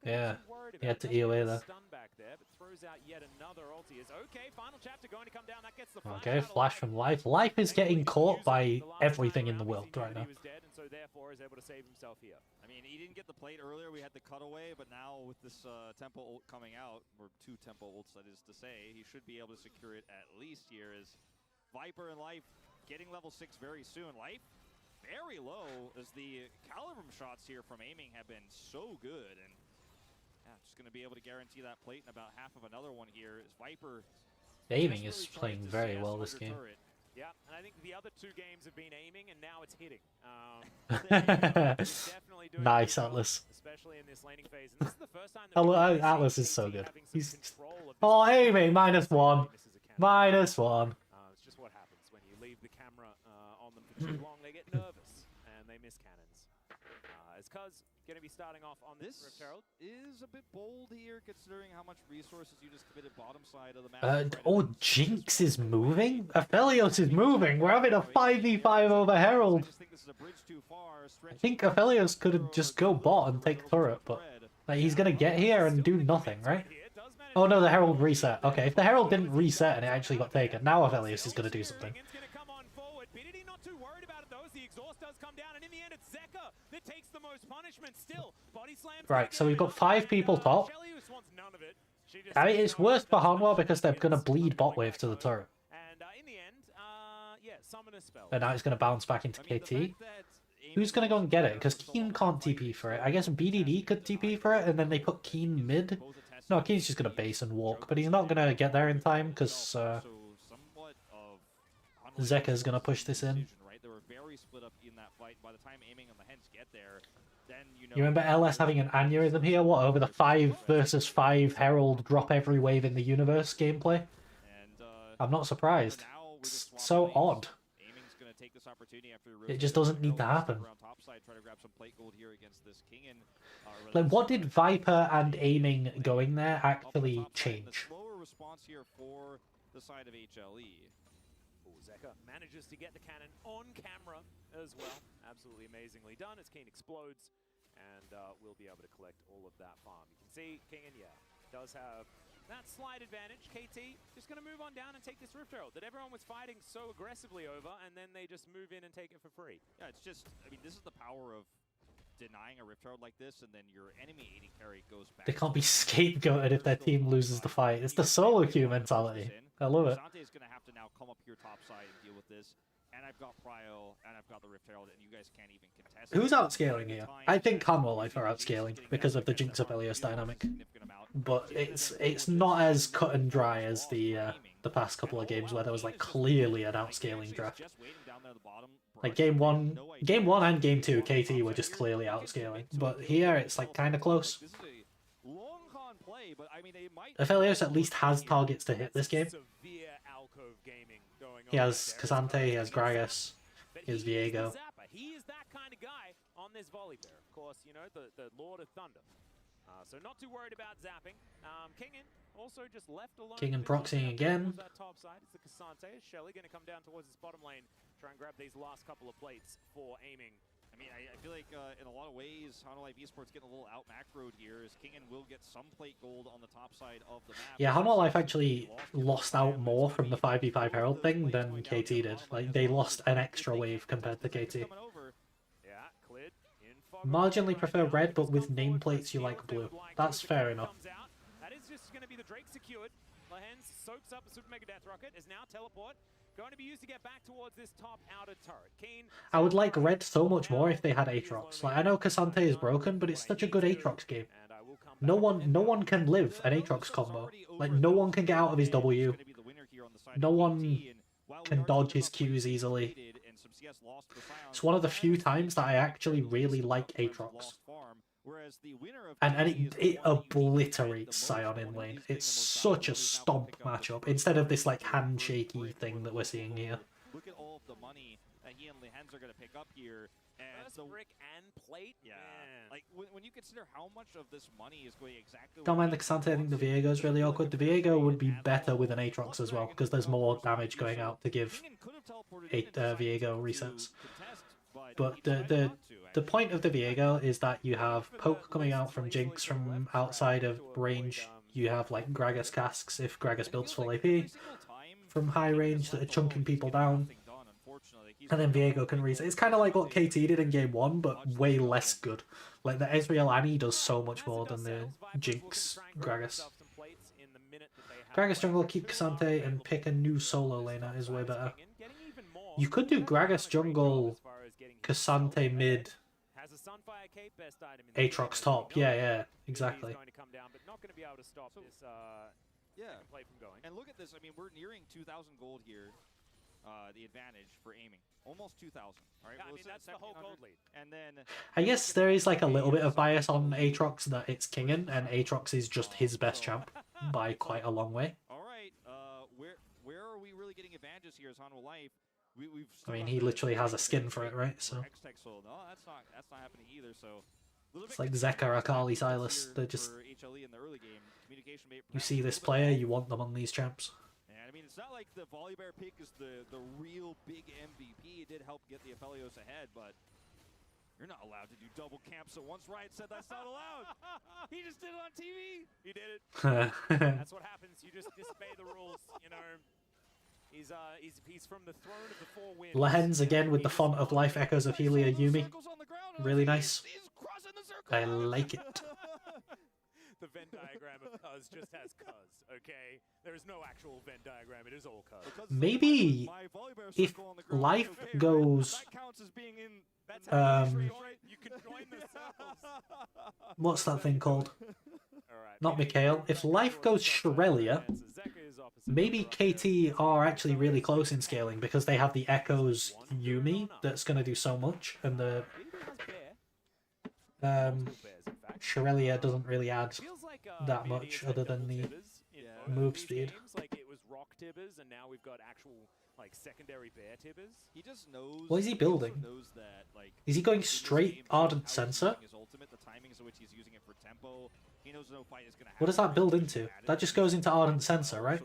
Yeah, he had to EOA there. Stun back there, but throws out yet another ulti. Okay, final chapter going to come down. That gets the Okay, flash from Life. Life is getting caught by everything in the world right now. He was dead, and so therefore is able to save himself here. I mean, he didn't get the plate earlier. We had the cutaway, but now with this tempo ult coming out, or 2 tempo ults, that is to say, he should be able to secure it at least here. As Viper and Life getting level 6 very soon. Life very low, as the Calirum shots here from aiming have been so good, and yeah, just going to be able to guarantee that plate in about half of another one here. As Viper Aiming is playing very well this game. Yeah, and I think the other 2 games have been aiming, and now it's hitting. Definitely doing Nice, well, Atlas. especially in this laning phase. And this is the first time that we've really Atlas seen is so KT good. having some He's control of this oh, game. aiming -1, Misses a camera. -1. It's just what happens when you leave the camera on them for too long. They get nervous and they miss cannons. As Cuz going to be starting off on this Rift Herald. is a bit bold here, considering how much resources you just committed bottom side of the map. Oh, Jinx is moving? Aphelios is moving. We're having a 5v5 over Herald. I just think this is a bridge too far. I think Aphelios could just go bot and take turret, but like, he's gonna get here and do nothing, right? Oh no, the Herald reset. Okay, if the Herald didn't reset and it actually got taken, now Aphelios is gonna do something. Not too worried about it though, as the exhaust does come down, and in the end it's Zeka that takes the most punishment still. Body slam. Right, so we've got 5 people top. I mean, it's worse for Hanwha because they're gonna bleed bot wave to the turret. And in the end, yeah, summoner spell. And now it's gonna bounce back into KT. Who's gonna go and get it? Because Keen can't TP for it. I guess BDD could TP for it, and then they put Keen mid. No, Keen's just gonna base and walk, but he's not gonna get there in time because Zeka's gonna push this in. They were very split up in that fight. By the time aiming on the Hens get there, then you remember LS having an aneurysm here? What, over the 5 versus 5 Herald drop every wave in the universe gameplay? I'm not surprised. It's so odd. It just doesn't need to happen. Like, what did Viper and aiming going there actually change? Slower response here for the side of HLE. Zeka manages to get the cannon on camera as well. Absolutely amazingly done as Keen explodes, and we'll be able to collect all of that farm. You can see Kingen, yeah, does have that slight advantage. KT just going to move on down and take this Rift Herald that everyone was fighting so aggressively over, and then they just move in and take it for free. Yeah, it's just, I mean, this is the power of denying a Rift Herald like this, and then your enemy AD carry goes back. They can't be scapegoated if their team loses the fight. It's the solo queue mentality. I love it. Sante's going to have to now come up here top side and deal with this. And I've got Prio, and I've got the Rift Herald, and you guys can't even contest. Who's outscaling here? I think Hanwha Life are outscaling because of the Jinx Aphelios dynamic. But it's not as cut and dry as the past couple of games where there was like clearly an outscaling draft. Like game one and game 2, KT were just clearly outscaling. But here it's like kind of close. Aphelios at least has targets to hit this game. He has Cassante, he has Gragas, he has Viego. He is that kind of guy on this volley bear. Of course, you know, the Lord of Thunder. So not too worried about zapping. Kingen also just left alone. Kingen proxying again. Top side. It's the Cassante. HLE going to come down towards his bottom lane, try and grab these last couple of plates for aiming. I mean, I feel like in a lot of ways, Hanwha Life Esports getting a little out macroed here, as Kingen will get some plate gold on the top side of the map. Yeah, Hanwha Life actually lost out more from the 5v5 Herald thing than KT did. Like, they lost an extra wave compared to KT. Marginally prefer red, but with nameplates you like blue. That's fair enough. That is just going to be the Drake secured. Lahens soaks up a Super Mega Death Rocket, is now teleport. Going to be used to get back towards this top outer turret. Keen, I would like red so much more if they had Aatrox. Like, I know Cassante is broken, but it's such a good Aatrox game. No one can live an Aatrox combo. Like, no one can get out of his W. No one can dodge his Qs easily. It's one of the few times that I actually really like Aatrox. And it obliterates Sion in lane. It's such a stomp matchup, instead of this like handshaky thing that we're seeing here. look at all of the money that he and Lehens are going to pick up here. And First brick and plate? yeah, Man. like when you consider how much of this money is going exactly... Don't mind the Cassante, I think the Viego is really awkward. The Viego would be better with an Aatrox as well, because there's more damage going out to give Viego resets. But the point of the Viego is that you have poke coming out from Jinx from outside of range. You have like Gragas casks if Gragas builds full AP from high range that are chunking people down. And then Viego can reset. It's kind of like what KT did in game 1, but way less good. Like the Ezreal Annie does so much more than the Jinx Gragas. Gragas jungle, keep Cassante, and pick a new solo laner is way better. You could do Gragas jungle, Cassante mid, Aatrox top. Yeah, exactly. And look at this. I mean, we're nearing 2,000 gold here. The advantage for aiming. Almost 2,000. All right, I mean, that's the whole gold lead. And then I guess there is like a little bit of bias on Aatrox that it's kinging, and Aatrox is just his best champ by quite a long way. All right, where are we really getting advantages here as Hanwha Life? I mean, he literally has a skin for it, right? So no, that's not happening either. So it's like Zeka or Akali Silas. They're just, HLE in the early game. you see this player, you want them on these champs. I mean, it's not like the Volibear pick is the real big MVP. It did help get the Aphelios ahead, but you're not allowed to do double camps at once. Riot said that's not allowed. He just did it on TV. He did it. That's what happens. You just disobey the rules, you know. He's from the throne of the four winds. Lehens again with the font of Life Echoes of Helia Yumi. Really nice. I like it. The Venn diagram of Cuz just has Cuz, okay? There is no actual Venn diagram, it is all Cuz. Maybe if Life goes... You can join the circles. What's that thing called? Not Mikhail. If Life goes Shrelia, maybe KT are actually really close in scaling because they have the Echoes Yumi that's going to do so much, and the Shrelia doesn't really add that much other than the move speed. Like it was rock tibbers, and now we've got actual like secondary bear tibbers. He just knows. What is he building? Knows that, like, is he going straight Ardent Sensor? His ultimate, the timings of which he's using it for tempo. He knows no fight is gonna happen. What does that build into? That just goes into Ardent Sensor, right?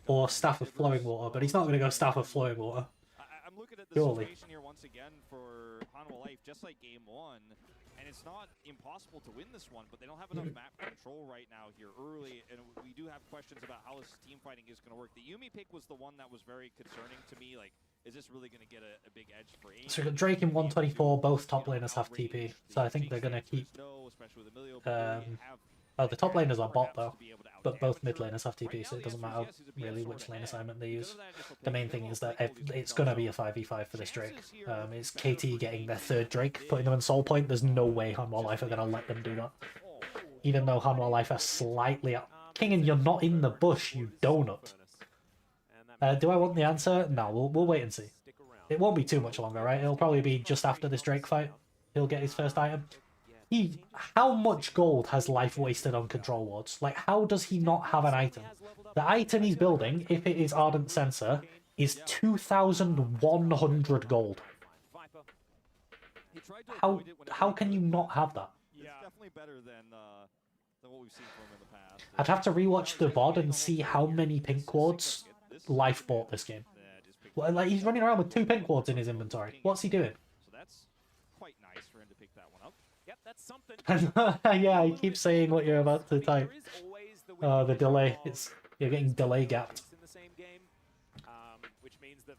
Or Staff of Flowing Water, but he's not going to go Staff of Flowing Water. I'm looking at the Surely. situation here once again for Hanwha Life, just like game 1. And it's not impossible to win this one, but they don't have enough map control right now here early, and we do have questions about how this team fighting is going to work. The Yumi pick was the one that was very concerning to me. Like, is this really going to get a big edge for Aim? So we've got Drake in 124, both top laners have TP, so I think they're going to keep... Oh, the top laners are bot though, but both mid laners have TP, so it doesn't matter really which lane assignment they use. The main thing is that it's going to be a 5v5 for this Drake. It's KT getting their third Drake, putting them in Soul Point. There's no way Hanwha Life are going to let them do that. Even though Hanwha Life are slightly up. King, you're not in the bush, you donut. Do I want the answer? No, we'll wait and see. It won't be too much longer, right? It'll probably be just after this Drake fight. He'll get his first item. How much gold has Life wasted on control wards? Like, how does he not have an item? The item he's building, if it is Ardent Sensor, is 2,100 gold. How can you not have that? It's definitely better than what we've seen from him in the past. I'd have to rewatch the VOD and see how many pink wards Life bought this game. Well, like, he's running around with 2 pink wards in his inventory. What's he doing? So that's quite nice for him to pick that one up. Yep, that's something. Yeah, I keep saying what you're about to type. The delay. You're getting delay gapped.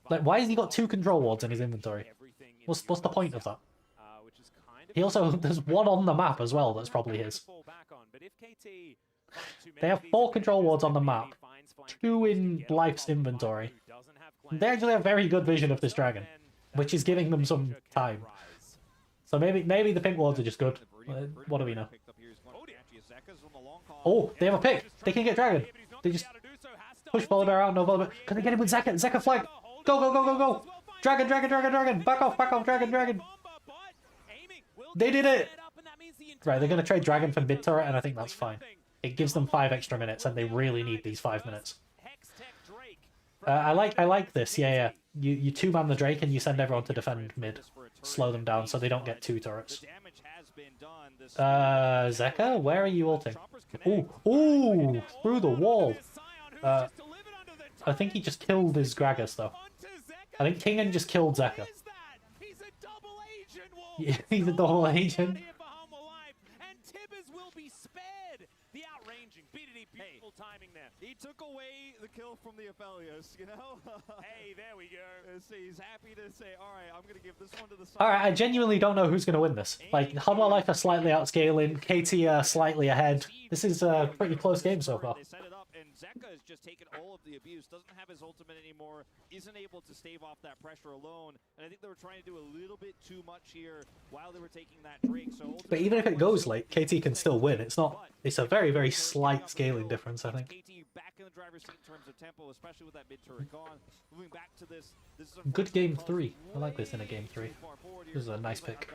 Like, why has he got 2 control wards in his inventory? What's the point of that? He also, there's one on the map as well that's probably his. They have 4 control wards on the map, 2 in Life's inventory. They actually have very good vision of this dragon, which is giving them some time. So maybe the pink wards are just good. What do we know? Oh, they have a pick. They can get dragon. They just push Volibear out. No Volibear. Can they get him with Zeka? Zeka flag. Go, go, go, go, go. Dragon, dragon, dragon, dragon. Back off, dragon, dragon. They did it. Right, they're going to trade dragon for mid turret, and I think that's fine. It gives them 5 extra minutes, and they really need these 5 minutes. I like this. Yeah. you two-man the Drake and you send everyone to defend mid. Slow them down so they don't get 2 turrets. Zeka, where are you ulting? Ooh, through the wall. I think he just killed his Gragas though. I think Kingen just killed Zeka. Yeah, he's a double agent. The outranging BDD, beautiful timing there. He took away the kill from the Aphelios, you know? Hey, there we go. So he's happy to say, alright, I'm going to give this one to the side. Alright, I genuinely don't know who's going to win this. Like, Hanwha Life are slightly outscaling, KT are slightly ahead. This is a pretty close game so far. They set it up, and Zeka has just taken all of the abuse, doesn't have his ultimate anymore, isn't able to stave off that pressure alone, and I think they were trying to do a little bit too much here while they were taking that Drake. So But even if it goes late, KT can still win. It's a very, very slight scaling difference, I think. KT back in the driver's seat in terms of tempo, especially with that mid turret gone. Moving back to this is Good game 3. I like this in a game 3. This is a nice pick.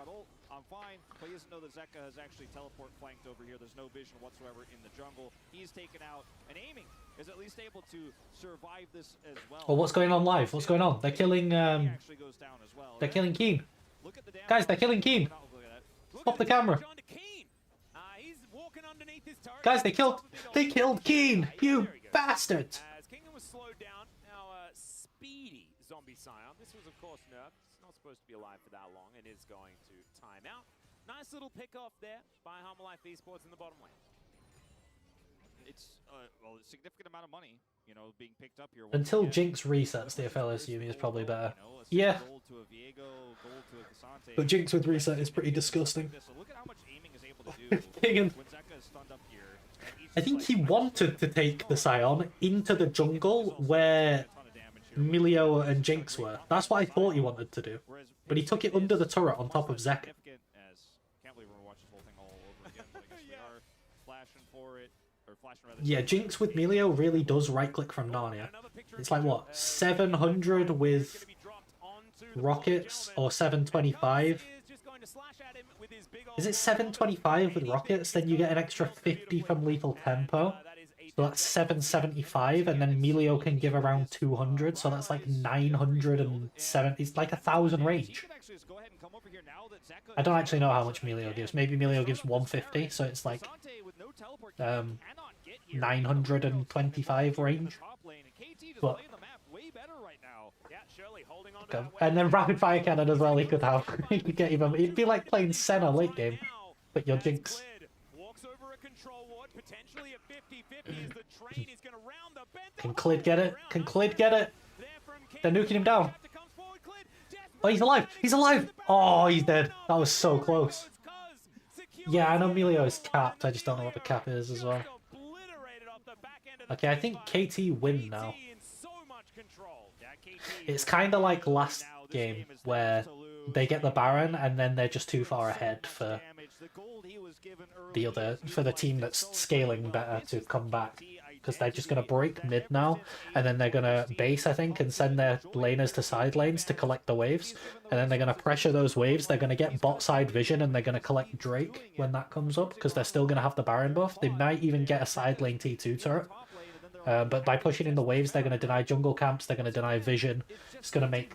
I'm fine, but he doesn't know that Zeka has actually teleport flanked over here. There's no vision whatsoever in the jungle. He's taken out, and aiming is at least able to survive this as well. Well, what's going on live? What's going on? They're killing, Actually goes down as well. they're killing Keen. Look at the damage. Guys, they're killing Keen. Stop the camera. Guys, they killed Keen! You bastards! As Kingdom was slowed down, now speedy zombie scion. This was of course nerfed. It's not supposed to be alive for that long and is going to time out. Nice little pick off there by Hanwha Life Esports in the bottom lane. It's well, a significant amount of money, you know, being picked up here. Until Jinx resets, the FLS Yumi is probably better. Yeah. But Jinx with reset is pretty disgusting. Look at how much aiming is able to do Kingen. when Zeka is stunned up here. I think he wanted to take the Scion into the jungle where Milio and Jinx were. That's what I thought he wanted to do. But he took it under the turret on top of Zeka. Can't believe we're watching this whole thing all over again. But I guess we are flashing for it, or flashing rather. Yeah, Jinx with Milio really does right-click from Narnia. It's like, what, 700 with rockets, or 725? Is it 725 with rockets? Then you get an extra 50 from lethal tempo. So that's 775, and then Milio can give around 200, so that's like 970. It's like 1,000 range. I don't actually know how much Milio gives. Maybe Milio gives 150, so it's like 925 range. But okay. And then rapid fire cannon as well. He could have. He could get even. It'd be like playing Senna late game, but you're Jinx. Can Clid get it? Can Clid get it? They're nuking him down. Oh, he's alive! He's alive! Oh, he's dead. That was so close. Yeah, I know Milio is capped. I just don't know what the cap is as well. Okay, I think KT win now. It's kind of like last game where they get the Baron and then they're just too far ahead for the team that's scaling better to come back, because they're just going to break mid now, and then they're going to base, I think, and send their laners to side lanes to collect the waves, and then they're going to pressure those waves. They're going to get bot side vision, and they're going to collect Drake when that comes up, because they're still going to have the Baron buff. They might even get a side lane T2 turret, but by pushing in the waves, they're going to deny jungle camps, they're going to deny vision. It's going to make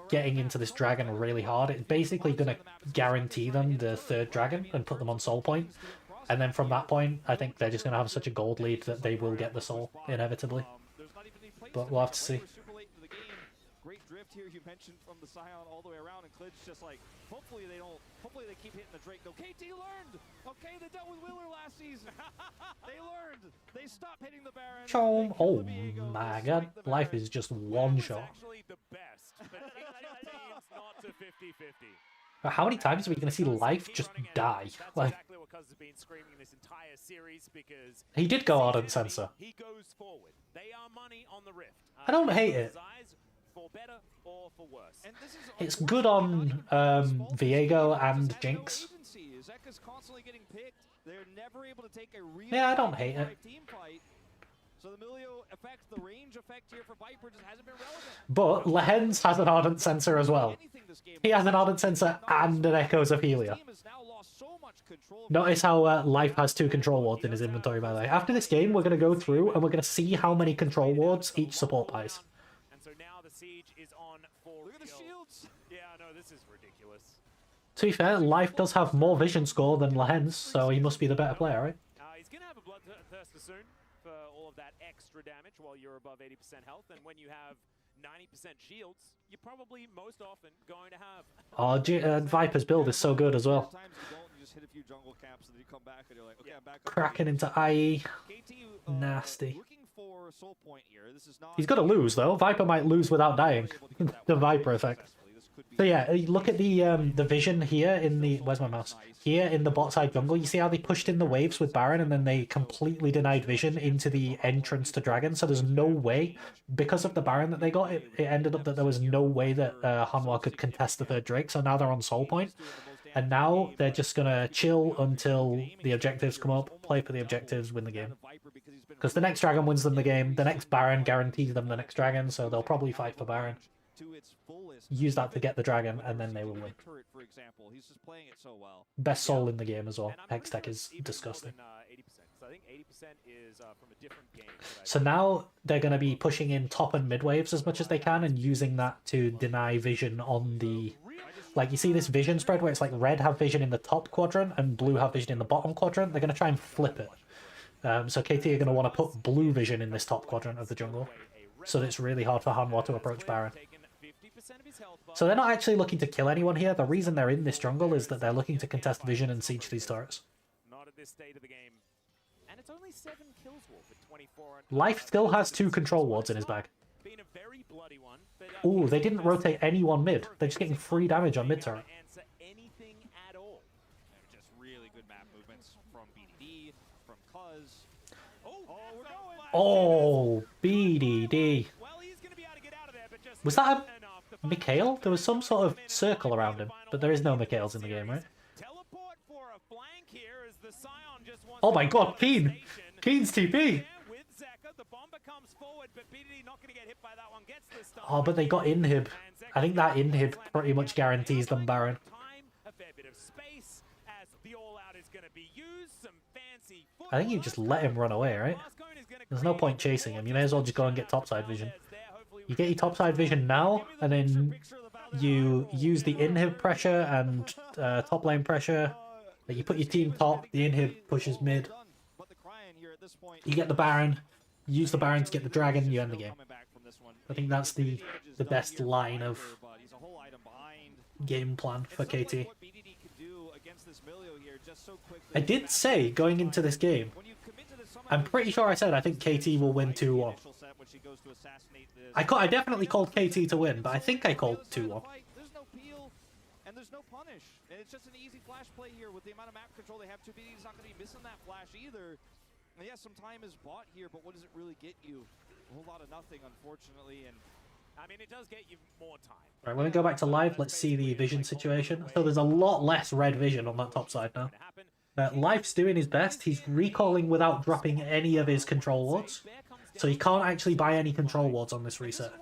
getting into this dragon really hard. It's basically going to guarantee them the third dragon and put them on soul point. And then from that point, I think they're just going to have such a gold lead that they will get the soul, inevitably. But we'll have to see. Great drift here, you mentioned, from the Scion all the way around, and Clid's just like, hopefully they keep hitting the Drake. No, KT learned! Okay, they dealt with Willer last season. They learned. They stopped hitting the Baron. Chom. Oh my god, life is just one shot. Actually the best, but teams not to 50-50. How many times are we going to see life just die? Like, Exactly what Cuz has been screaming this entire series, because he did go Ardent Sensor. he goes forward. They are money on the rift. I don't hate it. For better or for worse. And this is It's good on Viego and Jinx. Zeka's constantly getting picked. They're never able to take a real Yeah, I don't hate it. team fight. So the Milio effect, the range effect here for Viper just hasn't been relevant. But Lehens has an Ardent Sensor as well. He has an Ardent Sensor and an Echoes of Helia. Notice how Life has 2 control wards in his inventory, by the way. After this game, we're going to go through and we're going to see how many control wards each support buys. and so now the siege is on Look at the shields. Yeah, no, this is ridiculous. To be fair, Life does have more vision score than Lehens, so he must be the better player, right? He's going to have a Bloodthirster soon for all of that extra damage while you're above 80% health. And when you have 90% shields, you're probably most often going to have... Oh, Viper's build is so good as well. Sometimes you don't, you just hit a few jungle camps and then you come back and you're like, okay, I'm back. Cracking into IE. KT, Nasty. looking for soul point here. This is not... He's got to lose, though. Viper might lose without dying. The Viper effect. So yeah, look at the vision here in the... Where's my mouse? Here in the bot side jungle, you see how they pushed in the waves with Baron and then they completely denied vision into the entrance to Dragon? So there's no way, because of the Baron that they got, it ended up that there was no way that Hanwha could contest the third Drake, so now they're on soul point. And now they're just going to chill until the objectives come up, play for the objectives, win the game. Because the next Dragon wins them the game, the next Baron guarantees them the next Dragon, so they'll probably fight for Baron. Use that to get the Dragon, and then they will win. Best soul in the game as well. Hextech is disgusting. So now they're going to be pushing in top and mid waves as much as they can and using that to deny vision on the... Like, you see this vision spread where it's like red have vision in the top quadrant and blue have vision in the bottom quadrant? They're going to try and flip it. So KT are going to want to put blue vision in this top quadrant of the jungle. So that it's really hard for Hanwha to approach Baron. So they're not actually looking to kill anyone here. The reason they're in this jungle is that they're looking to contest vision and siege these turrets. Not at this state of the game. And it's only 7 kills for 24. Life still has 2 control wards in his bag. Ooh, they didn't rotate anyone mid. They're just getting free damage on mid turret. Anything at all. Just really good map movements from BDD, from Cuz. Oh, BDD. Was that a Mikhail? There was some sort of circle around him, but there is no Mikhails in the game, right? Oh my god, Keen! Keen's TP! Oh, but they got inhib. I think that inhib pretty much guarantees them Baron. I think you just let him run away, right? There's no point chasing him. You may as well just go and get topside vision. You get your topside vision now, and then you use the inhib pressure and top lane pressure. Like you put your team top, the inhib pushes mid. You get the Baron, use the Baron to get the Dragon, you end the game. I think that's the best line of game plan for KT. I did say, going into this game, I'm pretty sure I said I think KT will win 2-1. I definitely called KT to win, but I think I called 2-1. There's no peel, and there's no punish. And it's just an easy flash play here with the amount of map control they have. 2BD's not going to be missing that flash either. And yeah, some time is bought here, but what does it really get you? A whole lot of nothing, unfortunately. And I mean, it does get you more time. Right, when we go back to live, let's see the vision situation. So there's a lot less red vision on that top side now. Life's doing his best. He's recalling without dropping any of his control wards. So he can't actually buy any control wards on this reset.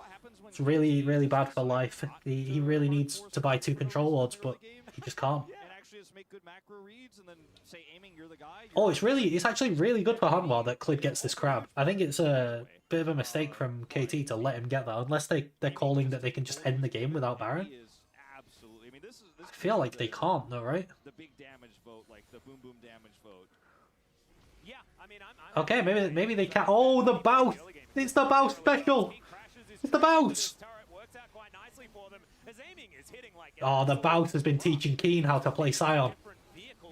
It's really, really bad for Life. He really needs to buy 2 control wards, but he just can't. Oh, it's actually really good for Hanwha that Clid gets this crab. I think it's a bit of a mistake from KT to let him get that, unless they're calling that they can just end the game without Baron. I feel like they can't though, right? The big damage vote, like the boom boom damage vote. Yeah, I mean, okay, maybe they can. Oh, the bounce! It's the bounce special! It's the bounce! Oh, the bounce has been teaching Keen how to play Sion.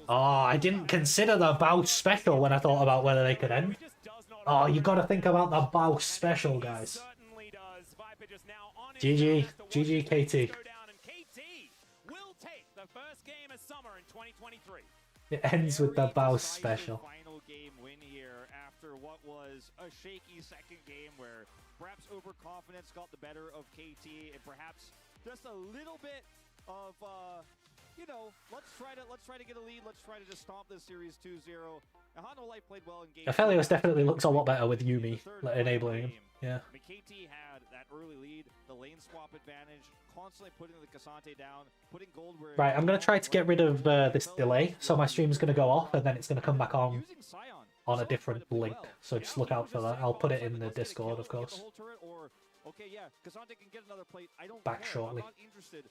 Oh, I didn't consider the bounce special when I thought about whether they could end. Oh, you got to think about the bounce special, guys. GG, GG KT. It ends with the bounce special. Final game win here after what was a shaky second game where perhaps overconfidence got the better of KT and perhaps just a little bit of you know, let's try to get a lead, let's try to just stomp this series 2-0. And Hanwha Life played well in game. Aphelios definitely looks a lot better with Yuumi enabling him. Yeah. KT had that early lead, the lane swap advantage, constantly putting the Cassante down, putting gold where... Right, I'm going to try to get rid of this delay, so my stream's going to go off, and then it's going to come back on a different link. So just look out for that. I'll put it in the Discord, of course. okay, yeah, Cassandra can get another plate. I don't Back care. shortly. I'm not interested